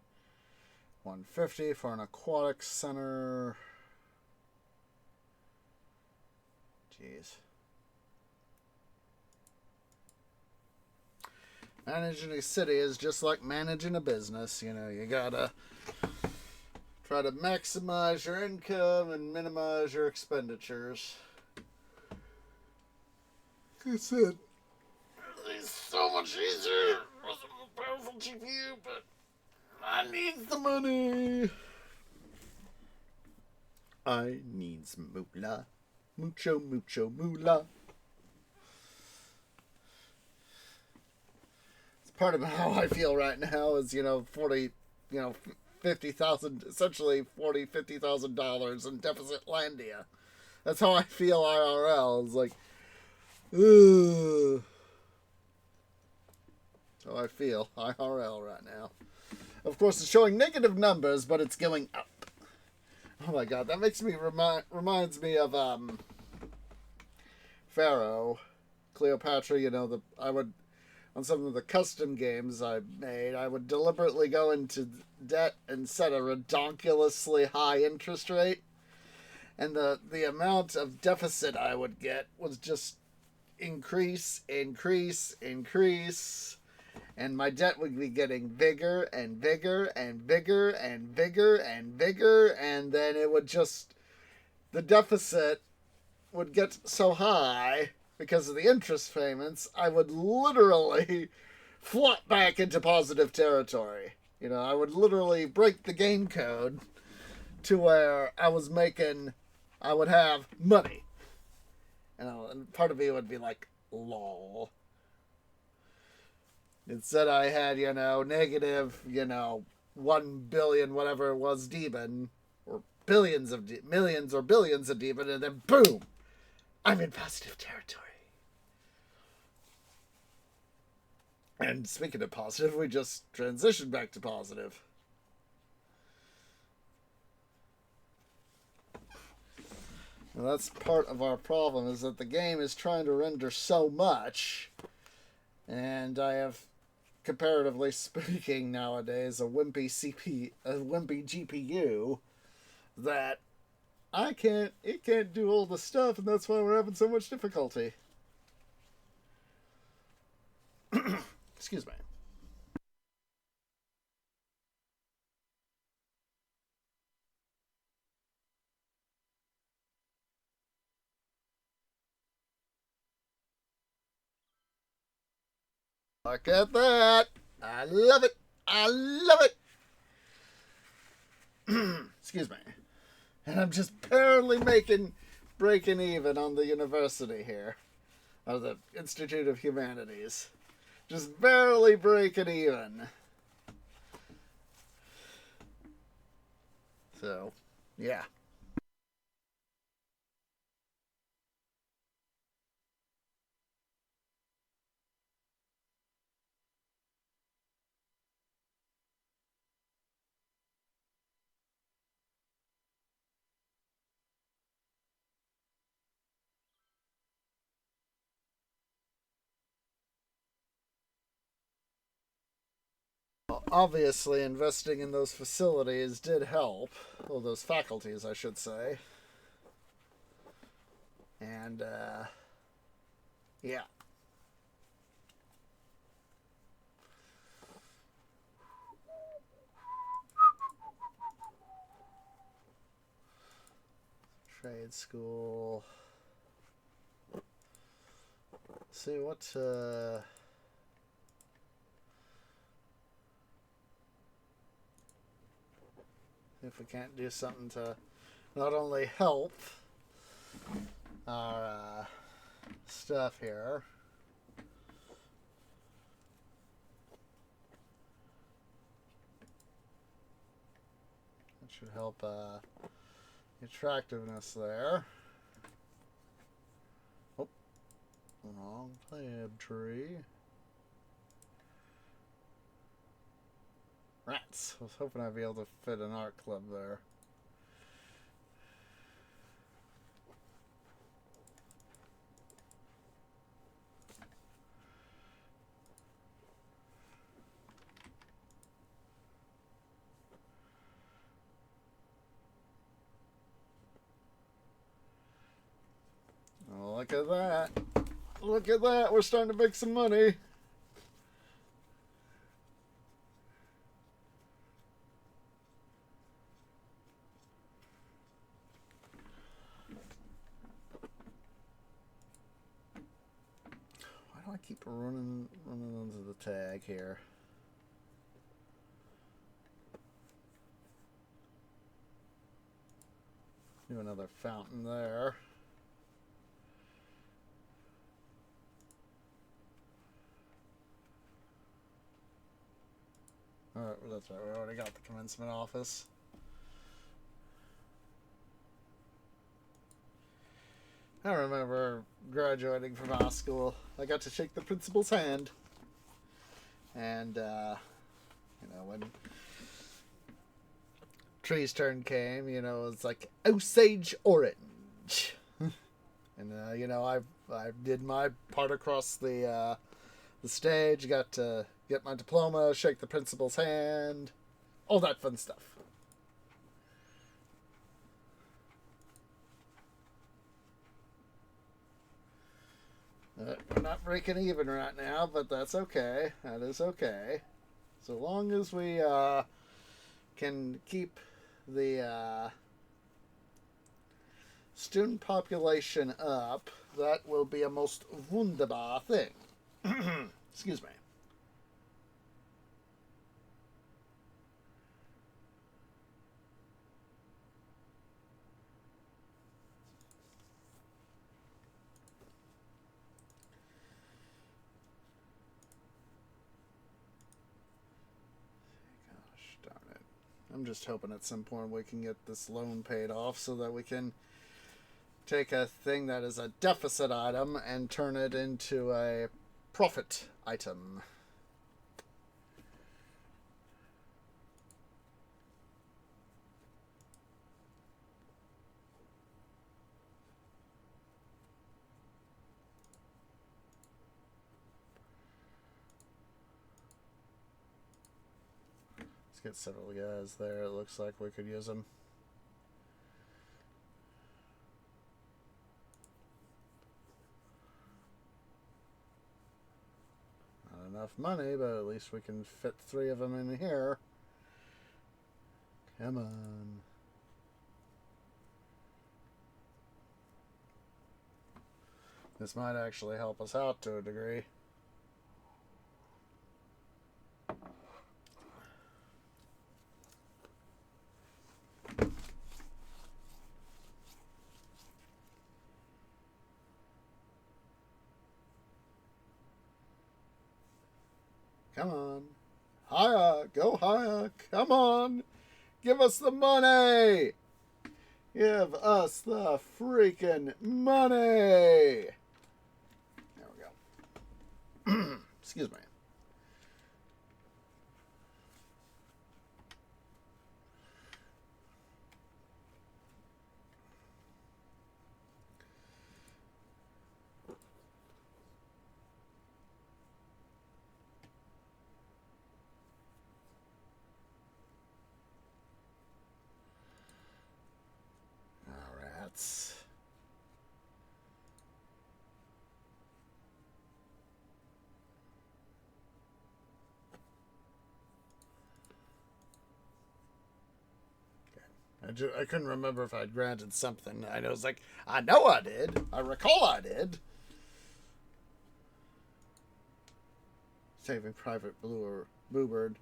B: 150 for an aquatic center. Jeez. Managing a city is just like managing a business. You gotta try to maximize your income and minimize your expenditures. Like I said, it's so much easier with a more powerful GPU, but I need the money. I needs moolah. Mucho, mucho moolah. part of how I feel right now is, 40, 50,000, essentially $50,000 in deficit landia. That's how I feel IRL. It's like, ugh. That's how I feel IRL right now. Of course, it's showing negative numbers, but it's going up. Oh my god, that makes me reminds me of Pharaoh, Cleopatra. I would, on some of the custom games I made, I would deliberately go into debt and set a redonkulously high interest rate, and the amount of deficit I would get was just increase, and my debt would be getting bigger and bigger and bigger and bigger and bigger, and then the deficit would get so high because of the interest payments, I would literally flop back into positive territory. I would literally break the game code to where I would have money. And part of me would be like, lol. Instead, I had, negative, 1 billion, whatever it was, demon, or millions or billions of demon, and then boom, I'm in positive territory. And speaking of positive, we just transitioned back to positive. And that's part of our problem, is that the game is trying to render so much, and I have, comparatively speaking nowadays, a wimpy GPU that it can't do all the stuff, and that's why we're having so much difficulty. Excuse me. Look at that. I love it. I love it. Excuse me. And I'm just barely breaking even on the university here. Of the Institute of Humanities. Just barely breaking even. So, yeah. Obviously, investing in those facilities did help. Well, those faculties, I should say. And, yeah. Trade school. See what, if we can't do something to not only help our stuff here. That should help the attractiveness there. Oh, wrong tab tree. Rats. I was hoping I'd be able to fit an art club there. Oh, look at that. Look at that. We're starting to make some money. Why do I keep running into the tag here? Do another fountain there. That's right. We already got the commencement office. I remember graduating from high school. I got to shake the principal's hand. And, when Tree's turn came, it's like Osage Orange. And, I did my part across the stage, got to get my diploma, shake the principal's hand, all that fun stuff. We're not breaking even right now, but that's okay. That is okay. So long as we can keep the student population up, that will be a most wunderbar thing. Excuse me. I'm just hoping at some point we can get this loan paid off so that we can take a thing that is a deficit item and turn it into a profit item. Get several guys there. It looks like we could use them. Not enough money, but at least we can fit 3 of them in here. Come on. This might actually help us out to a degree. Come on. Higher. Go higher. Come on. Give us the money. Give us the freaking money. There we go. Excuse me. I couldn't remember if I'd granted something. I was like, I know I did. I recall I did. Saving Private Bluebird.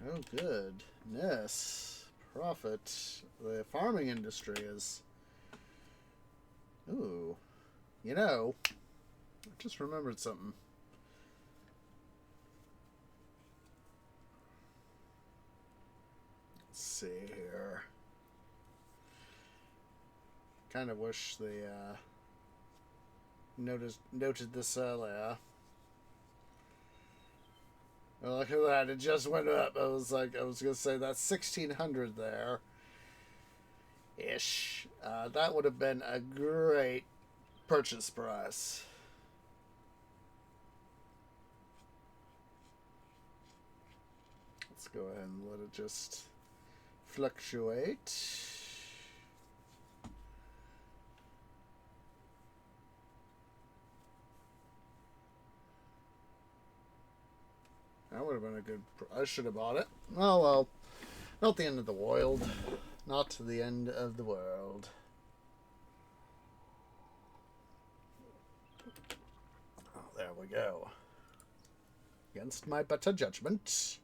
B: Oh, goodness. Profit. The farming industry is... Ooh. I just remembered something. Let's see here. Kind of wish they noted this earlier. Well, look at that. It just went up. I was going to say that's 1,600 there. Ish. That would have been a great purchase price. Let's go ahead and let it just fluctuate. That would have been a good... I should have bought it. Oh, well. Not the end of the world. Not the end of the world. Oh, there we go. Against my better judgment.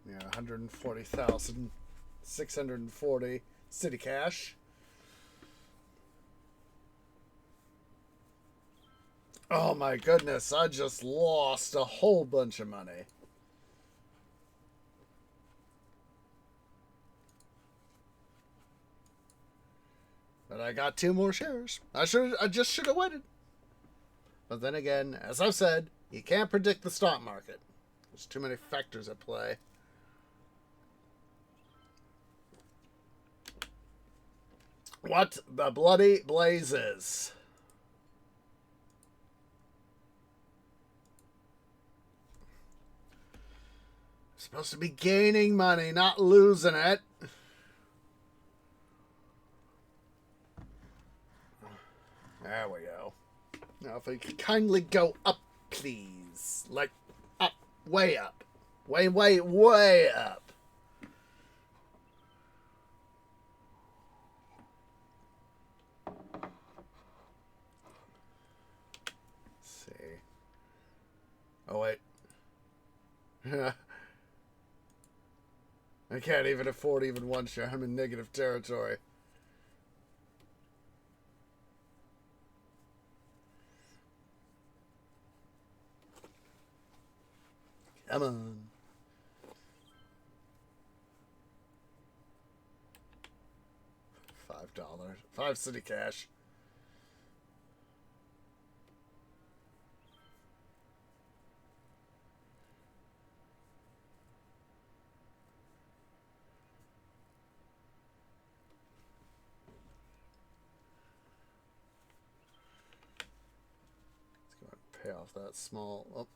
B: Yeah, 140,640 city cash. Oh my goodness, I just lost a whole bunch of money. But I got 2 more shares. I just should have waited. But then again, as I've said, you can't predict the stock market. There's too many factors at play. What the bloody blazes? I'm supposed to be gaining money, not losing it. There we go. Now if we could kindly go up, please. Like, up. Way up. Way, way, way up. Oh, wait. I can't even afford even 1 share. I'm in negative territory. Come on. $5. 5 city cash. Pay off that small. Oh.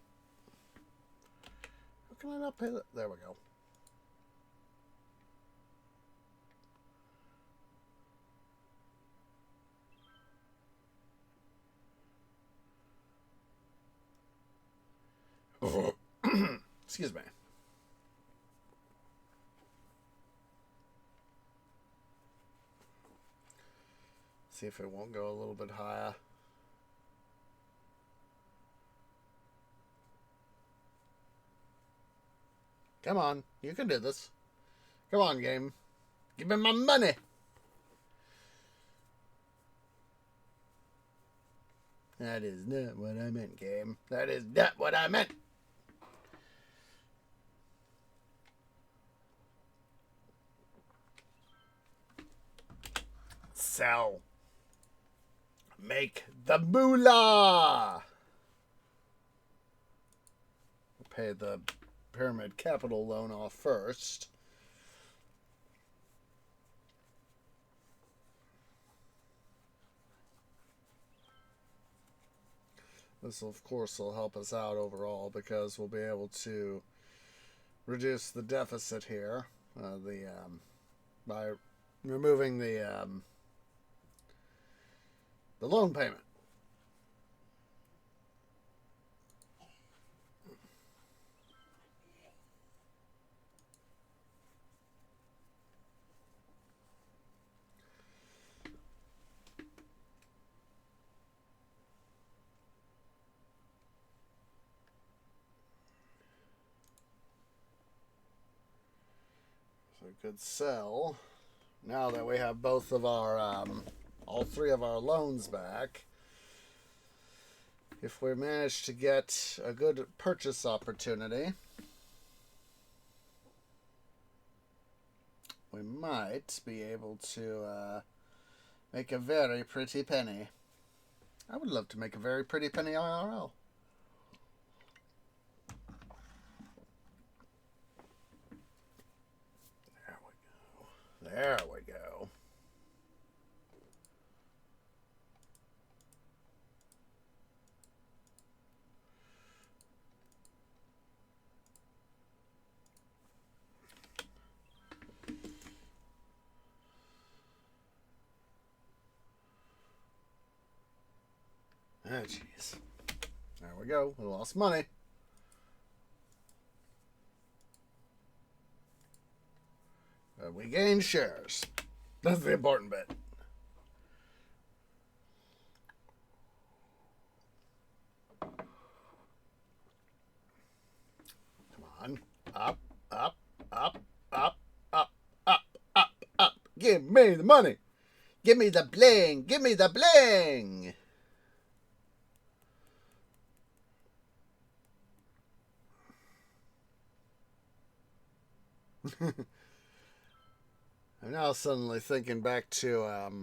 B: How can I not pay that? There we go. Excuse me. See if it won't go a little bit higher. Come on, you can do this. Come on, game. Give me my money. That is not what I meant, game. That is not what I meant. Sell. Make the moolah. Pay the Pyramid Capital loan off first. This, of course, will help us out overall because we'll be able to reduce the deficit here by removing the loan payment. So good sell. Now that we have both of our, all 3 of our loans back, if we manage to get a good purchase opportunity, we might be able to make a very pretty penny. I would love to make a very pretty penny IRL. There we go. Oh, jeez. There we go. We lost money. We gain shares. That's the important bit. Come on. Up, up, up, up, up, up, up, up. Give me the money. Give me the bling. Give me the bling. I'm now suddenly thinking back to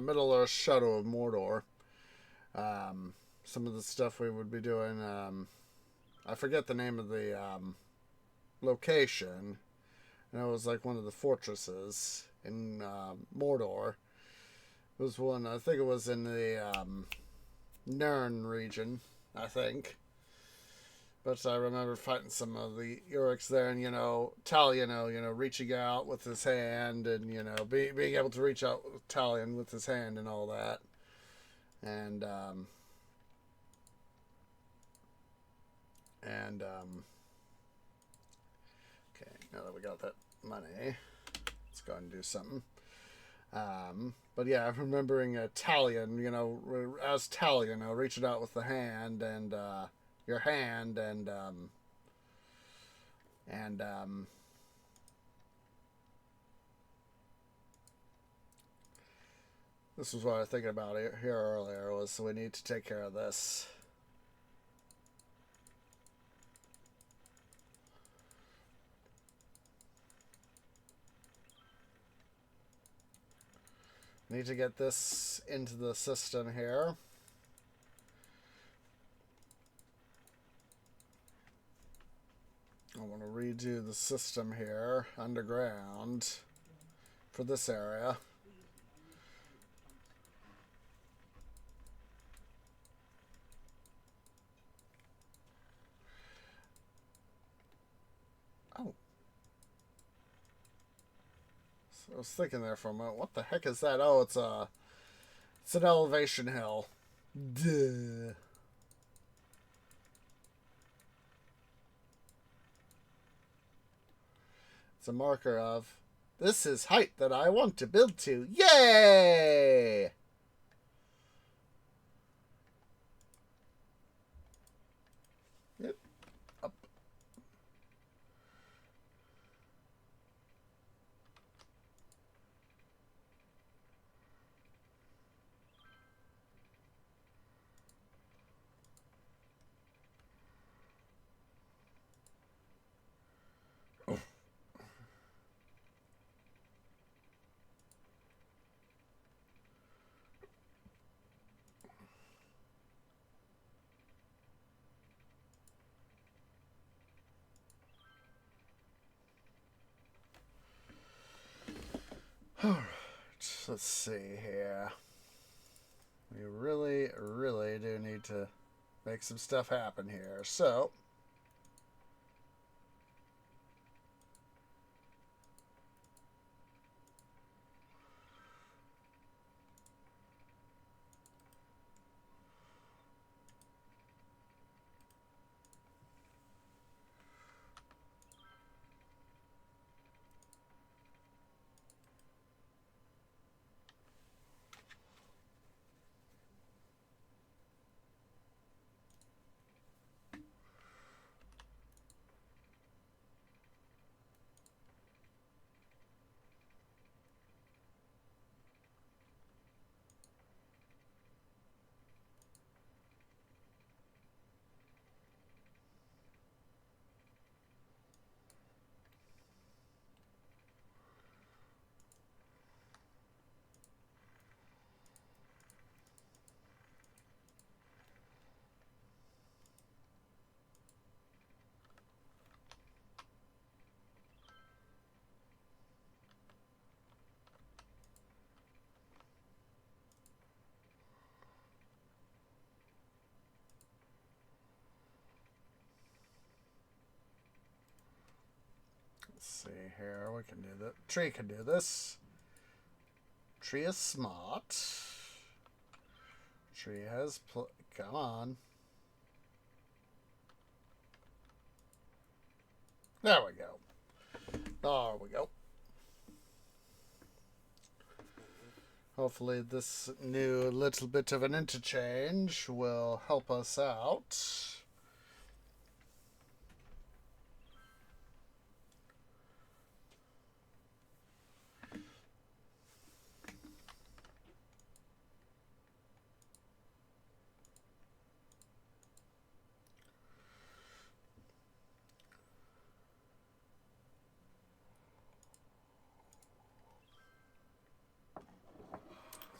B: Middle Earth Shadow of Mordor. Some of the stuff we would be doing. I forget the name of the location. And it was like one of the fortresses in Mordor. It was one, I think it was in the Nirn region, I think. But I remember fighting some of the Yoriks there, and Talion, reaching out with his hand, and being able to reach out with Talion with his hand and all that, and okay, now that we got that money, let's go and do something. But yeah, I'm remembering Talion, as Talion, reaching out with the hand and your hand and this was what I was thinking about here earlier, was we need to take care of this. Need to get this into the system here. I want to redo the system here underground for this area. Oh. So I was thinking there for a moment, what the heck is that? Oh, it's an elevation hill. Duh. It's a marker of, this is height that I want to build to. Yay! Yep. Up. Alright, let's see here. We really, really do need to make some stuff happen here. So, let's see here. We can do that. Tree can do this. Tree is smart. Tree has... Come on. There we go. There we go. Hopefully this new little bit of an interchange will help us out.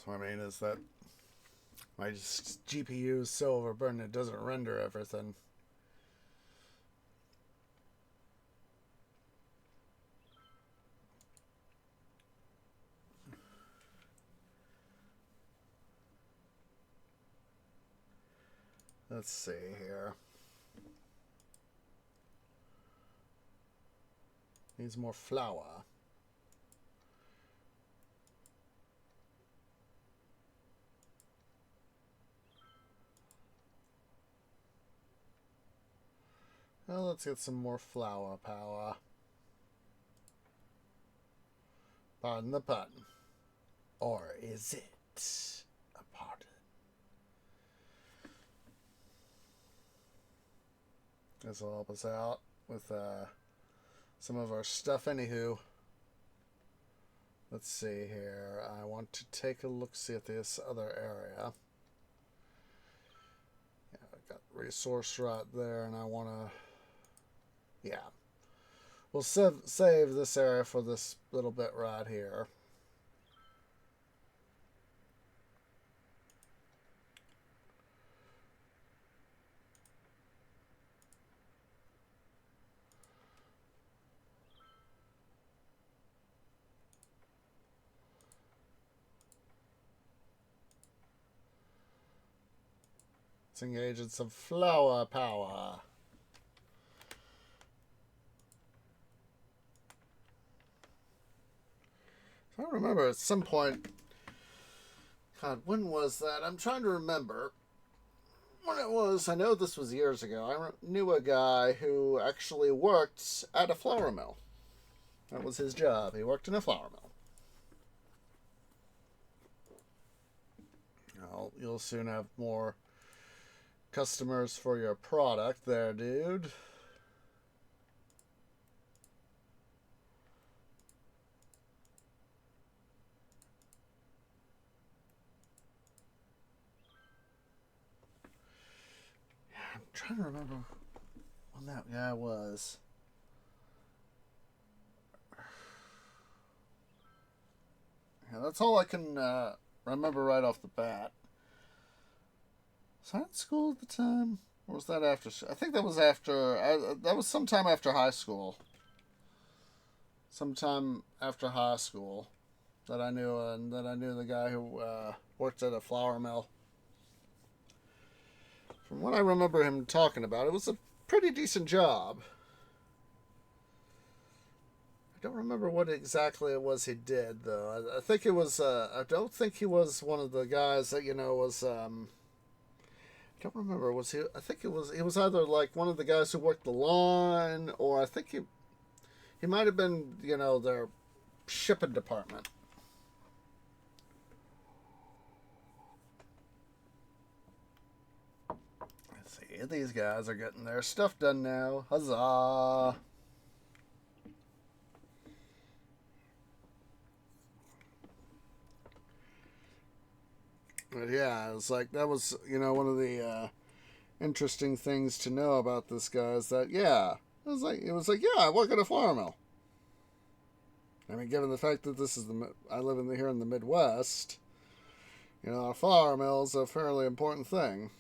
B: So I mean is that my GPU is so overburdened it doesn't render everything. Let's see here. Needs more flour. Well, let's get some more flour power. Pardon the pun. Or is it a pardon? This will help us out with some of our stuff. Anywho, let's see here. I want to take a look-see at this other area. Yeah, I've got resource right there, and I want to... Yeah. We'll save this area for this little bit right here. Let's engage in some flower power. I remember at some point... God, when was that? I'm trying to remember when it was. I know this was years ago. I knew a guy who actually worked at a flour mill. That was his job. He worked in a flour mill. Well, you'll soon have more customers for your product there, dude. I'm trying to remember when that guy was. Yeah, that's all I can remember right off the bat. Was I in school at the time? Or was that after? I think that was after. That was sometime after high school. Sometime after high school that I knew, and that I knew the guy who worked at a flour mill. From what I remember him talking about, it was a pretty decent job. I don't remember what exactly it was he did, though. I think it was. I don't think he was one of the guys that was. I don't remember. Was he? I think it was. He was either like one of the guys who worked the line, or I think he might have been their shipping department. Let's see. These guys are getting their stuff done now. Huzzah! But yeah, it's like that was one of the interesting things to know about this guy is that it was like I work at a flour mill. I mean, given the fact that this is I live here in the Midwest, a flour mill is a fairly important thing.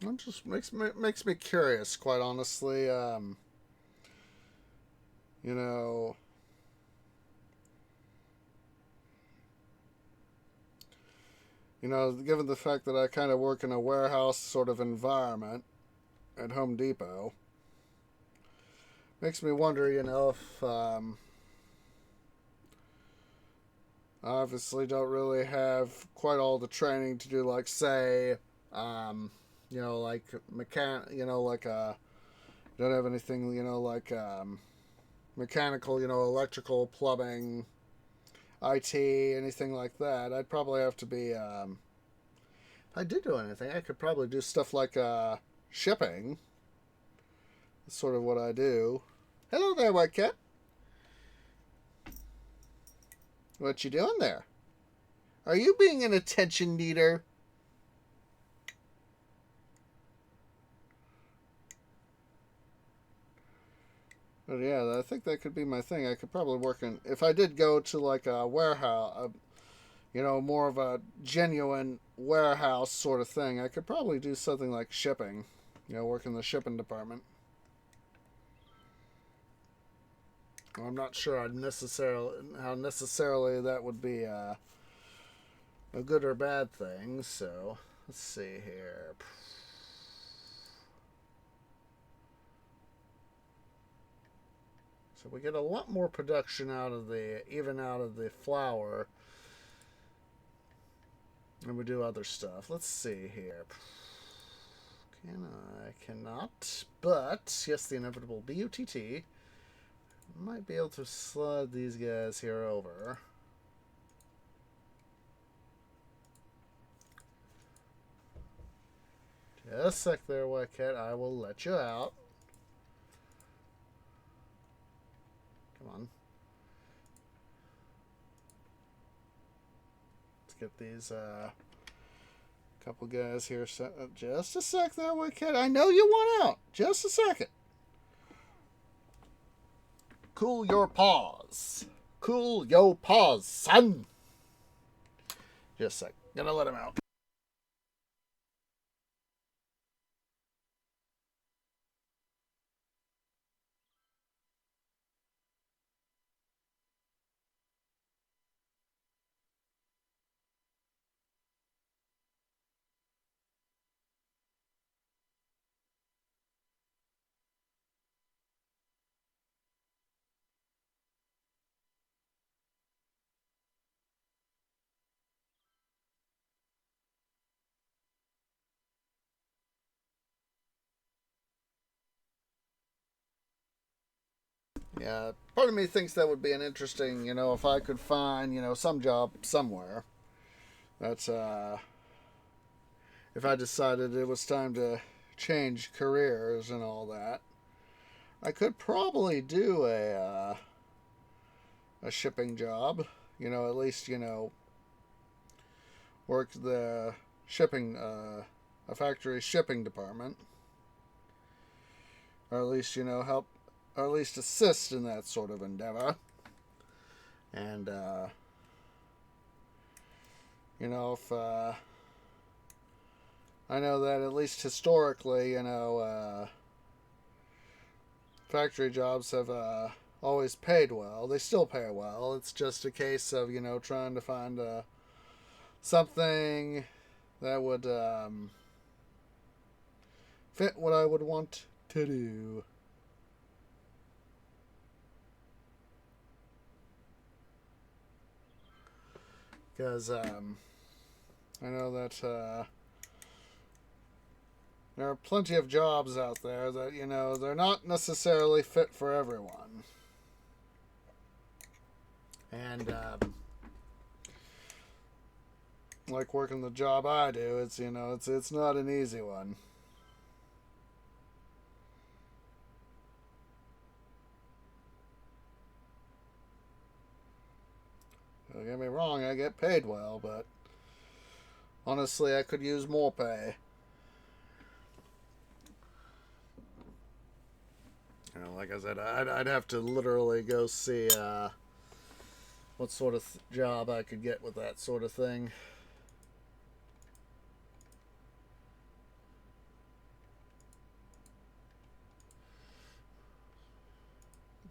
B: It just makes me curious, quite honestly. you know, given the fact that I kind of work in a warehouse sort of environment at Home Depot, makes me wonder, if I obviously don't really have quite all the training to do, like, say, like don't have anything, like mechanical, electrical, plumbing, IT, anything like that. I'd probably have to be, if I did do anything, I could probably do stuff like shipping. That's sort of what I do. Hello there, White Cat. What you doing there? Are you being an attention needer? But yeah, I think that could be my thing. I could probably work in, if I did go to like a warehouse, more of a genuine warehouse sort of thing, I could probably do something like shipping, work in the shipping department. Well, I'm not sure how necessarily that would be a good or bad thing. So let's see here. So we get a lot more production out of the flour, and we do other stuff. Let's see here. Cannot. But yes, the inevitable BUTT. Might be able to slide these guys here over. Just a sec there, White Cat. I will let you out. Come on. Let's get these couple guys here set up. Just a sec there, White Cat. I know you want out. Just a second. Cool your paws. Cool your paws, son. Just a sec. Gonna let him out. Yeah, part of me thinks that would be an interesting, if I could find, some job somewhere. That's, if I decided it was time to change careers and all that, I could probably do a shipping job. At least, work the shipping, a factory shipping department. Or at least, help, or at least assist in that sort of endeavor. And, if I know that at least historically, factory jobs have always paid well. They still pay well. It's just a case of, trying to find something that would fit what I would want to do. Because I know that there are plenty of jobs out there that, they're not necessarily fit for everyone. And like working the job I do, it's, it's not an easy one. Don't get me wrong, I get paid well, but honestly, I could use more pay. Like I said, I'd have to literally go see what sort of job I could get with that sort of thing.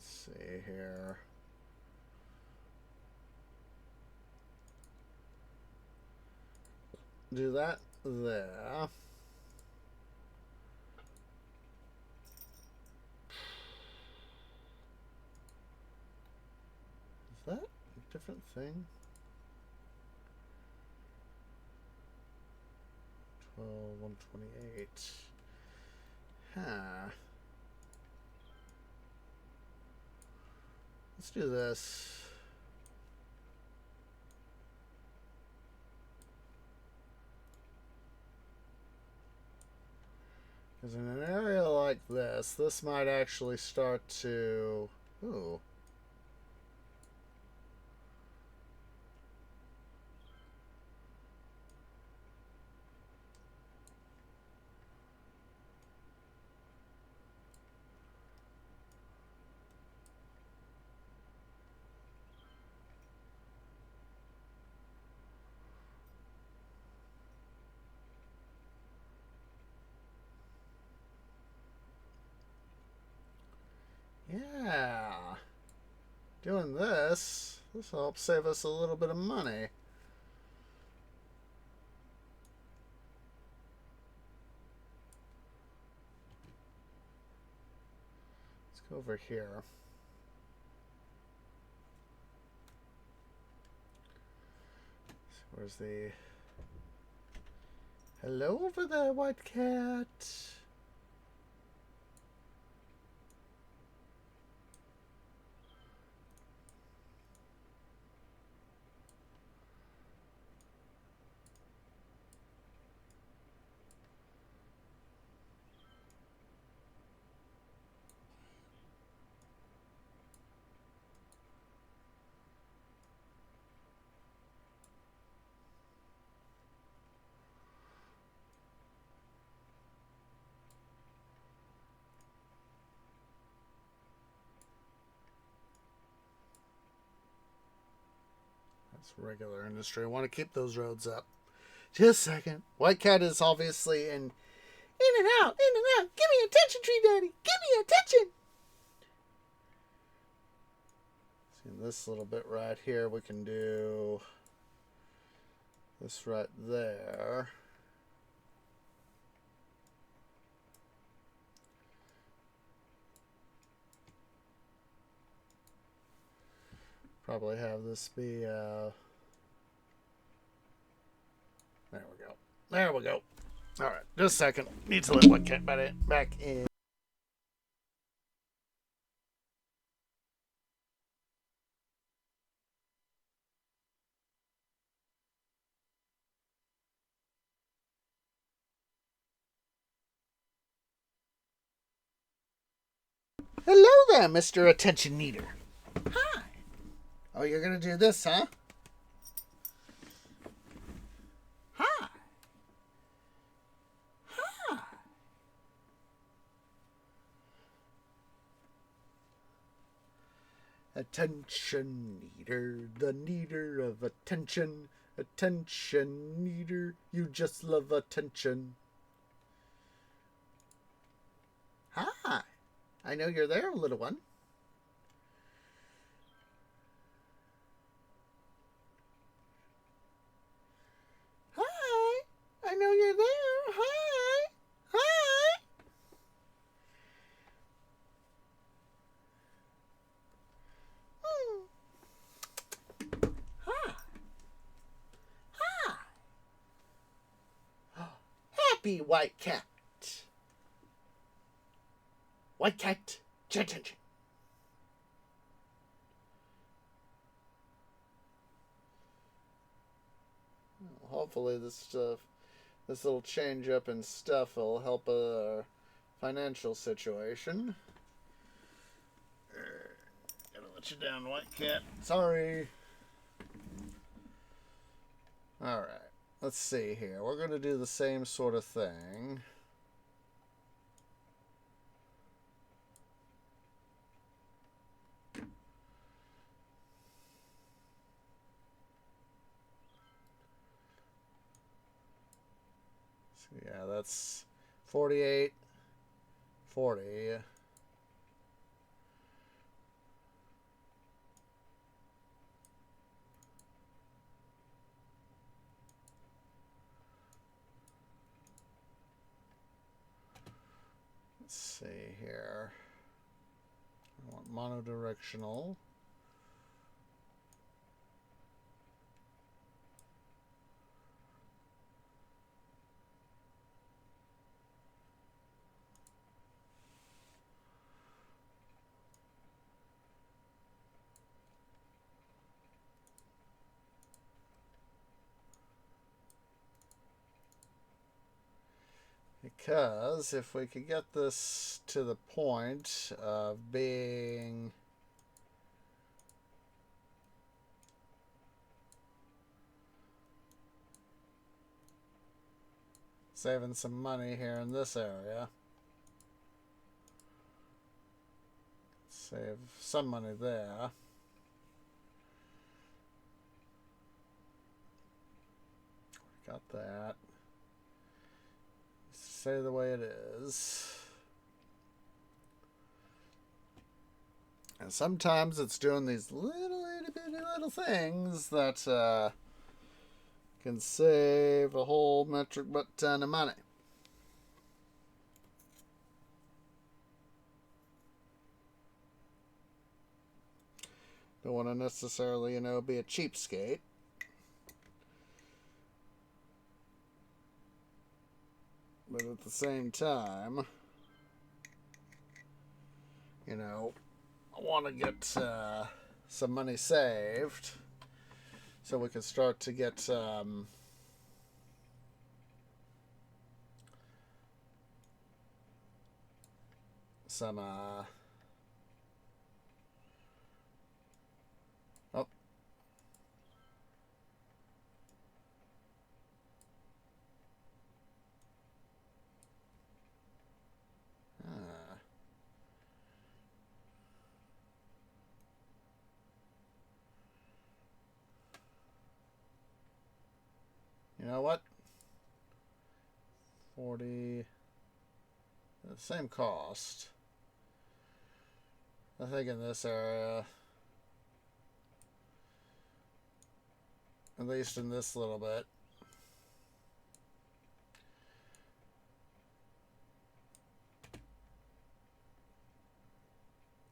B: Let's see here. Do that there. Is that a different thing? 128. Huh. Let's do this. Because in an area like this might actually start to... Ooh. Yeah. Doing this will help save us a little bit of money. Let's go over here. So where's the... Hello over there, white cat. That's regular industry. I want to keep those roads up. Just a second. White cat is obviously in and out, in and out. Give me attention, Tree Daddy. Give me attention. See this little bit right here. We can do this right there. Probably have this be, there we go. There we go. All right, just a second. Need to let White Cat back in. Hello there, Mr. Attention Needer. Hi. Oh, you're going to do this, huh? Hi. Hi. Attention Needer, the needer of attention. Attention Needer, you just love attention. Hi. I know you're there, little one. Hi. I know you're there. Hi. Hi. Hi. Hi. Happy White Cat. White Cat, attention. Hopefully this little change up in stuff will help our financial situation. Gotta let you down, White Cat. Sorry. Alright, let's see here. We're gonna do the same sort of thing. So yeah, that's 48, 40. see here. I want monodirectional. Because if we could get this to the point of being saving some money here in this area, save some money there. Got that. Say the way it is. And sometimes it's doing these little itty bitty little things that can save a whole metric butt ton of money. Don't want to necessarily, be a cheapskate. But at the same time, I want to get some money saved so we can start to get some oh, you know what? 40, the same cost. I think in this area, at least in this little bit,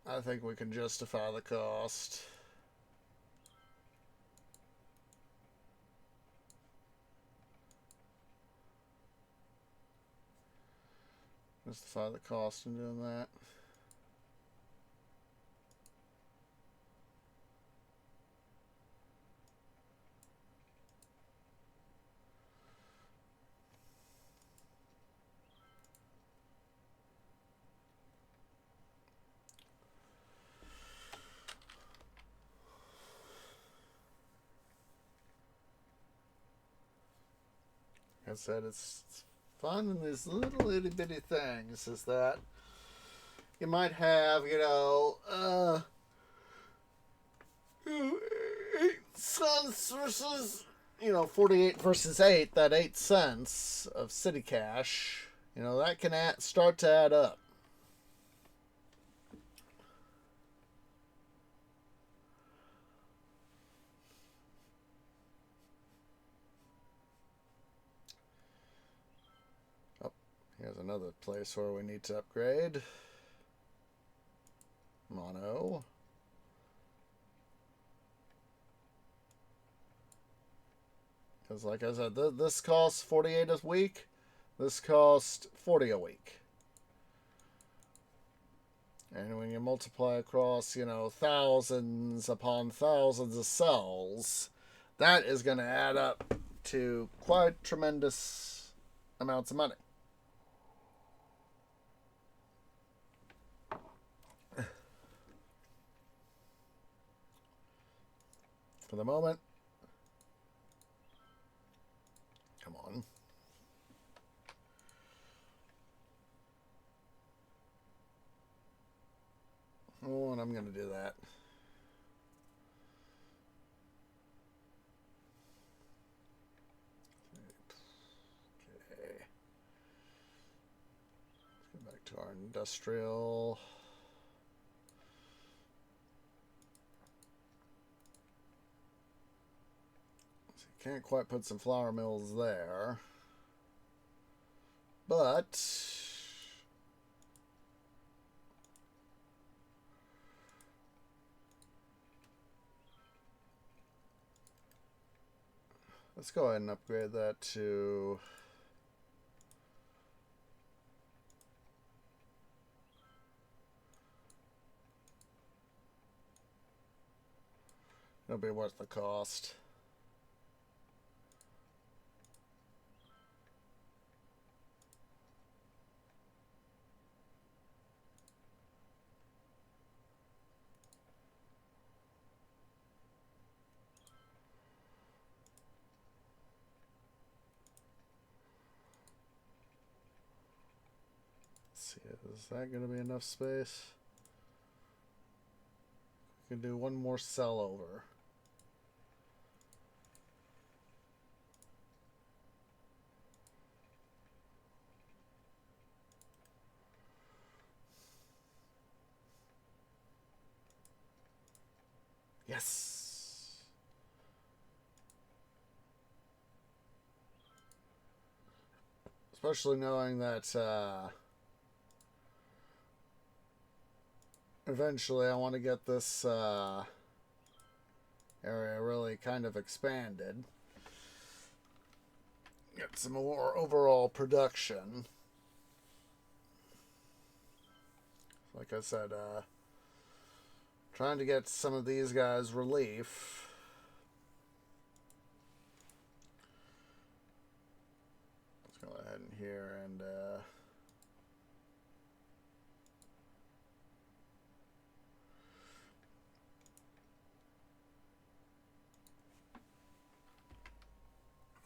B: I think we can justify the cost. Justify the cost in doing that. Like I said, it's fun in these little itty bitty things is that you might have, 8 cents versus, 48 versus 8, that 8 cents of city cash, that can start to add up. Here's another place where we need to upgrade. Mono. Because like I said, this costs 48 a week. This costs 40 a week. And when you multiply across, thousands upon thousands of cells, that is going to add up to quite tremendous amounts of money. For the moment, come on. Oh, and I'm going to do that. Okay. Let's go back to our industrial. Can't quite put some flour mills there. But Let's go ahead and upgrade that to... It'll be worth the cost. Let's see, is that going to be enough space? We can do one more cell over. Yes. Especially knowing that eventually I want to get this area really kind of expanded. Get some more overall production. Like I said, trying to get some of these guys relief. Let's go ahead in here and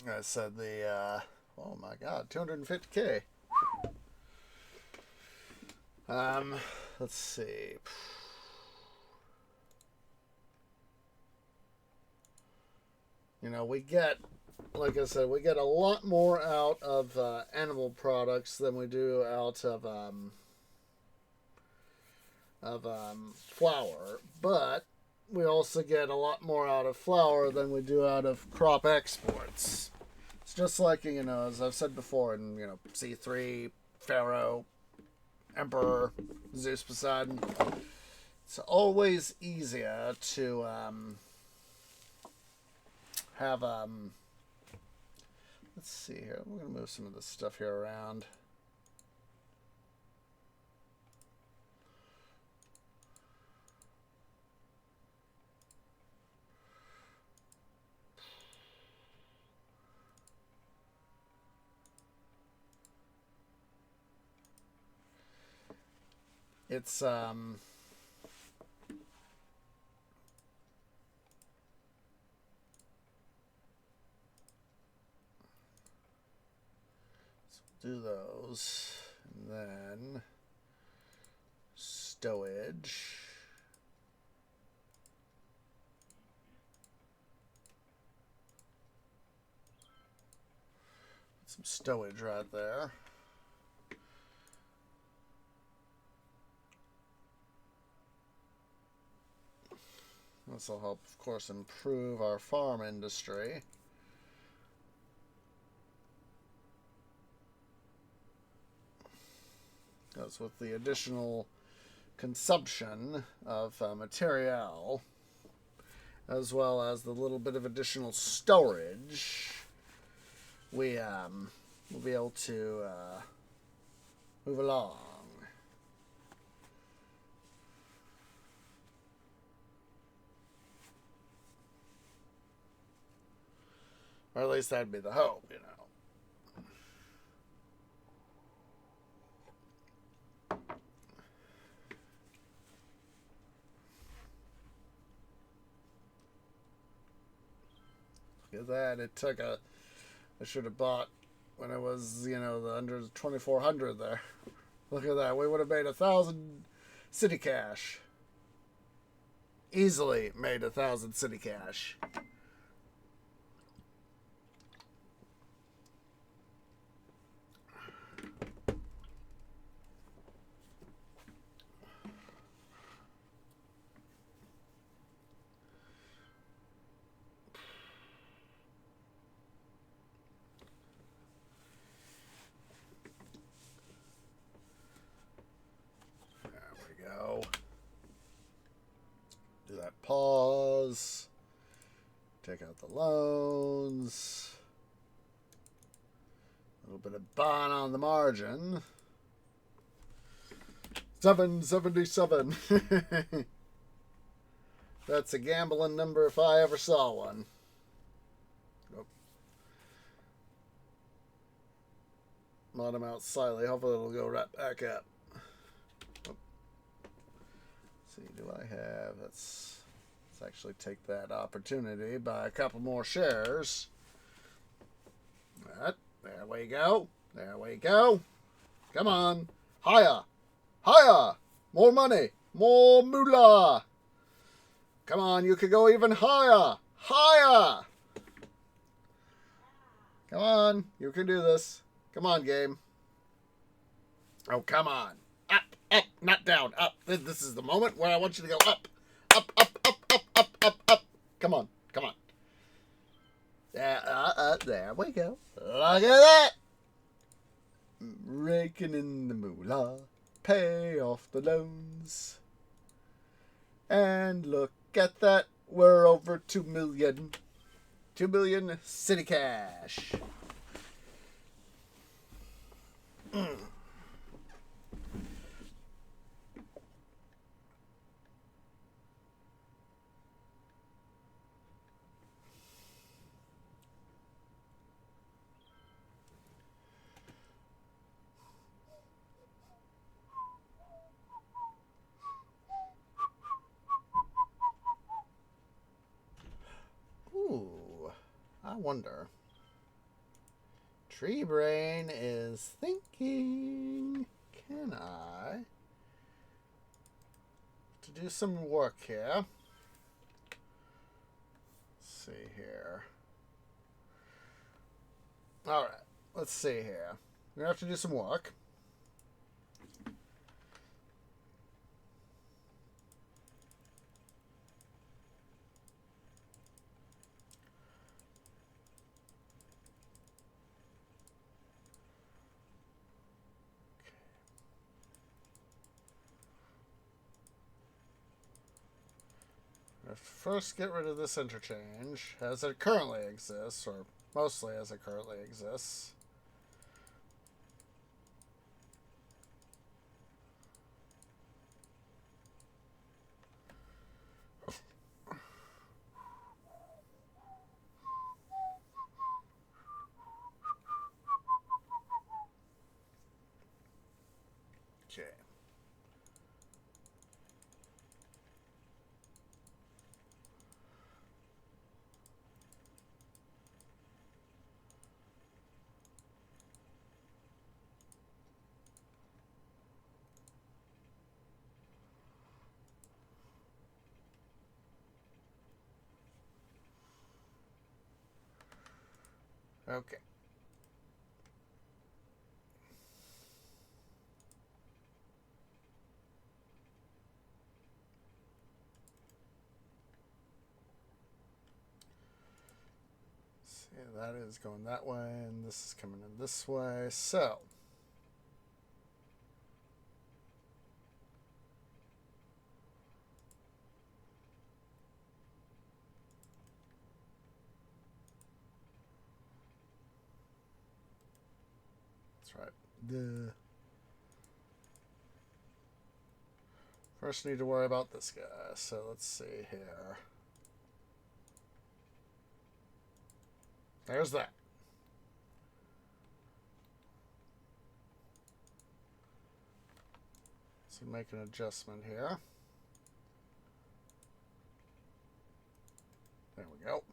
B: I said the oh my god, 250K. Let's see. You know, we get, like I said, we get a lot more out of animal products than we do out of flour, but we also get a lot more out of flour than we do out of crop exports. It's just like, you know, as I've said before, in, you know, C3, Pharaoh, Emperor, Zeus, Poseidon, it's always easier to have let's see here, we're gonna move some of this stuff here around. It's do those, and then stowage. Some stowage right there. This will help, of course, improve our farm industry. Because with the additional consumption of material, as well as the little bit of additional storage, we will be able to move along. Or at least that'd be the hope, you know. Look at that. It took a... I should have bought when it was, you know, the under 2400 there. Look at that. We would have made 1,000 city cash. Easily made 1,000 city cash. Do that pause. Take out the loans. A little bit of bond on the margin. 777. That's a gambling number if I ever saw one. Nope. Bottom out slightly. Hopefully it'll go right back up. Nope. Let's see, do I have... Let's actually take that opportunity. Buy a couple more shares. Alright. There we go. There we go. Come on. Higher. Higher. More money. More moolah. Come on. You could go even higher. Higher. Come on. You can do this. Come on, game. Oh, come on. Up. Up. Not down. Up. This is the moment where I want you to go up. Up. Up. Up. Up. Up. Up. Up. Come on. Come on. There we go. Look at that. Raking in the moolah. Pay off the loans. And look at that. We're over 2 million. 2 million city cash. Ooh, I wonder. Tree Brain is thinking, can I to do some work here? Let's see here. All right, let's see here. We're gonna have to do some work. First, get rid of this interchange as it currently exists, or mostly as it currently exists. Okay. Okay. See, that is going that way, and this is coming in this way. So, that's right. First, need to worry about this guy. So let's see here. There's that. So make an adjustment here. There we go.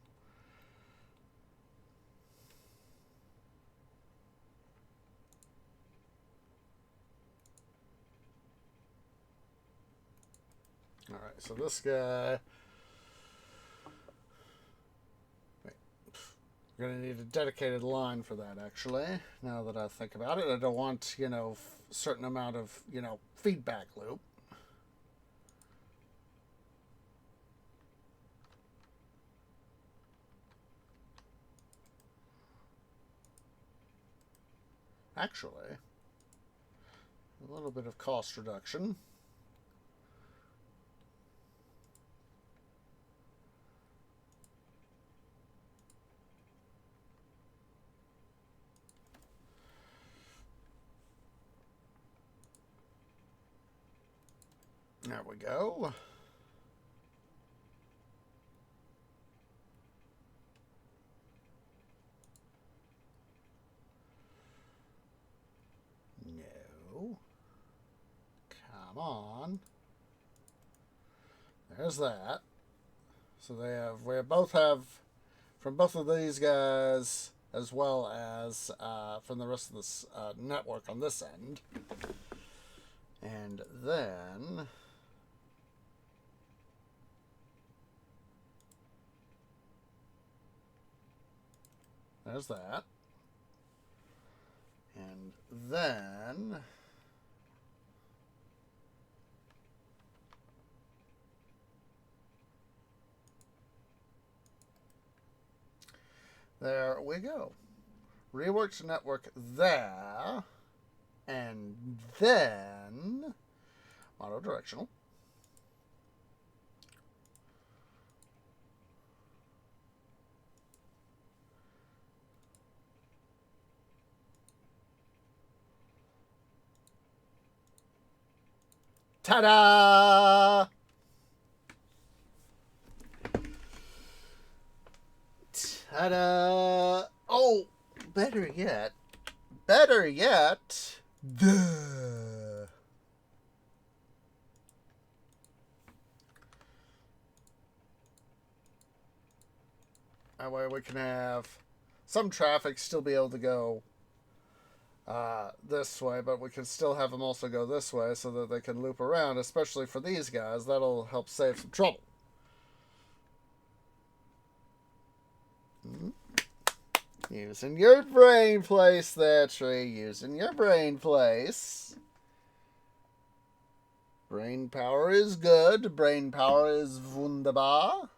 B: All right, so this guy. We're going to need a dedicated line for that, actually, now that I think about it. I don't want, you know, a certain amount of, you know, feedback loop. Actually, a little bit of cost reduction. There we go. No. Come on. There's that. So we both have, from both of these guys, as well as from the rest of this network on this end. And then there's that. And then there we go. Reworked network there. And then auto-directional. Ta-da! Ta-da! Oh, better yet. Better yet. Duh. That way we can have some traffic still be able to go this way, but we can still have them also go this way so that they can loop around, especially for these guys. That'll help save some trouble. Using your brain place there, tree. Using your brain place. Brain power is good. Brain power is wunderbar.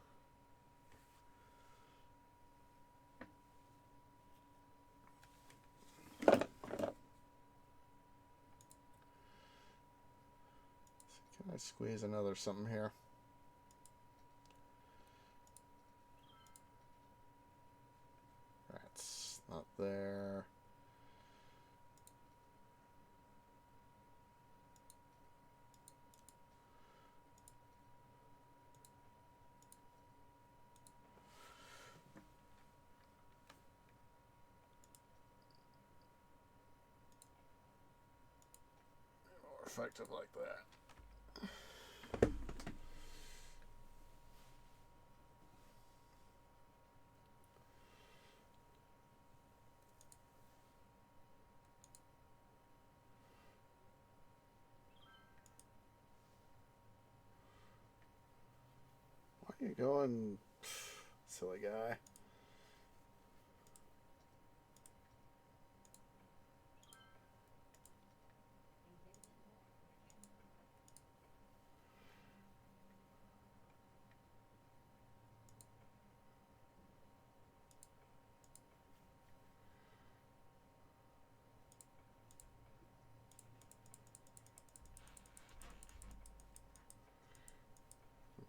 B: Can I squeeze another something here? That's not there. More effective like that. Why are you going, silly guy?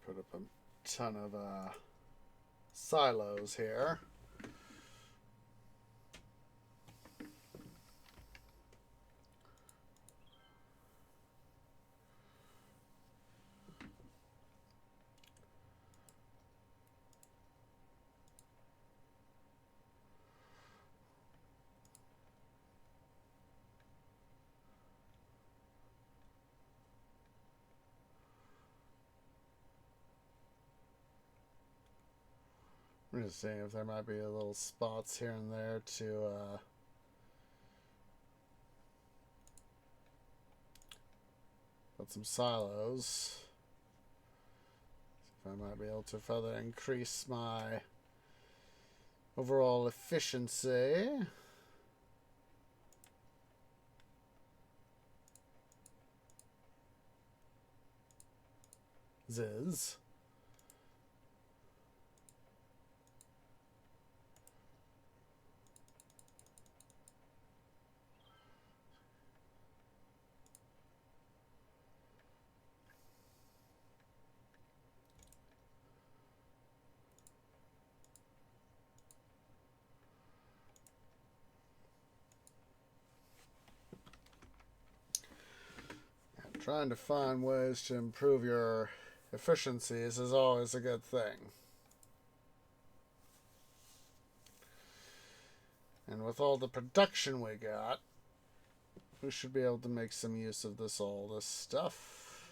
B: Put up a ton of silos here. I'm just seeing if there might be a little spots here and there to put some silos. See if I might be able to further increase my overall efficiency. Ziz. Trying to find ways to improve your efficiencies is always a good thing. And with all the production we got, we should be able to make some use of all this stuff.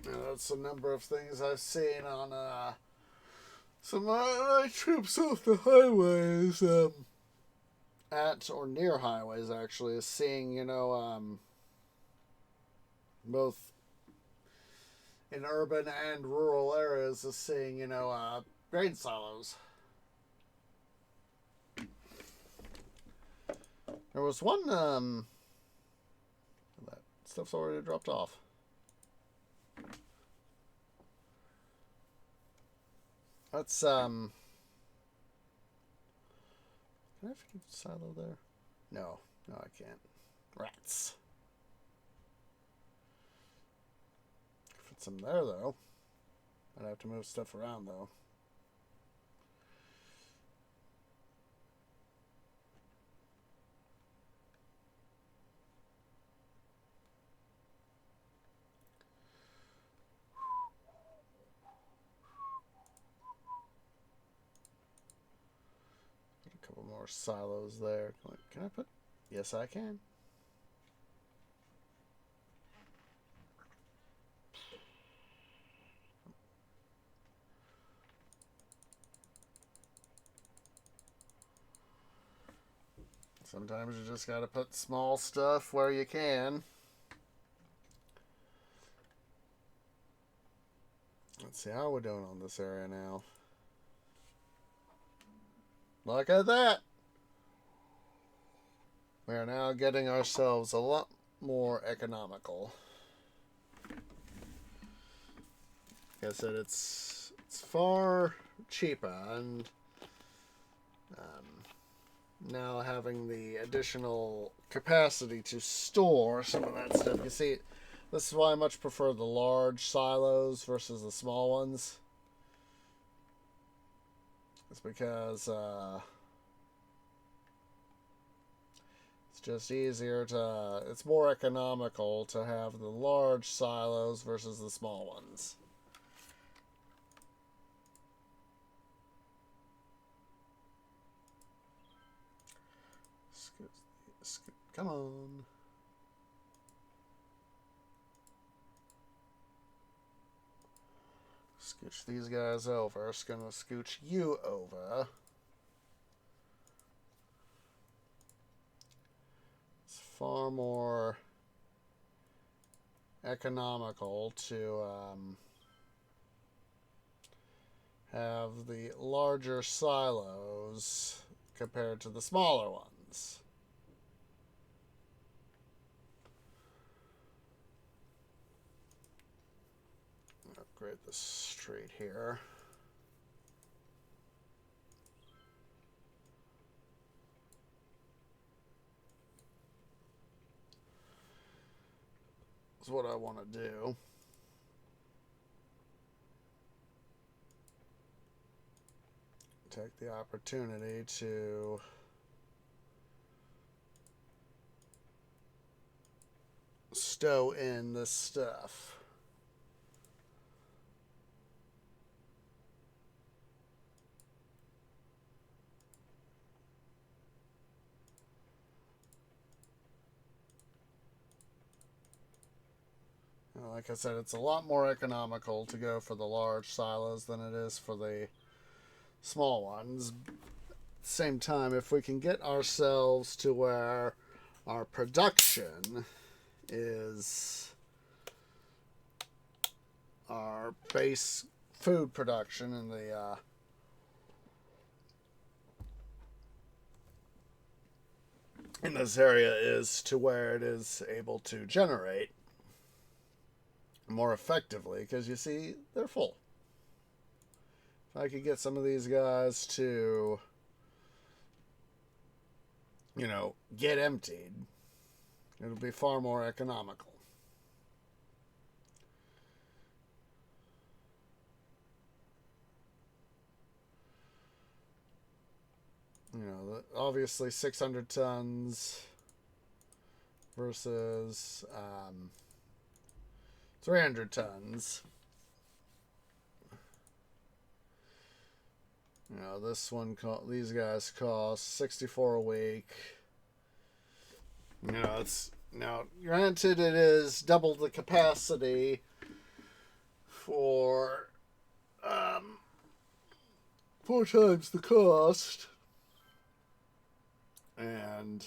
B: Now, that's a number of things I've seen on some of my trips off the highways, at or near highways, actually, is seeing, both in urban and rural areas, is seeing, grain silos. There was one, that stuff's already dropped off. That's, can I forget the silo there? No, I can't. Rats. If it's in there, though, I'd have to move stuff around, though. A couple more silos there. Can I put? Yes, I can. Sometimes you just gotta put small stuff where you can. Let's see how we're doing on this area now. Look at that! We are now getting ourselves a lot more economical. Like I said, it's far cheaper, and now having the additional capacity to store some of that stuff. You see, this is why I much prefer the large silos versus the small ones. It's because it's just easier to, it's more economical to have the large silos versus the small ones. Come on. Scooch these guys over. It's gonna scooch you over. It's far more economical to have the larger silos compared to the smaller ones. Upgrade the street here. That's what I want to do. Take the opportunity to stow in this stuff. Like I said, it's a lot more economical to go for the large silos than it is for the small ones. At the same time, if we can get ourselves to where our production is our base food production in the in this area is to where it is able to generate more effectively, because you see, they're full. If I could get some of these guys to, get emptied, it'll be far more economical. obviously 600 tons versus 300 tons. You know, these guys cost 64 a week. You know, it's now granted it is double the capacity for 4 times the cost, and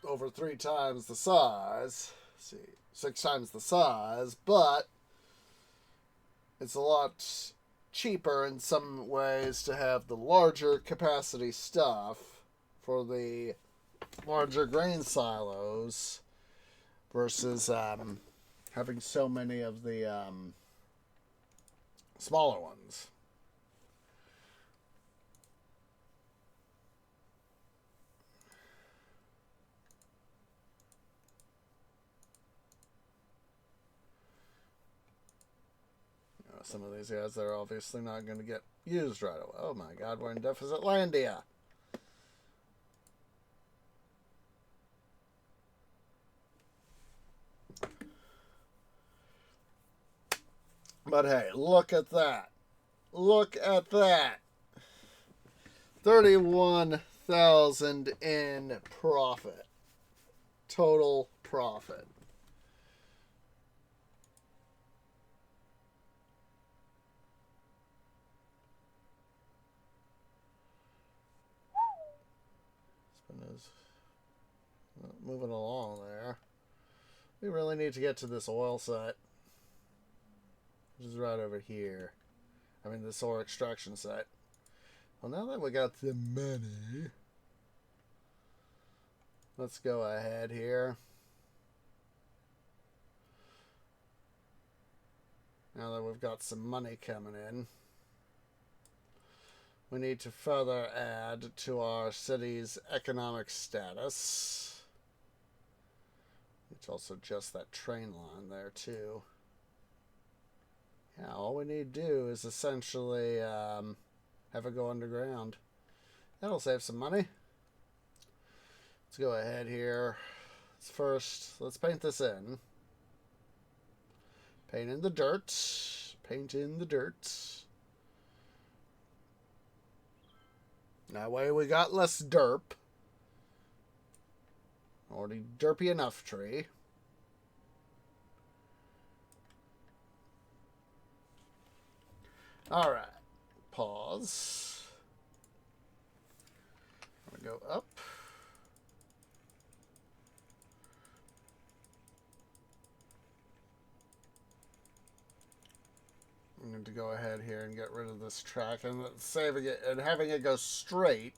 B: over 3 times the size. Let's see, 6 times the size, but it's a lot cheaper in some ways to have the larger capacity stuff for the larger grain silos versus having so many of the smaller ones. Some of these guys, they're obviously not going to get used right away. Oh my god, we're in Deficit Landia. But hey, look at that. Look at that. 31,000 in profit. Total profit. Is moving along there. We really need to get to this oil site, which is right over here. I mean, this ore extraction site. Well, now that we got the money, let's go ahead here. Now that we've got some money coming in, we need to further add to our city's economic status. It's also just that train line there, too. Yeah, all we need to do is essentially have it go underground. That'll save some money. Let's go ahead here. Let's paint this in. Paint in the dirt. Paint in the dirt. That way we got less derp. Already derpy enough tree. Alright. Pause. I'm gonna go up. I'm going to go ahead here and get rid of this track, and saving it and having it go straight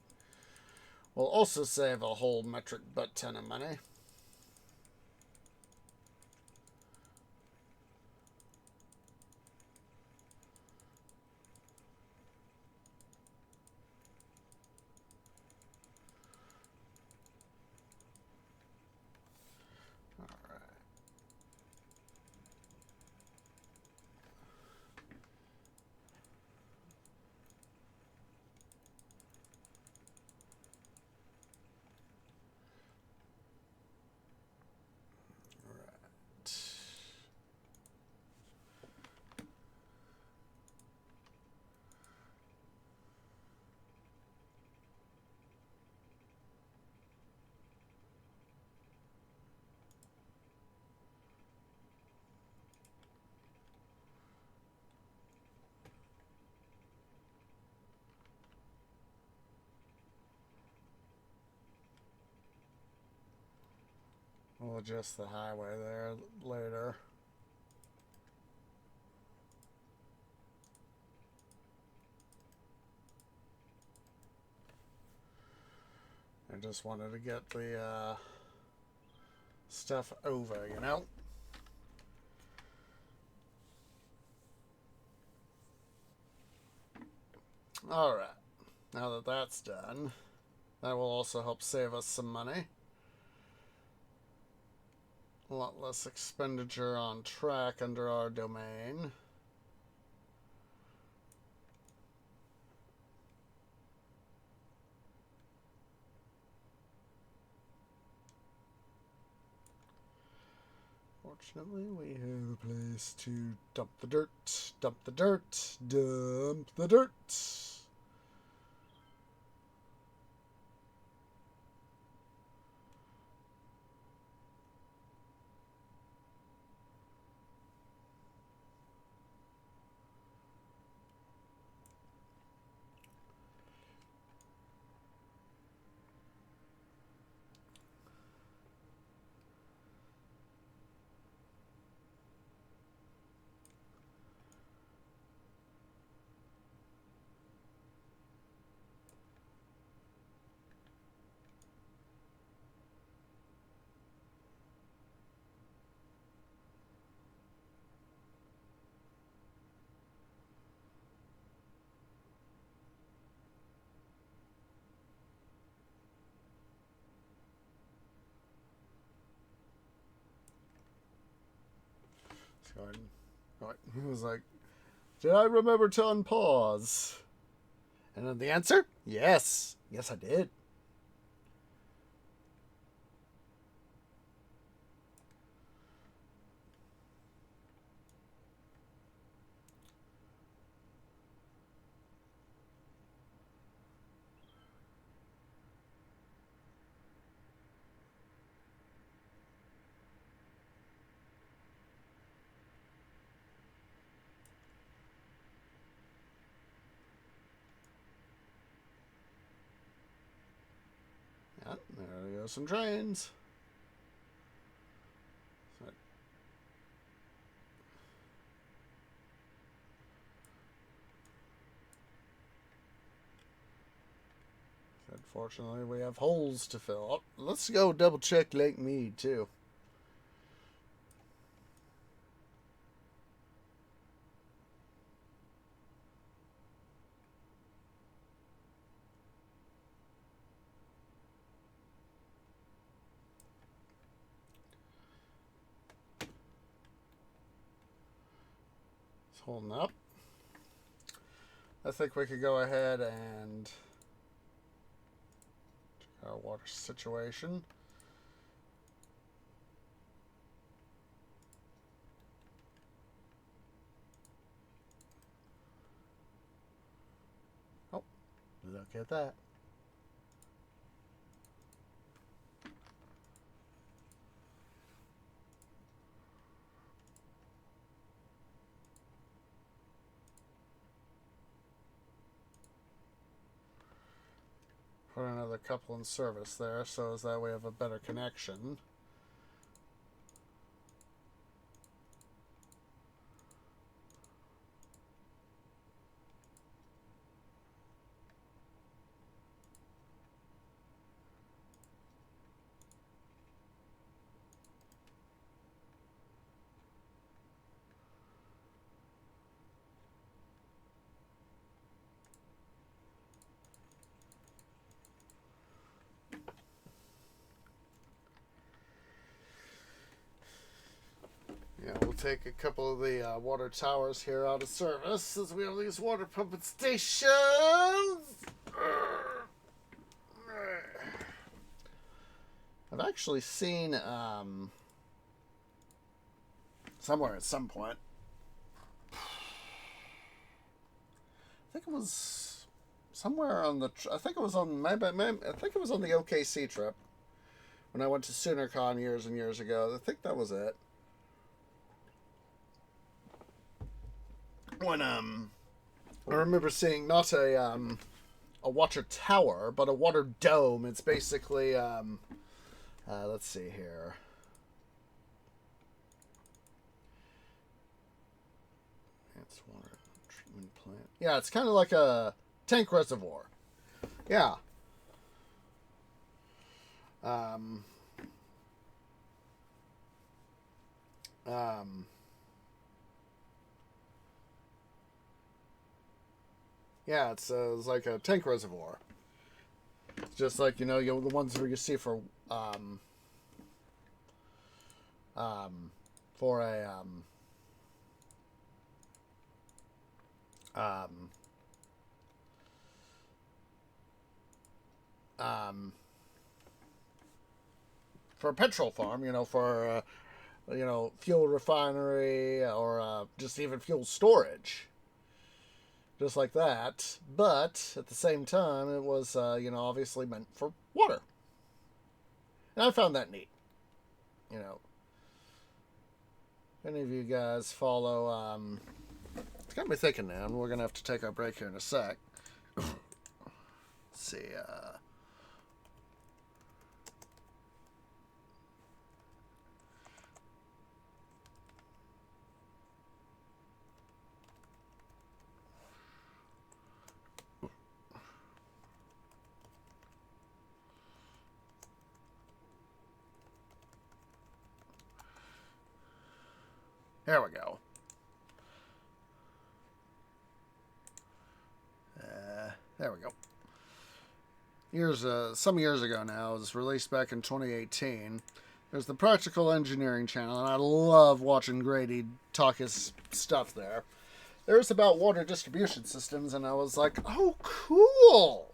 B: will also save a whole metric butt ton of money. We'll adjust the highway there later. I just wanted to get the stuff over, you know? Alright. Now that that's done, that will also help save us some money. A lot less expenditure on track under our domain. Fortunately, we have a place to dump the dirt, dump the dirt, dump the dirt. He was like, did I remember to unpause? And then the answer? Yes. Yes, I did. Yeah, there go some trains. Unfortunately, we have holes to fill. Oh, let's go double check Lake Mead, too. It's holding up. I think we could go ahead and check our water situation. Oh, look at that. Put another couple in service there so as that we have a better connection. Yeah, we'll take a couple of the water towers here out of service as we have these water pumping stations. I've actually seen somewhere at some point. I think it was somewhere on the. I think it was on I think it was on the OKC trip when I went to SoonerCon years and years ago. I think that was it. When I remember seeing not a water tower but a water dome. It's basically let's see here. It's water treatment plant. Yeah, it's kind of like a tank reservoir. Yeah. Yeah, it's like a tank reservoir. Just like, the ones where you see for for a um, um, for a petrol farm, for fuel refinery or just even fuel storage, just like that. But at the same time, it was obviously meant for water, and I found that neat. You know, if any of you guys follow, it's got me thinking now, and we're gonna have to take our break here in a sec. Let's see. Here we go. There we go. Some years ago now, it was released back in 2018. There's the Practical Engineering channel, and I love watching Grady talk his stuff there. There's about water distribution systems, and I was like, oh, cool.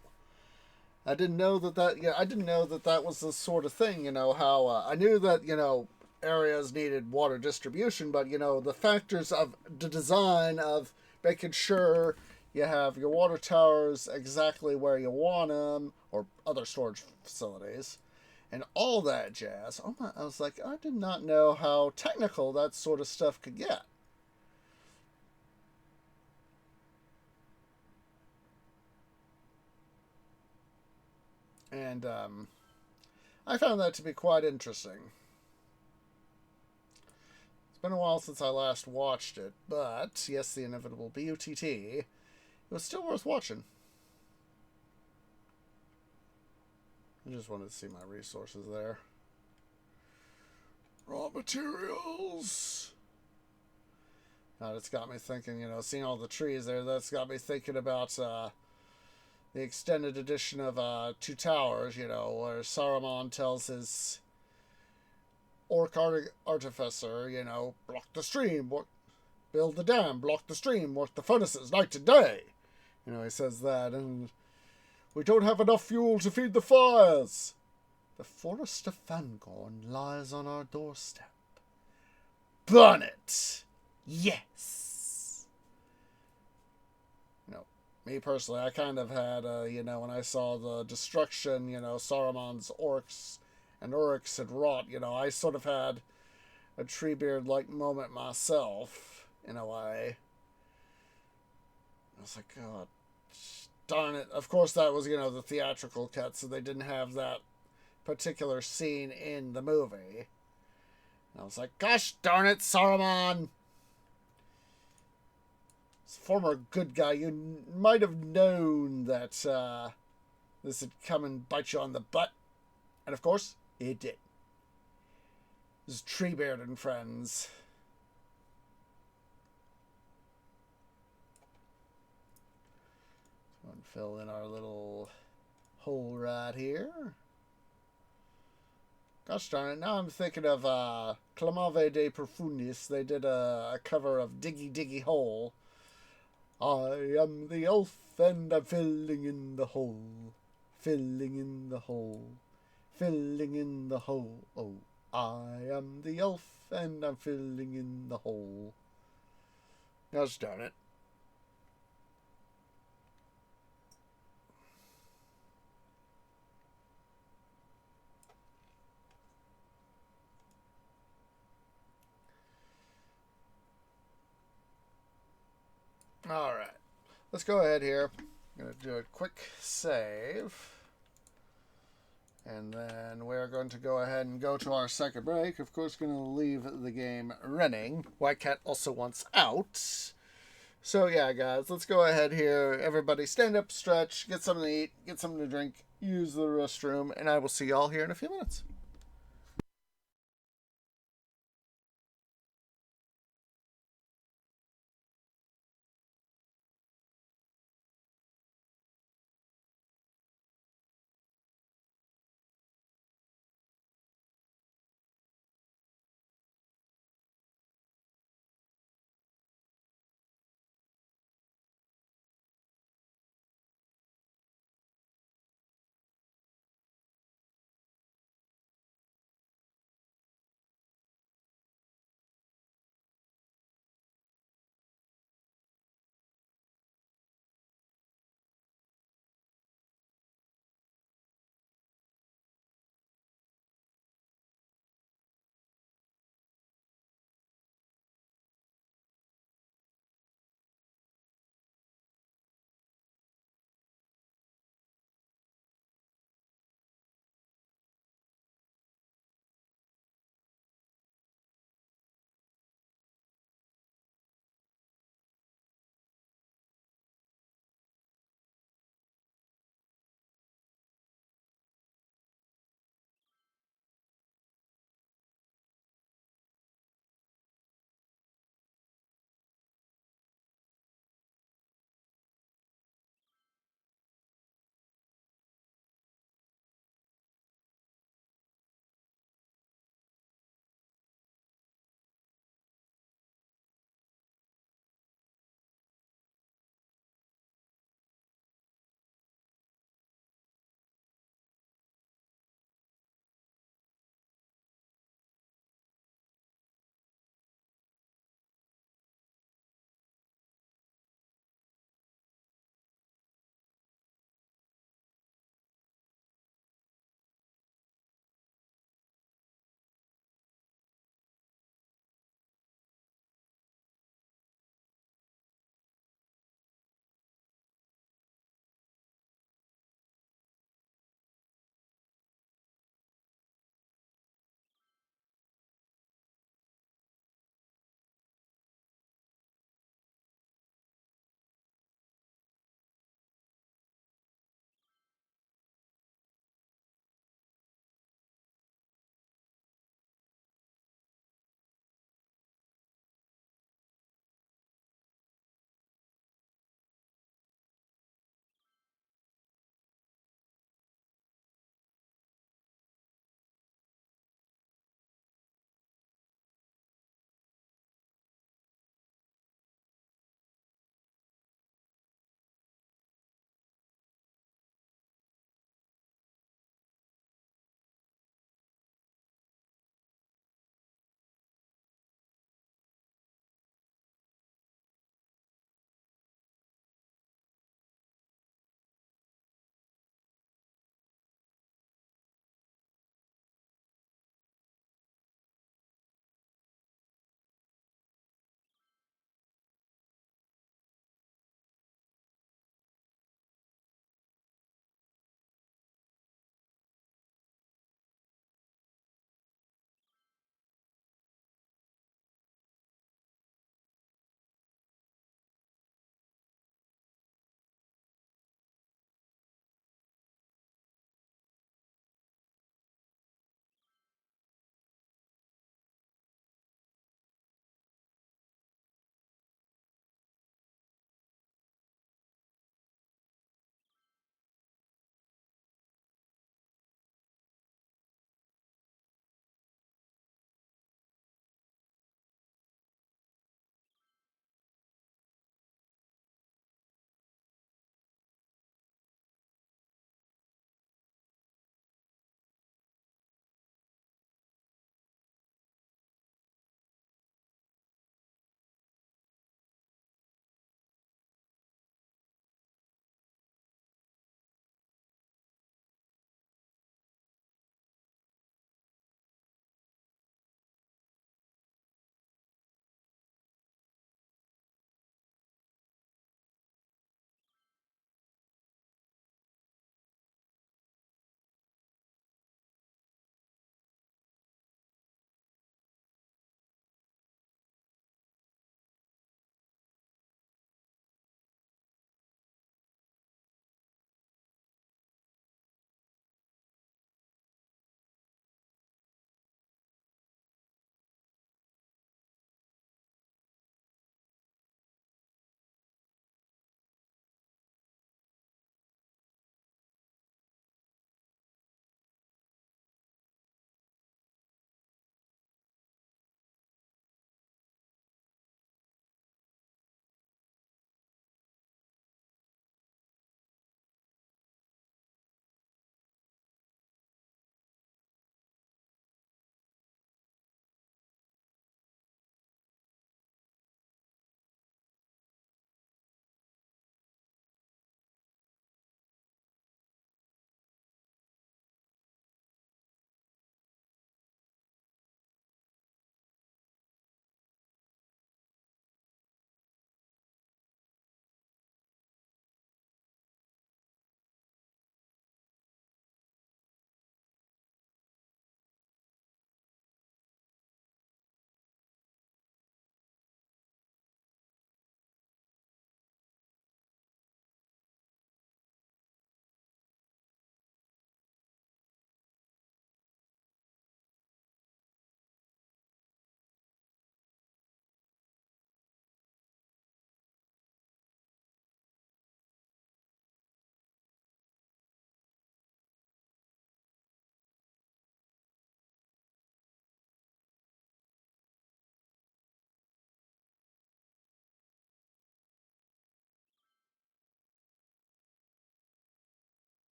B: I didn't know that was the sort of thing, how I knew that, areas needed water distribution, but, the factors of the design of making sure you have your water towers exactly where you want them, or other storage facilities, and all that jazz. Oh my, I was like, I did not know how technical that sort of stuff could get. And I found that to be quite interesting. It's been a while since I last watched it, but yes, the inevitable BUTT, it was still worth watching. I just wanted to see my resources there. Raw materials. God, it's got me thinking, seeing all the trees there, that's got me thinking about the extended edition of Two Towers, where Saruman tells his orc artificer, block the stream, build the dam, block the stream, work the furnaces night and day. He says that, and we don't have enough fuel to feed the fires. The forest of Fangorn lies on our doorstep. Burn it! Yes! Me personally, I kind of had, when I saw the destruction, Saruman's orcs and Uruks had wrought, I sort of had a Treebeard-like moment myself, in a way. I was like, God, darn it. Of course, that was, the theatrical cut, so they didn't have that particular scene in the movie. And I was like, gosh darn it, Saruman! As a former good guy, you might have known that this would come and bite you on the butt. And of course, it did. This is Treebeard and friends. Fill in our little hole right here. Gosh darn it, now I'm thinking of Clamave de Profundis. They did a cover of Diggy Diggy Hole. I am the elf and I'm filling in the hole. Filling in the hole. Filling in the hole. Oh, I am the elf and I'm filling in the hole. Gosh darn it. Alright, let's go ahead here. I'm going to do a quick save. And then we're going to go ahead and go to our second break. Of course, going to leave the game running. White Cat also wants out. So yeah, guys, let's go ahead here. Everybody stand up, stretch, get something to eat, get something to drink, use the restroom, and I will see y'all here in a few minutes.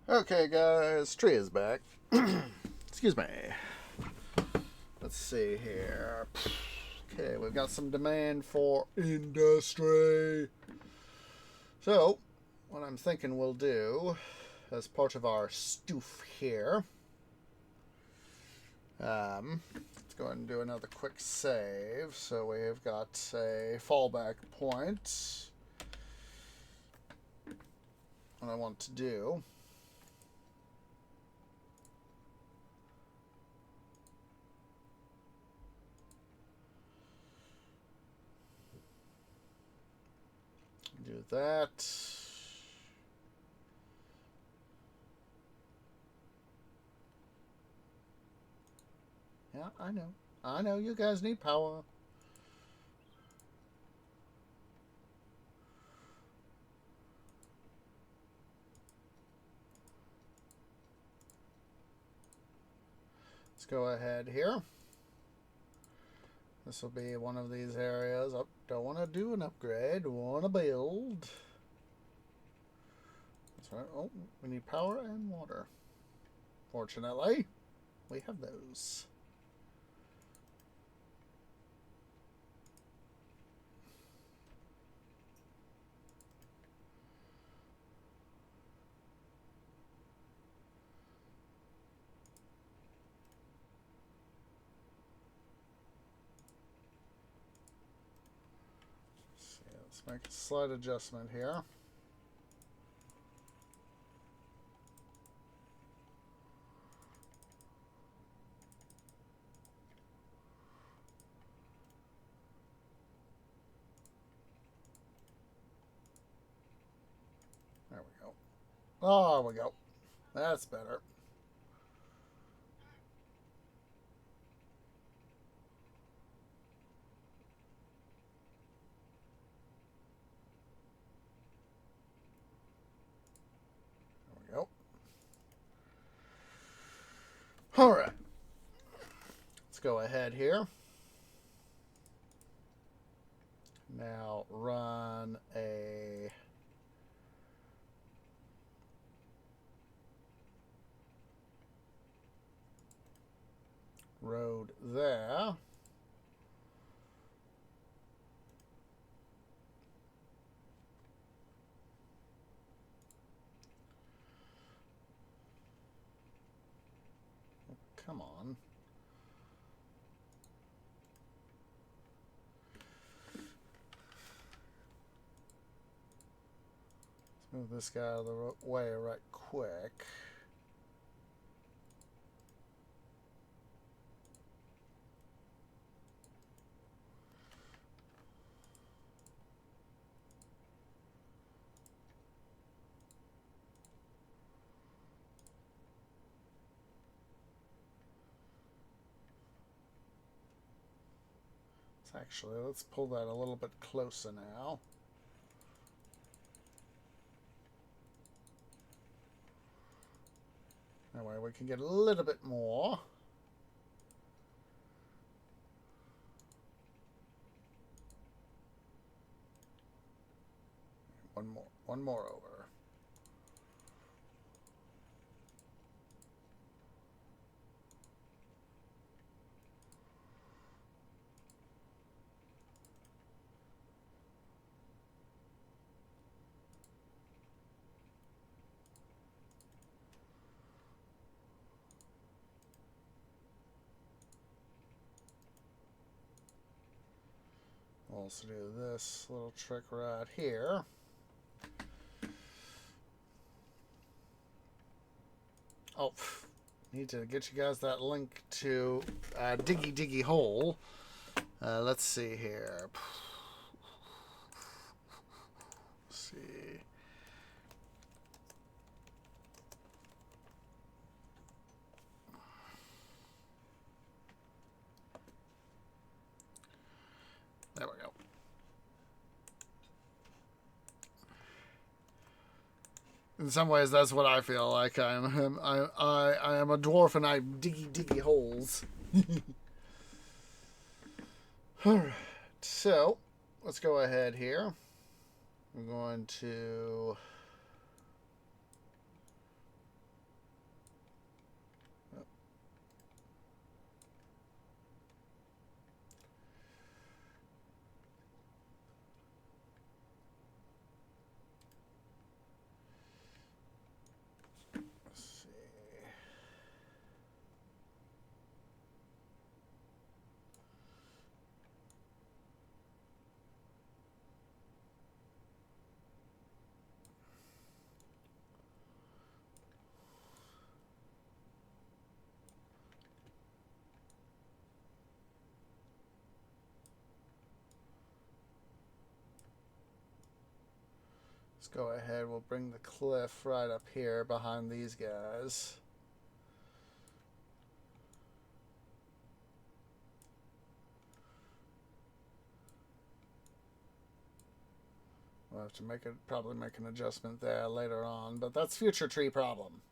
B: Okay, guys, tree is back. Excuse me. Let's see here. Okay, we've got some demand for industry. So, what I'm thinking we'll do as part of our stoof here, let's go ahead and do another quick save. So we've got a fallback point. What I want to do that. Yeah, I know. I know you guys need power. Let's go ahead here. This will be one of these areas. Oh, don't want to do an upgrade. Want to build. That's right. Oh, we need power and water. Fortunately, we have those. Let's make a slight adjustment here. There we go. Oh, we go. That's better. There we go. All right. Let's go ahead here. Now run a road there. Come on. Let's move this guy out of the way right quick. Actually, let's pull that a little bit closer now. That way we can get a little bit more. One more over. We'll also do this little trick right here. Oh, need to get you guys that link to Diggy Diggy Hole. Let's see here. Let's see. There we go. In some ways, that's what I feel like. I am a dwarf, and I diggy holes. All right. So let's go ahead here. I'm going to Let's go ahead. We'll bring the cliff right up here behind these guys. We'll have to probably make an adjustment there later on, but that's future tree problem.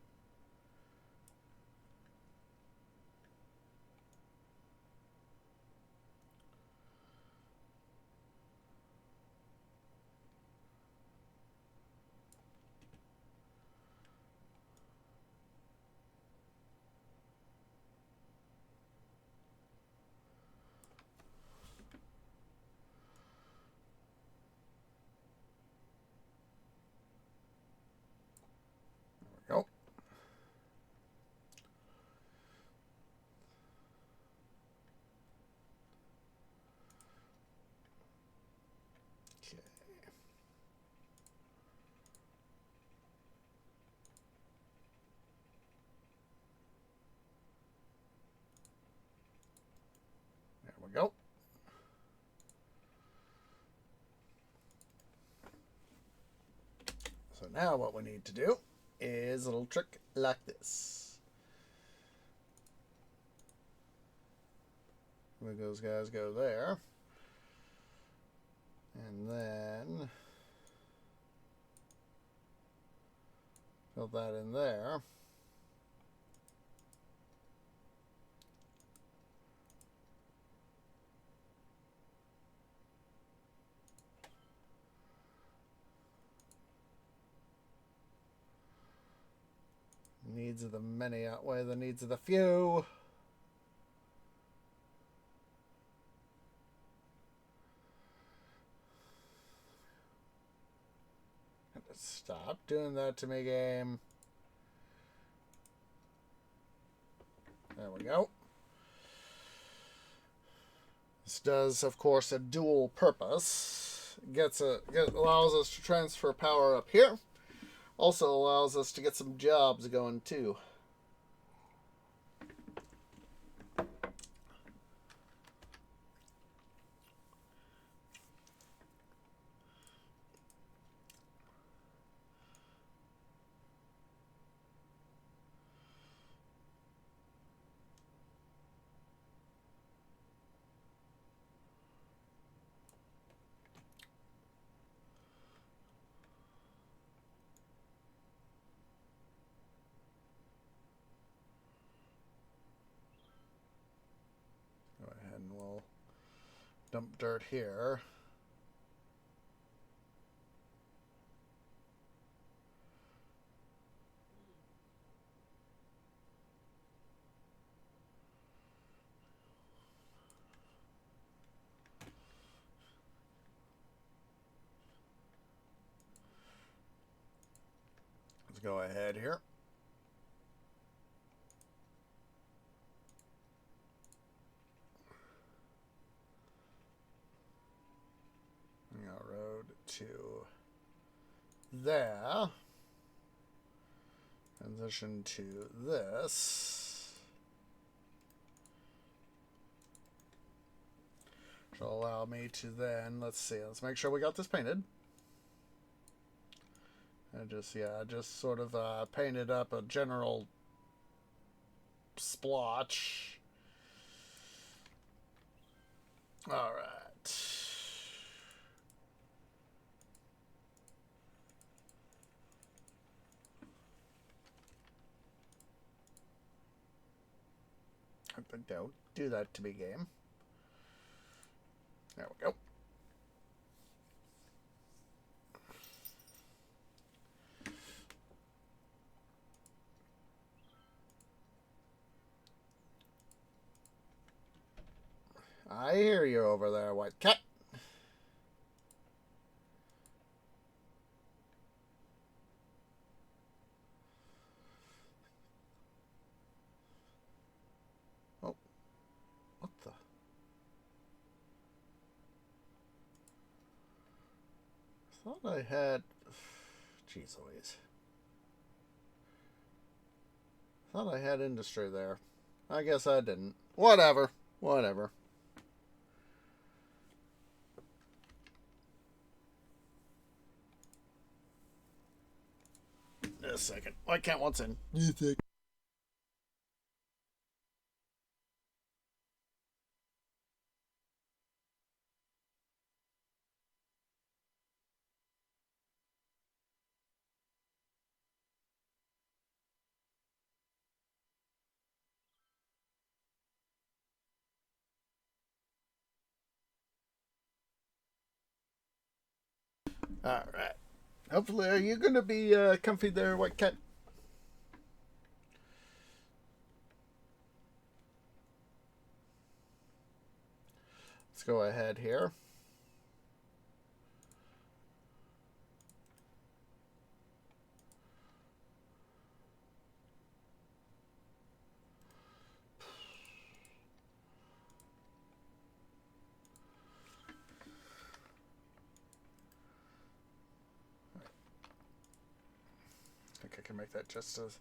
B: There we go. There we go. So now what we need to do is a little trick like this. Those guys go there. And then fill that in there. Needs of the many outweigh the needs of the few. Stop doing that to me, game. There we go. This does, of course, a dual purpose. Allows us to transfer power up here. Also allows us to get some jobs going, too. Go ahead and we'll dump dirt here. Let's go ahead here. Road to there. Transition to this. Which will allow me to then, let's make sure we got this painted. And just sort of painted up a general splotch. All right. Don't do that to me, game. There we go. I hear you over there, white cat. Oh, what the? I thought I had... Jeez Louise. I thought I had industry there. I guess I didn't. Whatever. Whatever. a second. Why can't what's in? All right. Hopefully, are you going to be comfy there, White Cat? Let's go ahead here. I think I can make that just as...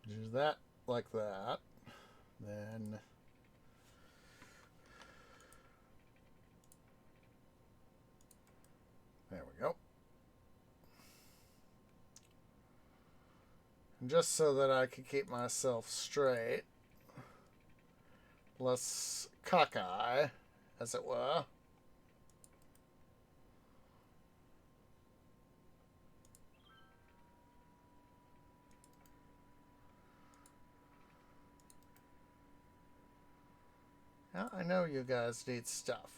B: do that like that. Then... there we go. And just so that I can keep myself straight, less cockeye, as it were. Now, I know you guys need stuff.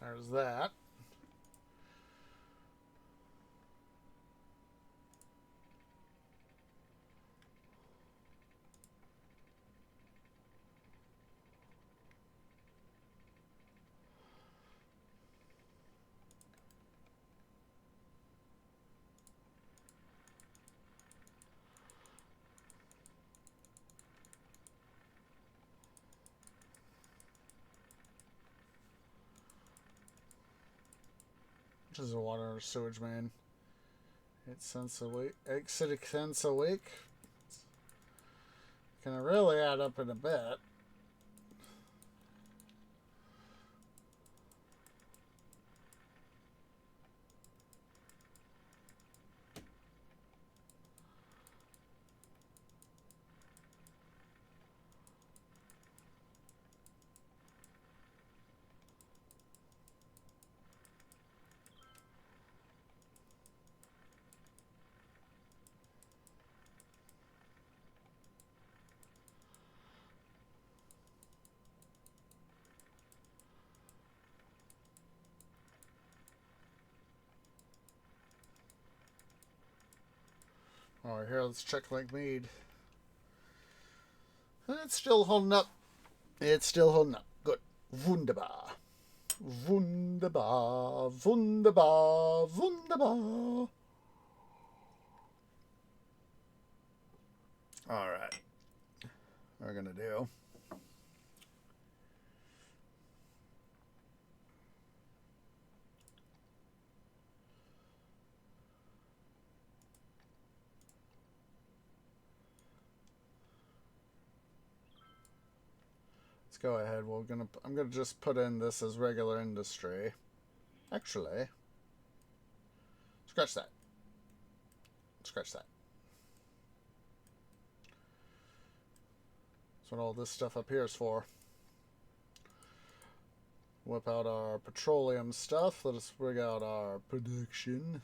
B: There's that. Which is a water sewage main. 8 cents a week. 8 cents a week. Can really add up in a bit. Oh, here, let's check Lake Mead. It's still holding up. It's still holding up. Good. Wunderbar. Wunderbar. Wunderbar. Wunderbar. Alright. What we're going to do. Go ahead. I'm gonna just put in this as regular industry. Actually, scratch that. Scratch that. That's what all this stuff up here is for. Whip out our petroleum stuff. Let us rig out our production.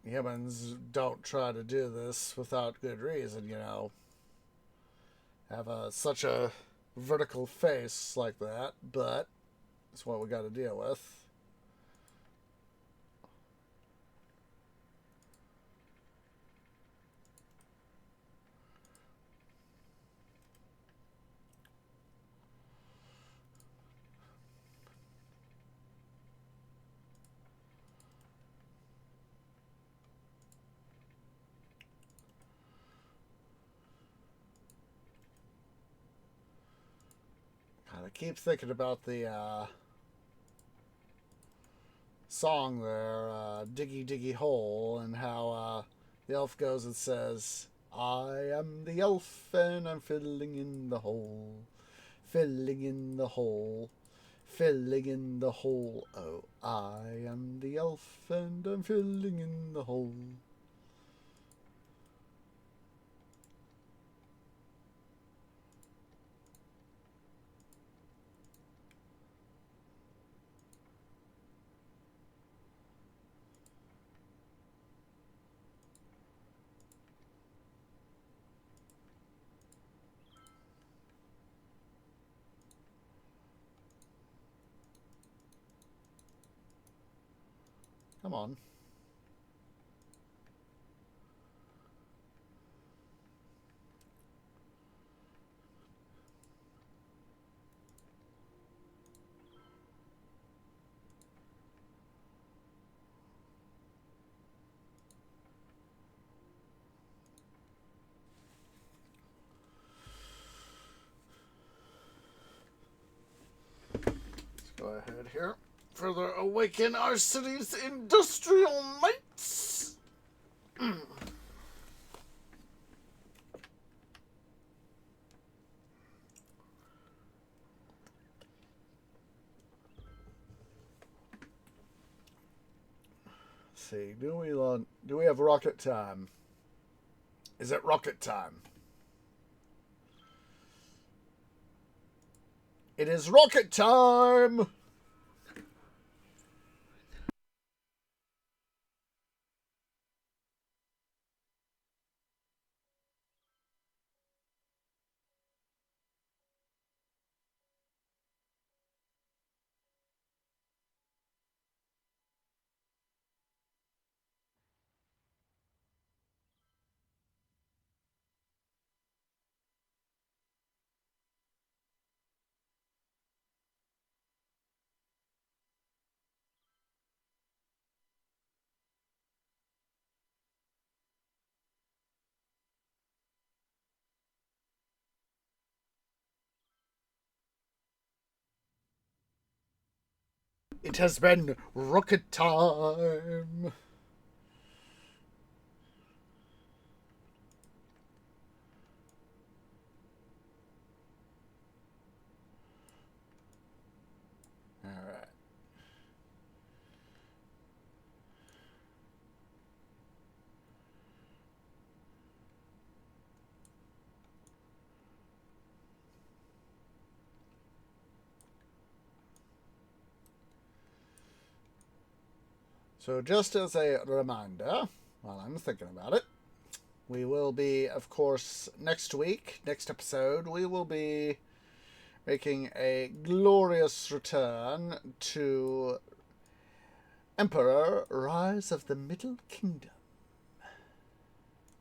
B: humans don't try to do this without good reason, you know. Have such a vertical face like that, but it's what we got to deal with. God, I keep thinking about the song there, Diggy Diggy Hole, and how the elf goes and says, I am the elf and I'm filling in the hole, filling in the hole, filling in the hole. Oh, I am the elf and I'm filling in the hole. Come on. Let's go ahead here. Further awaken our city's industrial mites. See, do we have rocket time? Is it rocket time? It is rocket time! It has been rocket time! Alright. So, just as a reminder, while I'm thinking about it, we will be, of course, next week, next episode, we will be making a glorious return to Emperor Rise of the Middle Kingdom.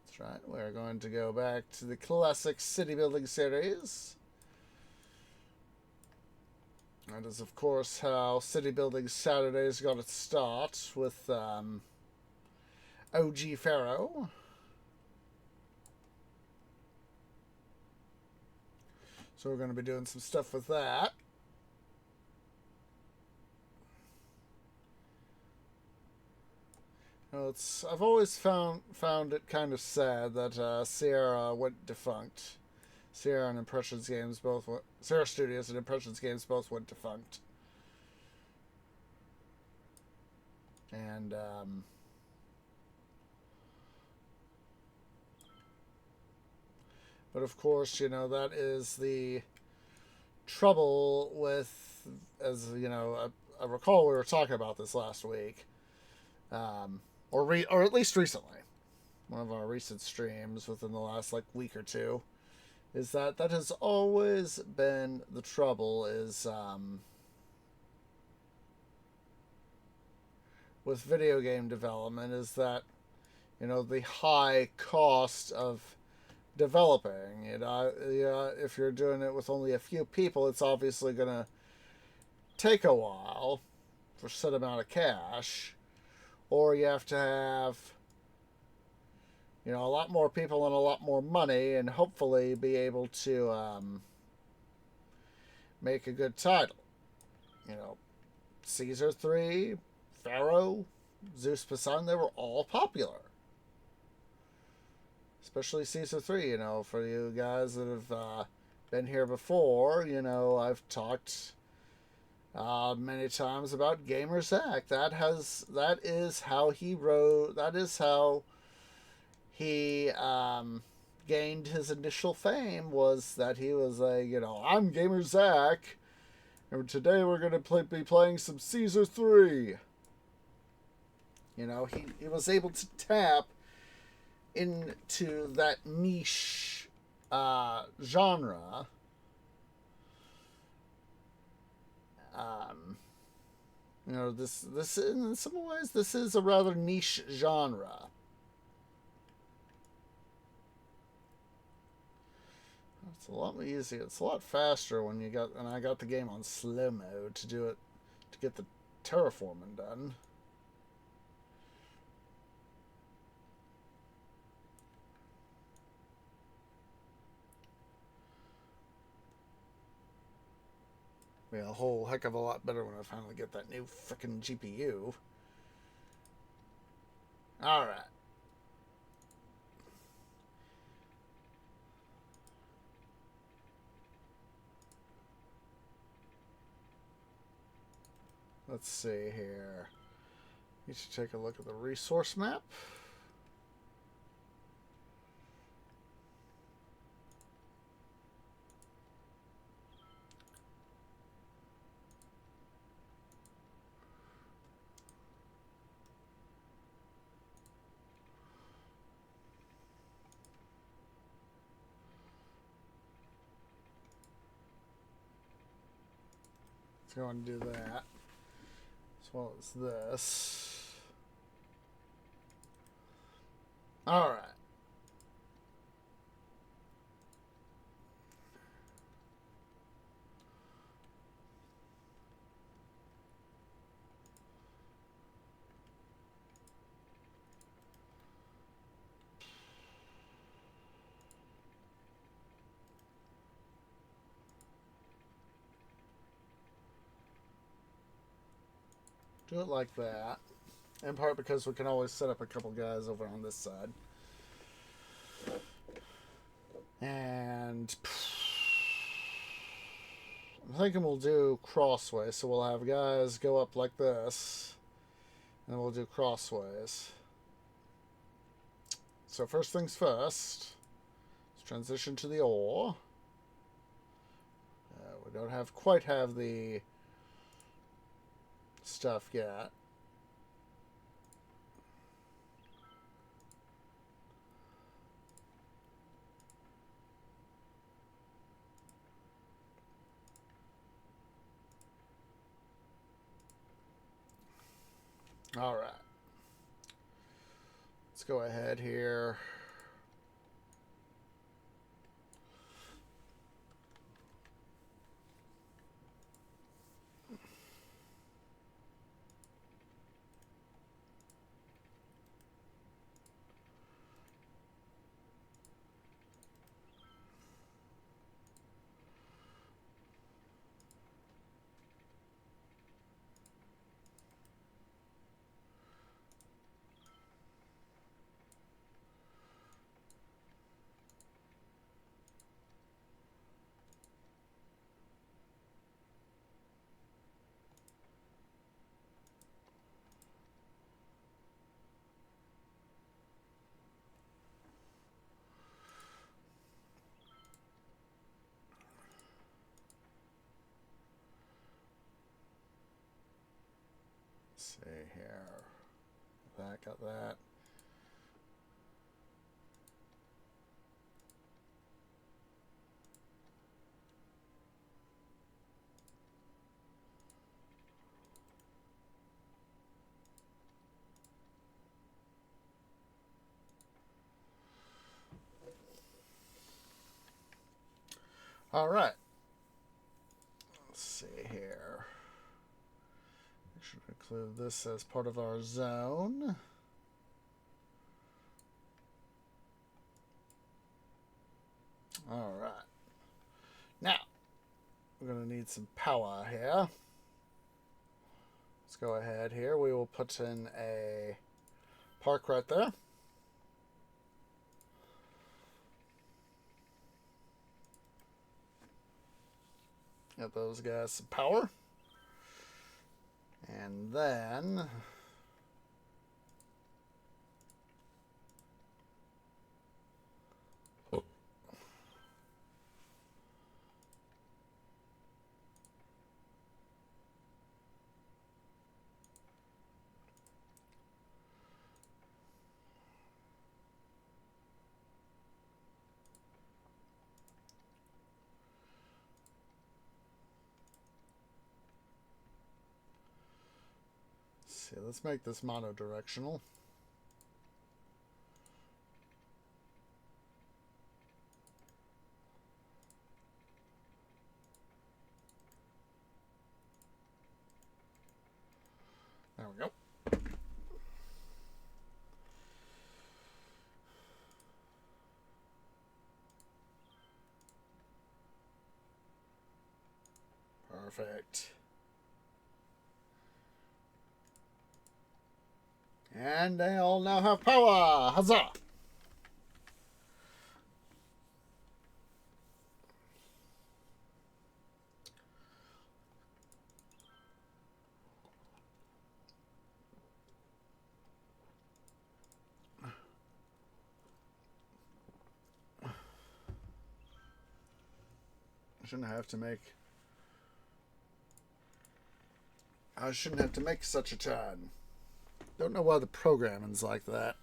B: That's right, we're going to go back to the classic city building series. That is, of course, how City Building Saturdays got its start with OG Pharaoh. So we're going to be doing some stuff with that. Well, I've always found it kind of sad that Sierra went defunct. Sierra and Impressions Games both went, Sierra Studios and Impressions Games both went defunct. And but of course, you know, that is the trouble with, as you know, I recall we were talking about this last week. or at least recently, one of our recent streams within the last like week or two, is that has always been the trouble is with video game development is that the high cost of developing. If you're doing it with only a few people, it's obviously gonna take a while for a set amount of cash, or you have to have a lot more people and a lot more money, and hopefully be able to make a good title. Caesar 3, Pharaoh, Zeus Poseidon, they were all popular. Especially Caesar 3, for you guys that have been here before, I've talked many times about Gamer's Act. That is how he wrote. That is how he gained his initial fame. Was that he was I'm Gamer Zach, and today we're gonna be playing some Caesar 3. He was able to tap into that niche genre. This in some ways this is a rather niche genre. It's a lot easier. It's a lot faster when I got the game on slow mode to do it, to get the terraforming done. Be a whole heck of a lot better when I finally get that new frickin' GPU. Alright. Let's see here. You should take a look at the resource map. So you want to do that as well as this. All right. Do it like that. In part because we can always set up a couple guys over on this side. And I'm thinking we'll do crossways. So we'll have guys go up like this. And we'll do crossways. So first things first. Let's transition to the ore. We don't quite have the stuff yet. All right. Let's go ahead here. See here. that, got that. All right. Let's see here. We should include this as part of our zone. All right. Now, we're going to need some power here. Let's go ahead here. We will put in a park right there. Get those guys some power. And then let's make this monodirectional. There we go. Perfect. And they all now have power. Huzzah! I shouldn't have to make such a turn. Don't know why the programming's like that.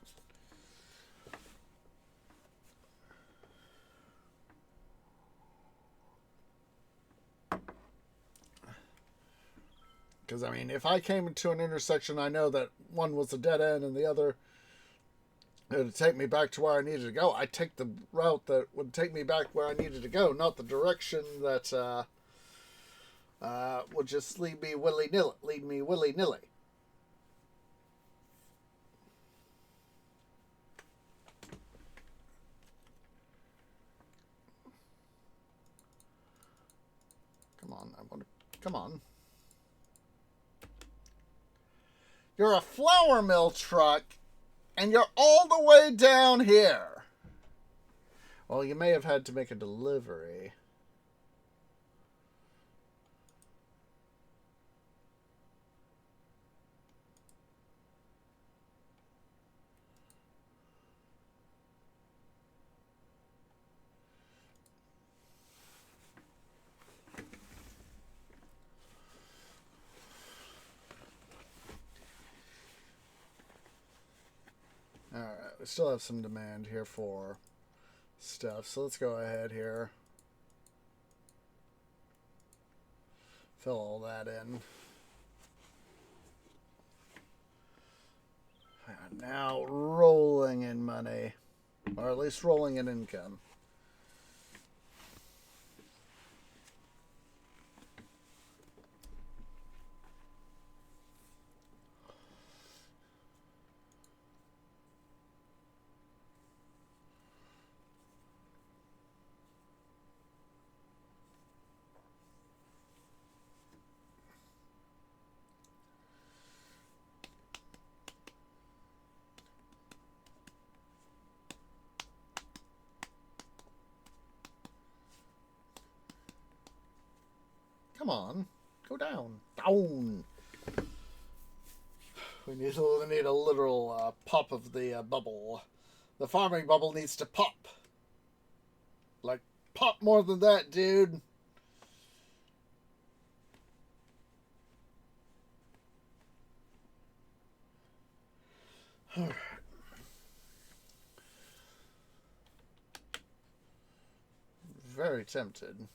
B: Because, I mean, if I came into an intersection, I know that one was a dead end and the other would take me back to where I needed to go. I take the route that would take me back where I needed to go, not the direction that would just lead me willy-nilly. Come on. You're a flour mill truck, and you're all the way down here. Well, you may have had to make a delivery. Alright, we still have some demand here for stuff, so let's go ahead here. Fill all that in. And now rolling in money, or at least rolling in income. Come on, go down. Down. We need a literal pop of the bubble. The farming bubble needs to pop. Like, pop more than that, dude. Very tempted.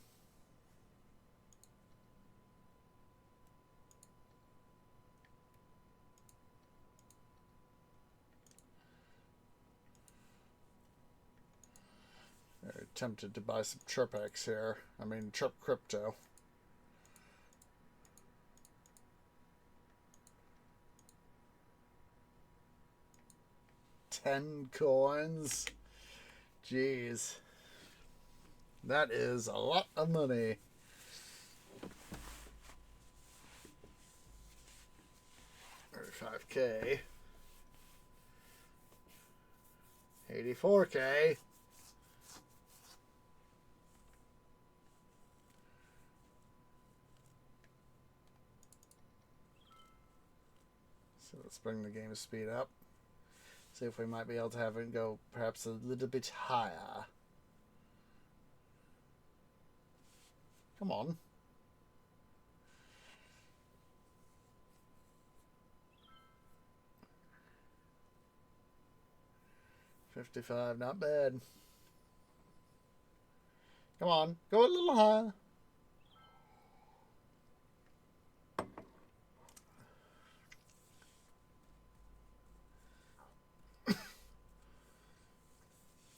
B: Very tempted to buy some Chirpex here. I mean, Chirp Crypto. $10 coins. Jeez. That is a lot of money. $35K. $84K. So let's bring the game speed up. See if we might be able to have it go perhaps a little bit higher. Come on. $55, not bad. Come on, go a little higher.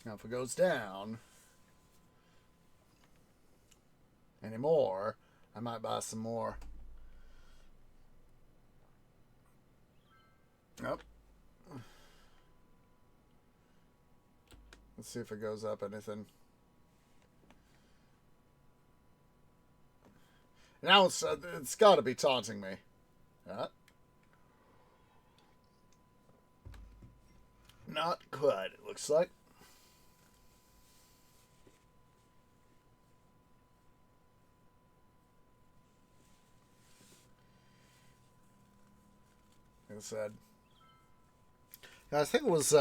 B: Now if it goes down anymore, I might buy some more. Nope. Let's see if it goes up anything. Now it's got to be taunting me. Not quite, it looks like. Like I said, I think it was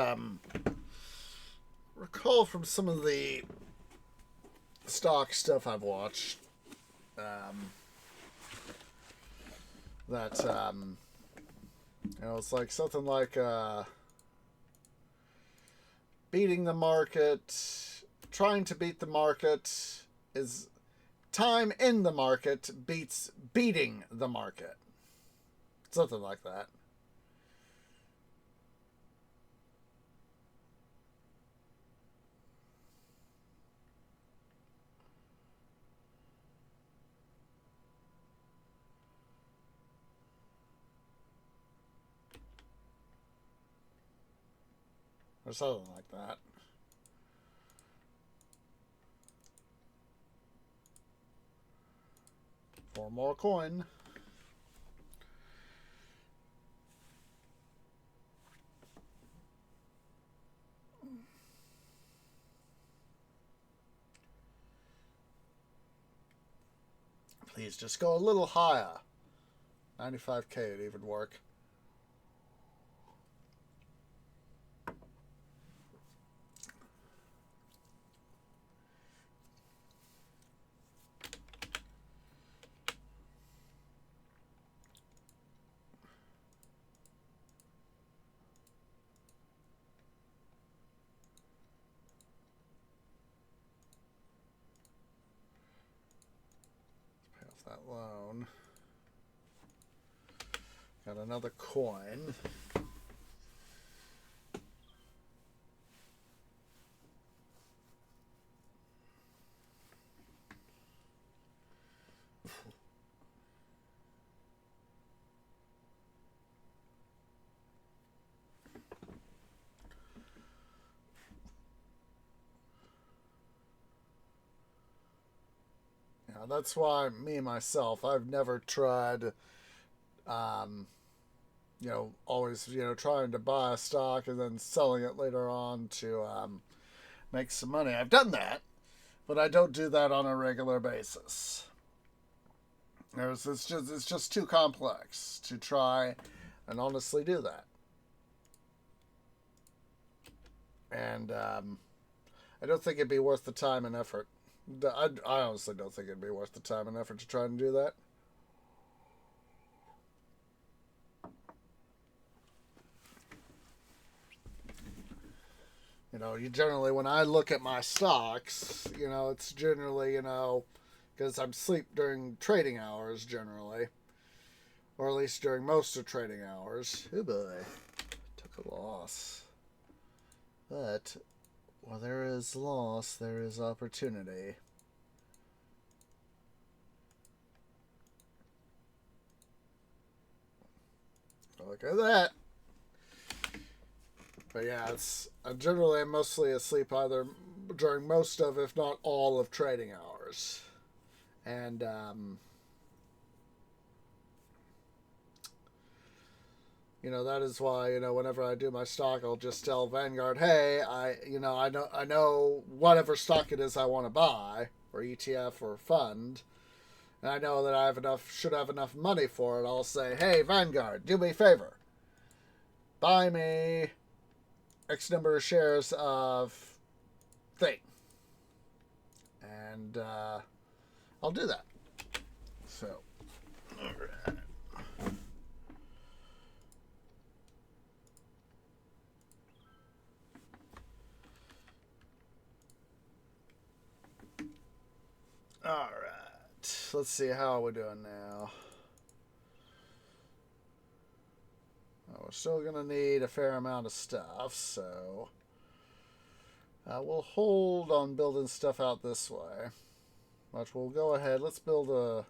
B: recall from some of the stock stuff I've watched that you know, it's like something like beating the market, trying to beat the market is time in the market beats beating the market. Something like that. Or something like that. Four more coin. Please just go a little higher. 95K would even work. That loan. Got another coin. Yeah, that's why me myself, I've never tried you know, always, you know, trying to buy a stock and then selling it later on to make some money. I've done that, but I don't do that on a regular basis. It's just too complex to try and honestly do that. And I don't think it'd be worth the time and effort. I honestly don't think it'd be worth the time and effort to try and do that. You know, you generally, when I look at my stocks, you know, it's generally, you know, because I'm asleep during trading hours generally, or at least during most of trading hours. Oh boy, took a loss. But while there is loss, there is opportunity. Look at that. But yeah, it's generally I'm mostly asleep either during most of, if not all of, trading hours, and you know, that is why, you know, whenever I do my stock, I'll just tell Vanguard, hey, I know whatever stock it is I want to buy, or ETF or fund, and I know that I should have enough money for it. I'll say, hey Vanguard, do me a favor, buy me X number of shares of thing, and I'll do that. So, all right. All right. Let's see how we're doing now. Oh, we're still gonna need a fair amount of stuff, so we'll hold on building stuff out this way. But we'll go ahead. Let's build a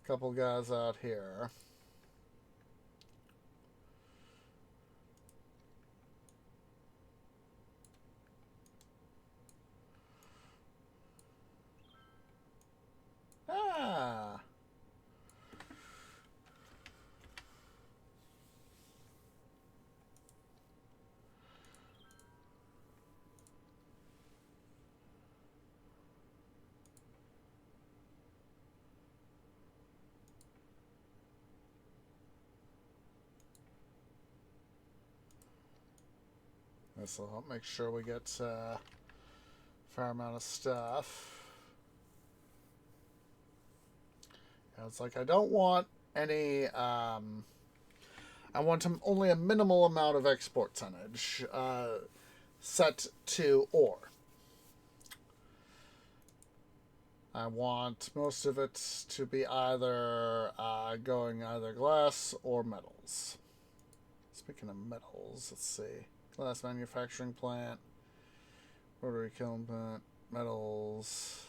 B: couple guys out here. Ah. This will help make sure we get a fair amount of stuff. It's like I don't want any. I want only a minimal amount of export tonnage set to ore. I want most of it to be either going either glass or metals. Speaking of metals, let's see. Glass manufacturing plant, rotary kiln plant, metals.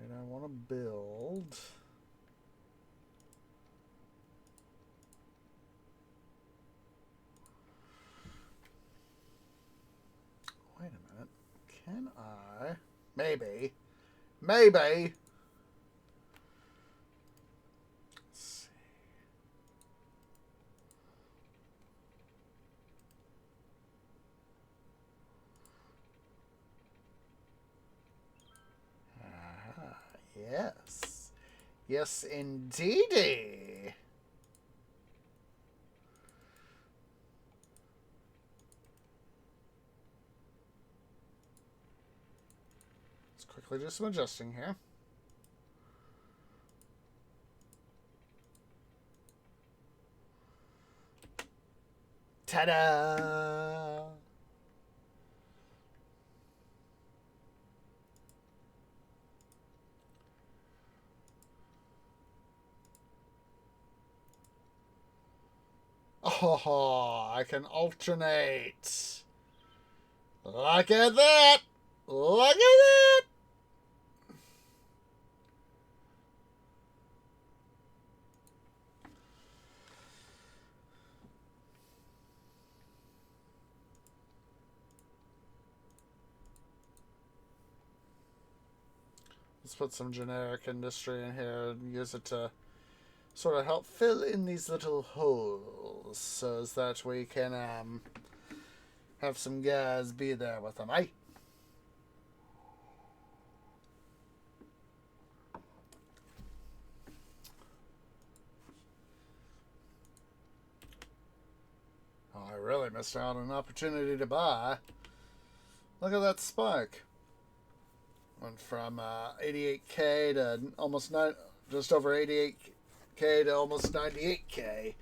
B: I want to build. Wait a minute. Can I? Maybe. Maybe. Let's see. Yes. Yes, indeedy. Let's quickly do some adjusting here. Ta-da! Oh, I can alternate. Look at that! Look at that! Let's put some generic industry in here and use it to sort of help fill in these little holes so as that we can have some guys be there with them, eh? really missed out on an opportunity to buy. Look at that spike. Went from 88K to almost just over 88K to almost 98K.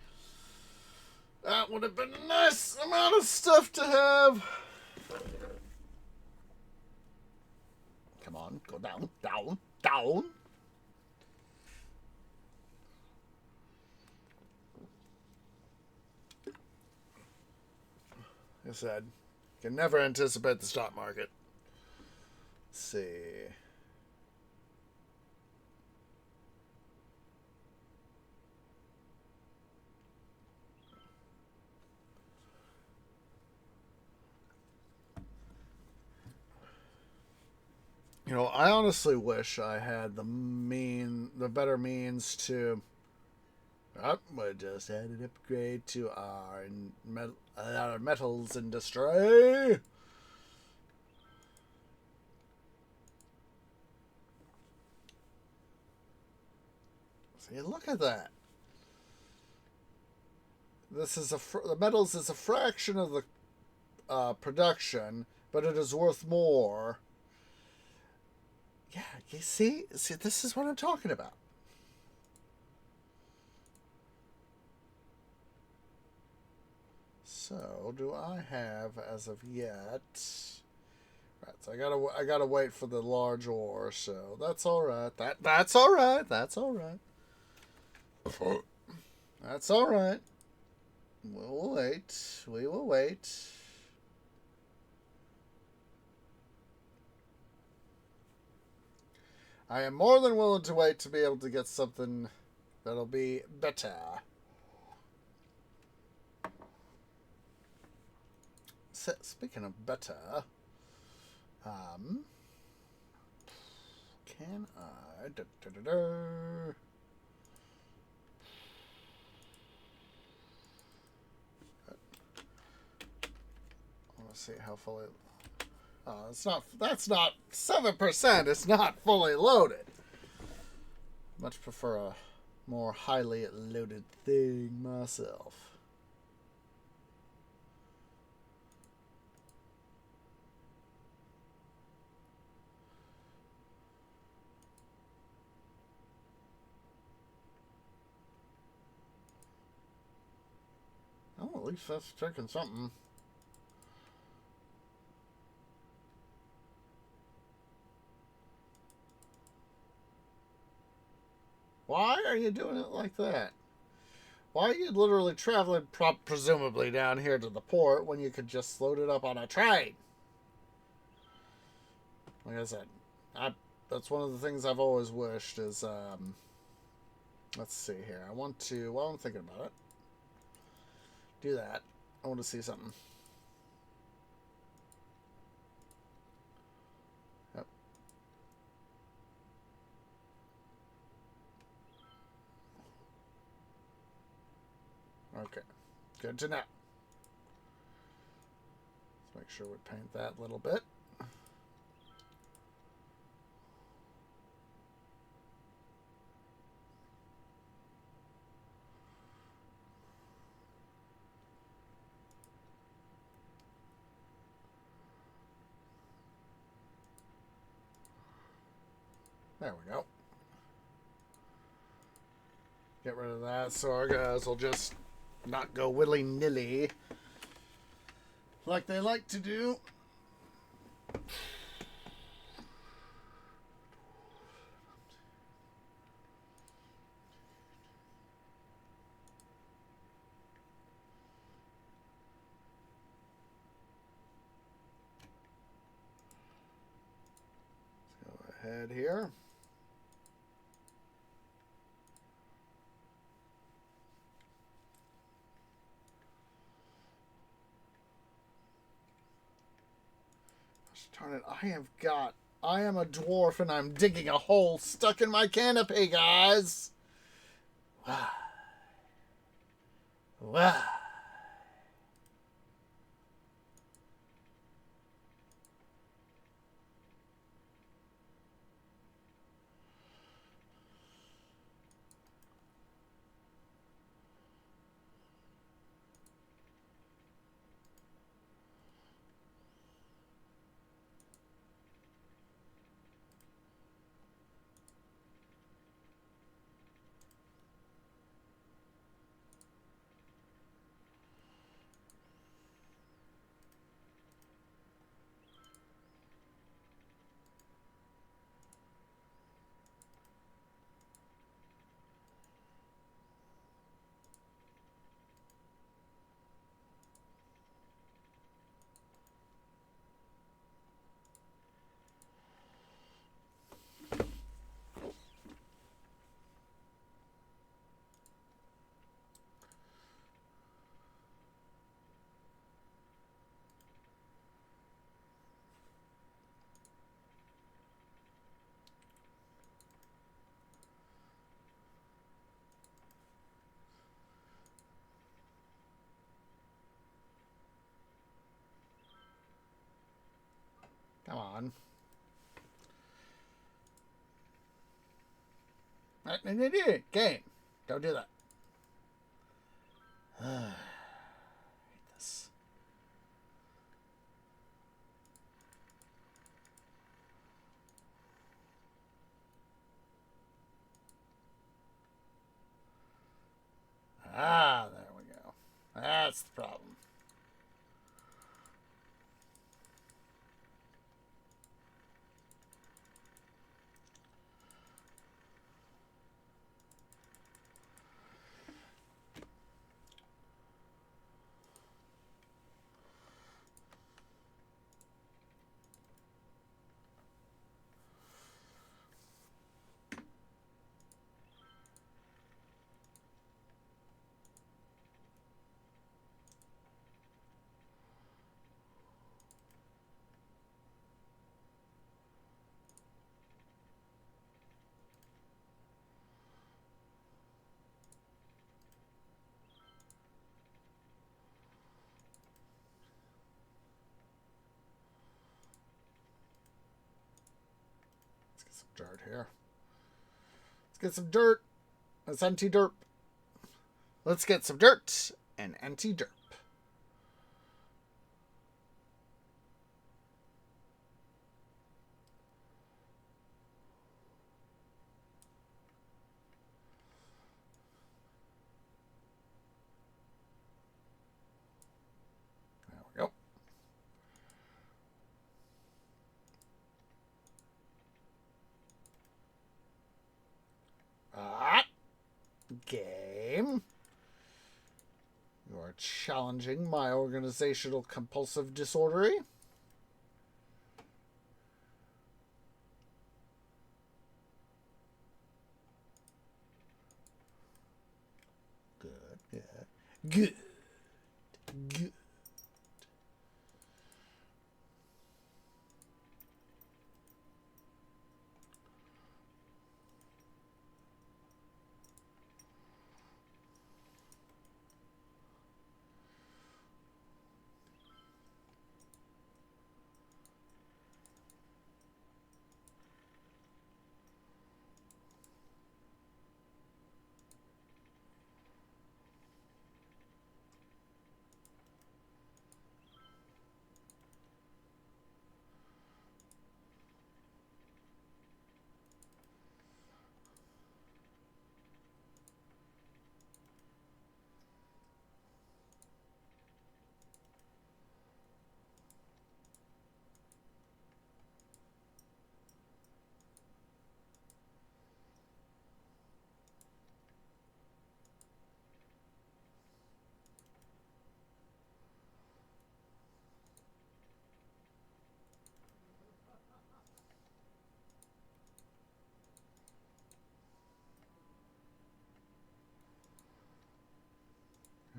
B: That would have been a nice amount of stuff to have. Come on, go down, down, down. Like I said, you can never anticipate the stock market. Let's see. You know, I honestly wish I had the better means to. Oh, we just had an upgrade to our metals industry. See, look at that. This is the metals is a fraction of the production, but it is worth more. Yeah, you see, this is what I'm talking about. So, do I have as of yet? Right, so I gotta wait for the large ore. So that's all right. That's all right. That's all right. That's all right. We'll wait. We will wait. I am more than willing to wait to be able to get something that'll be better. So, speaking of better, can I? I want to see how fully. It's not. That's not 7%. It's not fully loaded. Much prefer a more highly loaded thing myself. Oh, at least that's taking something. Why are you doing it like that? Why are you literally traveling presumably down here to the port when you could just load it up on a train? Like I said, that's one of the things I've always wished is, let's see here. I want to, while I'm thinking about it, do that. I want to see something. Yep. Okay. Good to know. Let's make sure we paint that a little bit. There we go. Get rid of that so our guys will just not go willy-nilly like they like to do. Let's go ahead here. Darn it, I am a dwarf and I'm digging a hole stuck in my canopy, guys. Why? Why? Come on. Game. Don't do that. I hate this. Ah, there we go. That's the problem. Dirt here. Let's get some dirt. Let's anti-derp. Let's get some dirt and anti-derp. There we go. Game. You are challenging my organizational compulsive disorder. Good. Good. Good.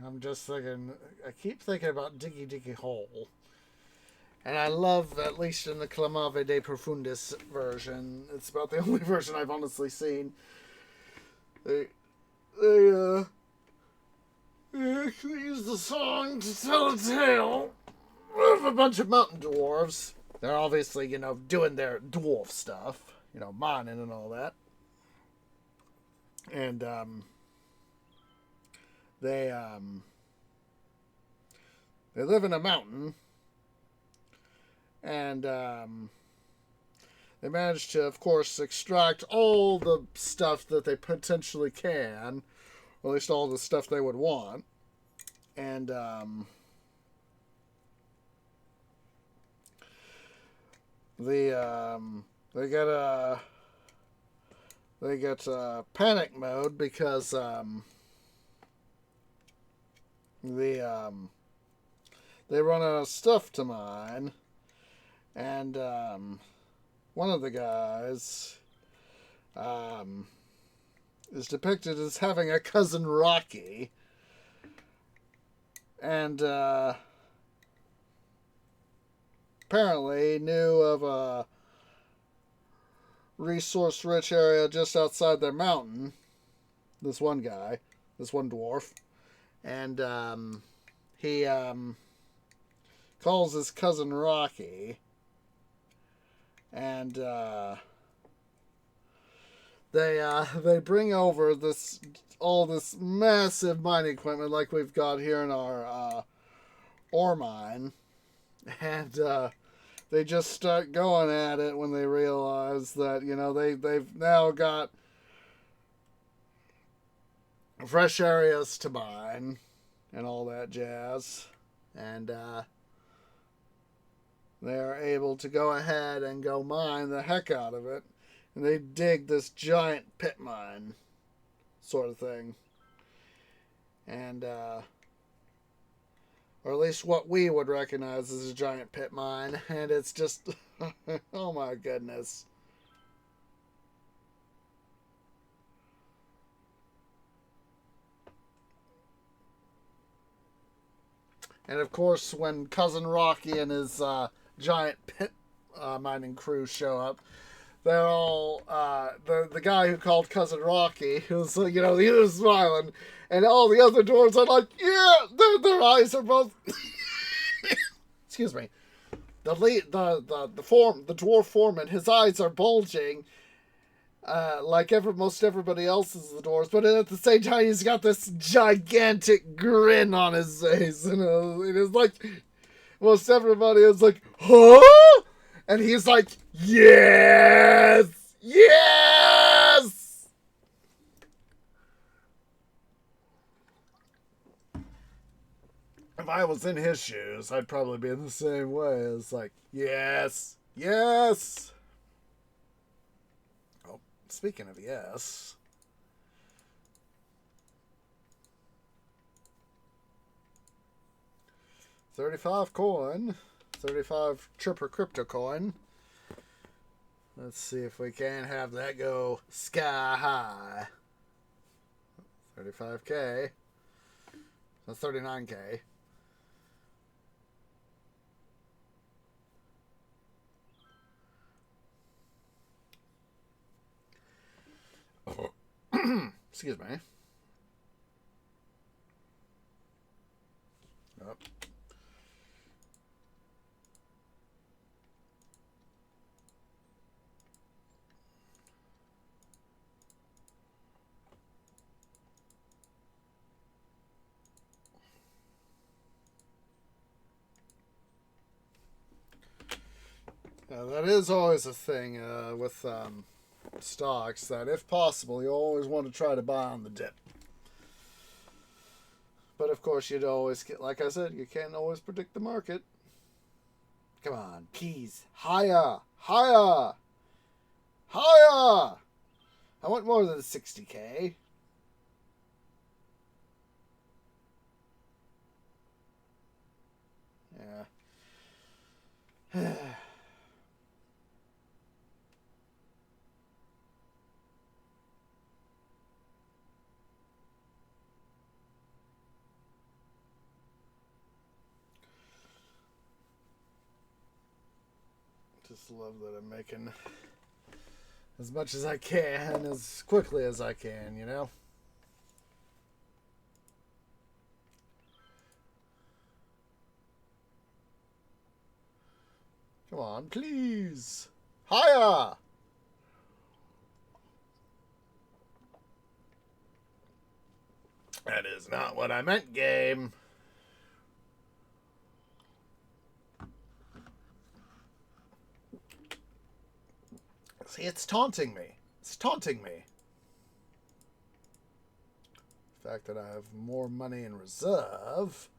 B: I'm just thinking, I keep thinking about Diggy Diggy Hole. And I love, at least in the Clamave de Profundis version, it's about the only version I've honestly seen. They actually use the song to tell a tale of a bunch of mountain dwarves. They're obviously, doing their dwarf stuff, mining and all that. And, they live in a mountain, and they manage to, of course, extract all the stuff that they potentially can, or at least all the stuff they would want, and they get panic mode because they run out of stuff to mine, and one of the guys is depicted as having a cousin Rocky, and apparently knew of a resource-rich area just outside their mountain. This one guy, this one dwarf. And he calls his cousin Rocky and they bring over all this massive mining equipment like we've got here in our ore mine, and they just start going at it when they realize that they've now got fresh areas to mine and all that jazz, and they're able to go ahead and go mine the heck out of it, and they dig this giant pit mine sort of thing, and or at least what we would recognize as a giant pit mine, and it's just oh my goodness. And of course, when Cousin Rocky and his giant pit mining crew show up, they're all the guy who called Cousin Rocky, who's he was smiling, and all the other dwarves are like, yeah, their eyes are both. Excuse me. The dwarf foreman, his eyes are bulging, like most everybody else's the dwarves, but at the same time he's got this gigantic grin on his face, and it is like most everybody is like, huh? And he's like, yes! Yes! If I was in his shoes, I'd probably be in the same way. It's like, yes! Yes! Oh, speaking of yes. $35 coin. 35 Tripper Crypto coin. Let's see if we can have that go sky high. 35K. That's 39K. Excuse me. Oh. That is always a thing with stocks, that if possible, you always want to try to buy on the dip. But of course, you'd always get, like I said, you can't always predict the market. Come on, please. Higher! Higher! Higher! I want more than 60K. Yeah. Just love that I'm making as much as I can, as quickly as I can, Come on, please. Higher! That is not what I meant, game. See, it's taunting me. It's taunting me. The fact that I have more money in reserve.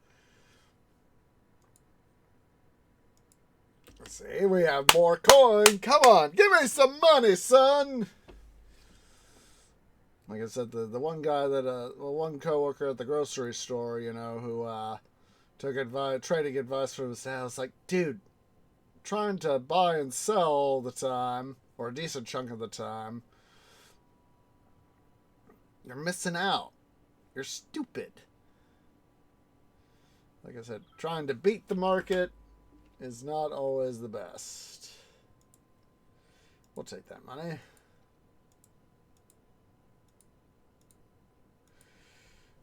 B: Let's see, we have more coin. Come on, give me some money, son. Like I said, the one guy one coworker at the grocery store, who took trading advice from his house, like, dude, trying to buy and sell all the time, or a decent chunk of the time, you're missing out. You're stupid. Like I said, trying to beat the market is not always the best. We'll take that money.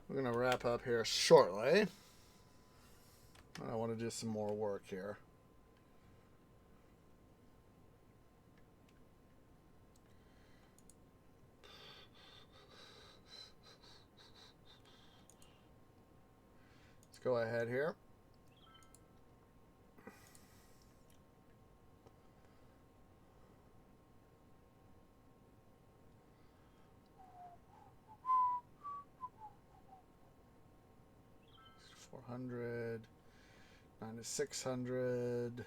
B: We're going to wrap up here shortly. I want to do some more work here. go ahead here. $400, 9600.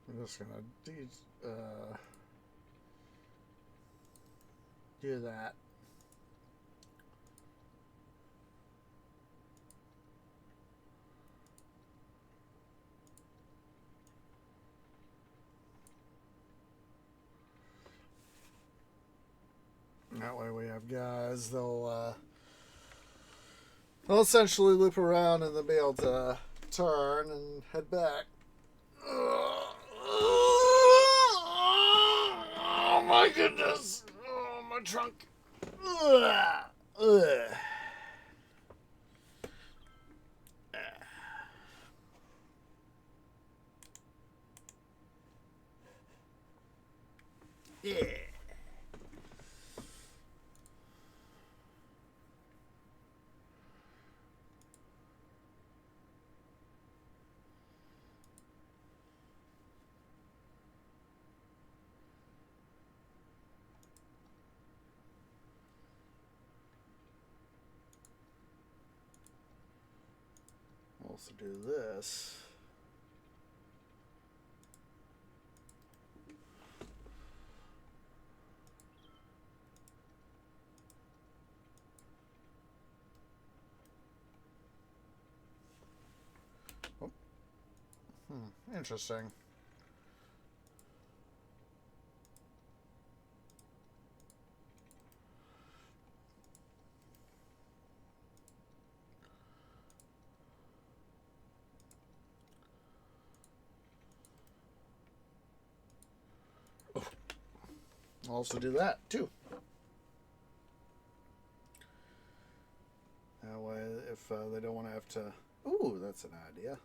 B: I'm just gonna do that. That way we have guys, they'll essentially loop around and then be able to turn and head back. Oh my goodness! Oh, my trunk. Yeah. We'll also do this. Oh. Interesting. I'll also do that too. That way, if they don't want to have to... Ooh, that's an idea.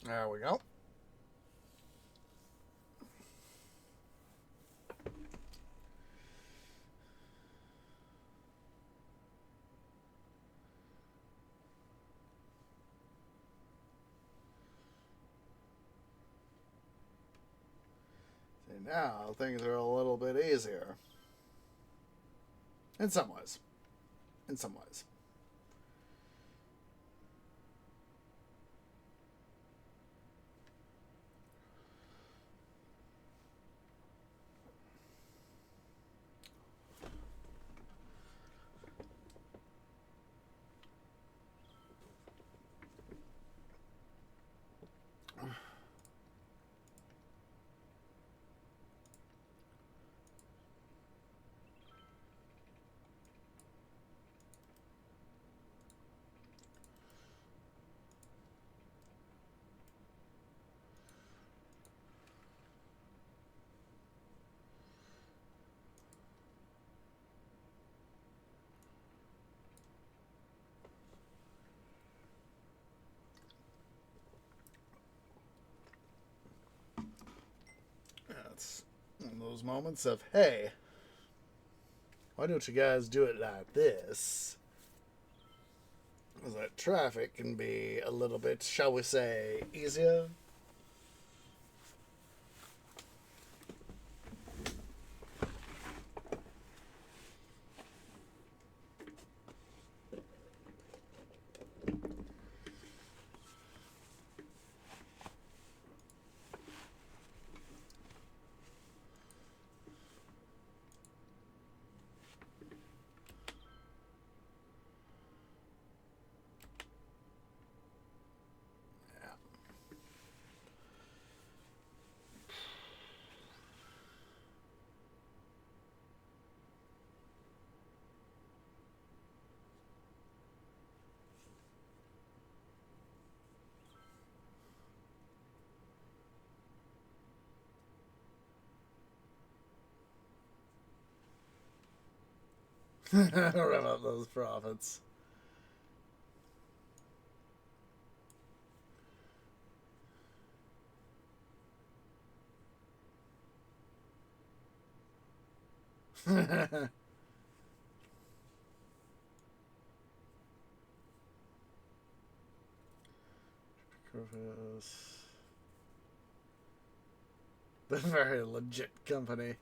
B: There we go. See, now things are a little bit easier. In some ways. In some ways. That's one of those moments of, hey, why don't you guys do it like this? Because that traffic can be a little bit, shall we say, easier. Run up those profits. The very legit company.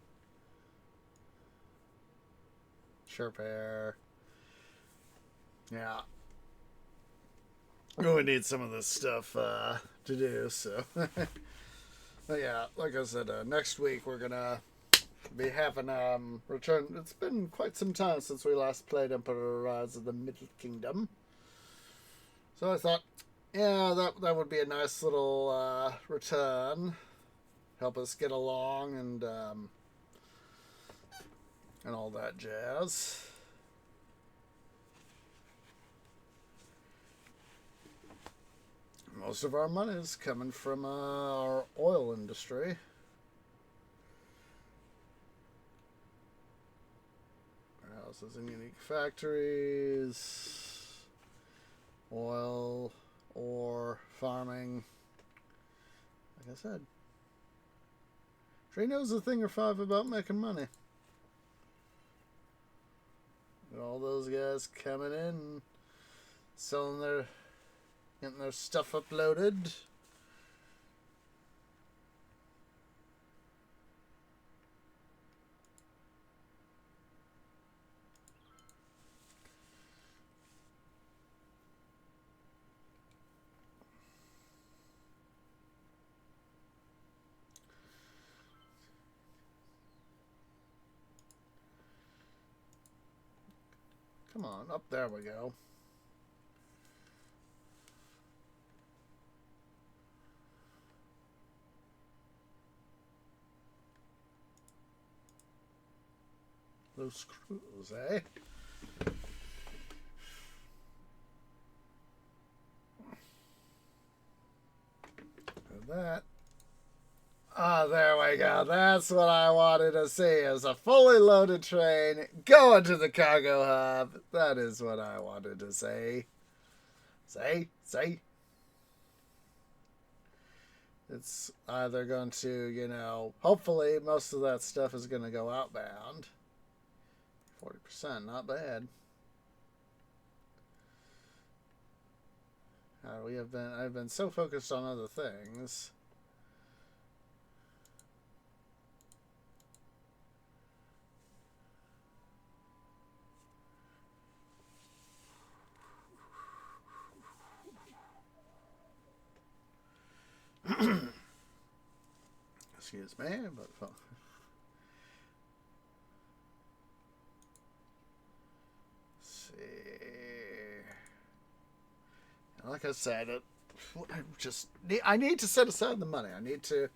B: Sure. Yeah. We need some of this stuff to do, so. But yeah, like I said, next week we're gonna be having return. It's been quite some time since we last played Emperor Rise of the Middle Kingdom. So I thought, yeah, that would be a nice little return. Help us get along and all that jazz. Most of our money is coming from our oil industry. Warehouses and unique factories. Oil, ore, farming. Like I said, Trey knows a thing or five about making money. And all those guys coming in, selling getting their stuff uploaded. Come on, up there we go. Those screws, eh? And that. Ah, there we go. That's what I wanted to see, is a fully loaded train going to the cargo hub. That is what I wanted to see. See? It's either going to, hopefully most of that stuff is going to go outbound. 40%, not bad. I've been so focused on other things. Excuse me, but see. Like I said, I need to set aside the money. I need to,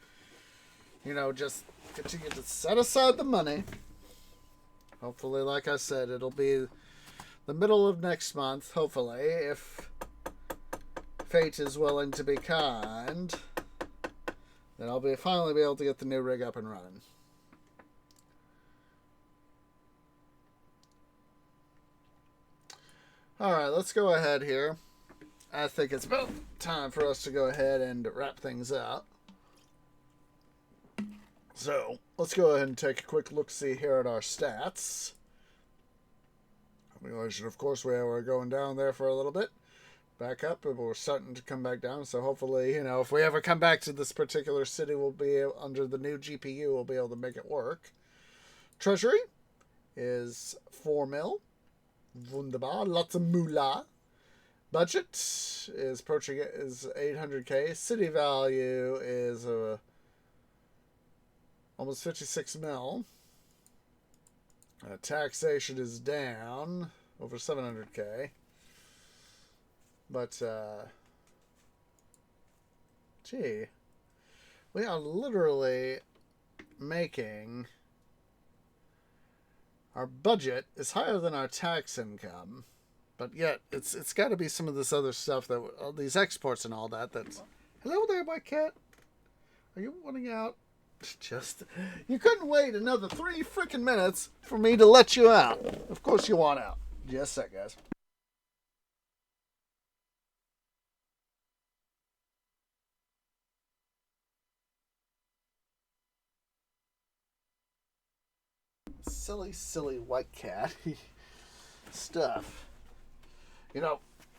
B: just continue to set aside the money. Hopefully, like I said, it'll be the middle of next month. Hopefully, if fate is willing to be kind, then I'll finally be able to get the new rig up and running. Alright, let's go ahead here. I think it's about time for us to go ahead and wrap things up. So let's go ahead and take a quick look-see here at our stats. Of course, we were going down there for a little bit. Back up, but we're starting to come back down. So hopefully, if we ever come back to this particular city, we'll be able, under the new GPU, we'll be able to make it work. Treasury is 4 mil. Wunderbar. Lots of moolah. Budget is approaching it is 800k. City value is almost 56 mil. Taxation is down over 700k. But, gee, we are literally making our budget is higher than our tax income, but yet it's got to be some of this other stuff that all these exports and all that. That's hello there, my cat. Are you wanting out? Just you couldn't wait another 3 freaking minutes for me to let you out. Of course you want out. Just a sec, guys. Silly white cat stuff.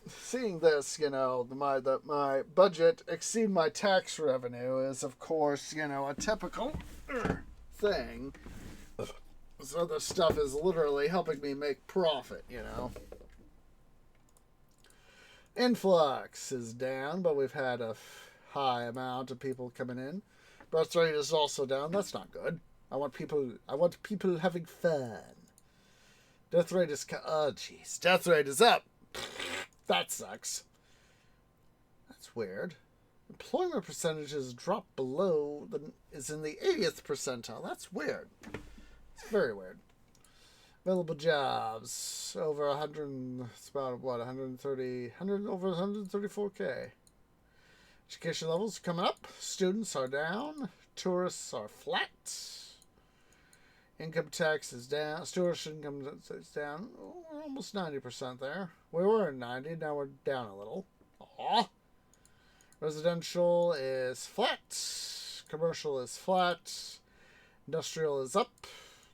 B: Seeing this, my budget exceed my tax revenue is, of course, a typical thing. This other stuff is literally helping me make profit, Influx is down, but we've had a high amount of people coming in. Birth rate is also down. That's not good. I want people having fun. Death rate is death rate is up. That sucks. That's weird. Employment percentages dropped below is in the 80th percentile. That's weird. It's very weird. Available jobs over 100. It's about what 130, over 134k. Education levels are coming up. Students are down. Tourists are flat. Income tax is down. Tourist income is down. We're almost 90% there. We were at 90. Now we're down a little. Aww. Residential is flat. Commercial is flat. Industrial is up.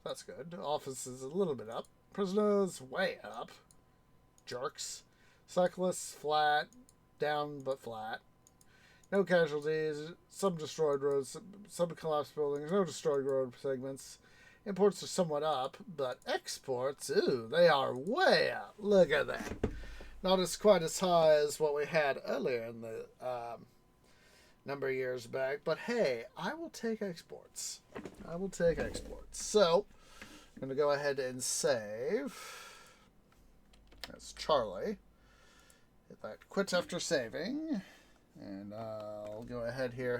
B: That's good. Office is a little bit up. Prisoners way up. Jerks. Cyclists flat. Down but flat. No casualties. Some destroyed roads. Some collapsed buildings. No destroyed road segments. Imports are somewhat up, but exports, ooh, they are way up. Look at that. Not as quite as high as what we had earlier in the number of years back, but hey, I will take exports. I will take exports. So, I'm going to go ahead and save. That's Charlie. Hit that quit after saving. And I'll go ahead here,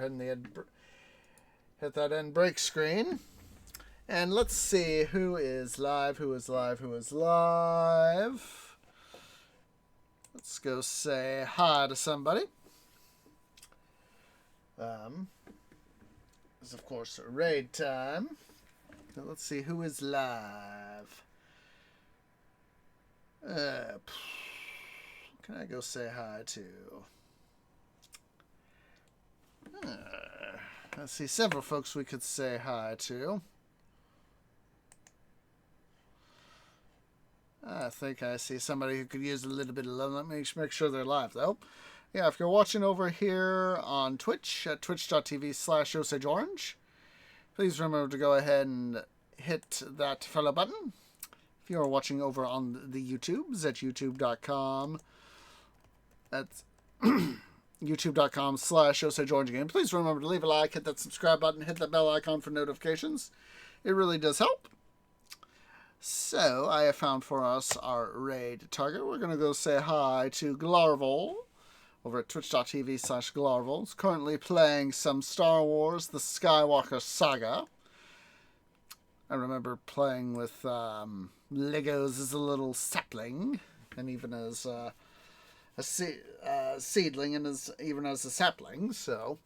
B: hit that end break screen. And let's see who is live. Let's go say hi to somebody. It's of course raid time. So let's see who is live. Can I go say hi to? I see several folks we could say hi to. I think I see somebody who could use a little bit of love. Let me make sure they're live, though. Yeah, if you're watching over here on Twitch at twitch.tv/OsageOrange, please remember to go ahead and hit that follow button. If you're watching over on the YouTubes at youtube.com, that's youtube.com/OsageOrange again. Please remember to leave a like, hit that subscribe button, hit that bell icon for notifications. It really does help. So, I have found for us our raid target. We're going to go say hi to Glarvol over at twitch.tv/Glarvol. It's currently playing some Star Wars, the Skywalker Saga. I remember playing with Legos as a little sapling, and even as a seedling, and even as a sapling, so...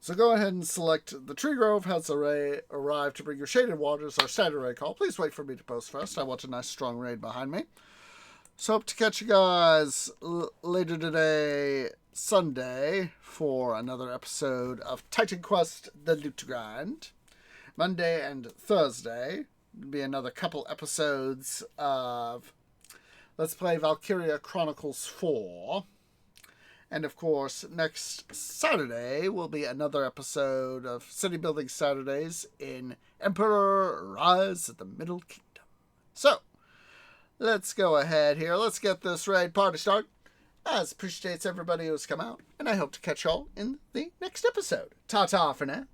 B: So go ahead and select the Tree Grove has arrived to bring your shaded waters our standard raid call. Please wait for me to post first. I want a nice strong raid behind me. So hope to catch you guys later today, Sunday, for another episode of Titan Quest: The Loot Grind. Monday and Thursday will be another couple episodes of Let's Play Valkyria Chronicles 4. And of course, next Saturday will be another episode of City Building Saturdays in Emperor Rise of the Middle Kingdom. So, let's go ahead here. Let's get this raid party started. As appreciates everybody who's come out. And I hope to catch y'all in the next episode. Ta-ta for now.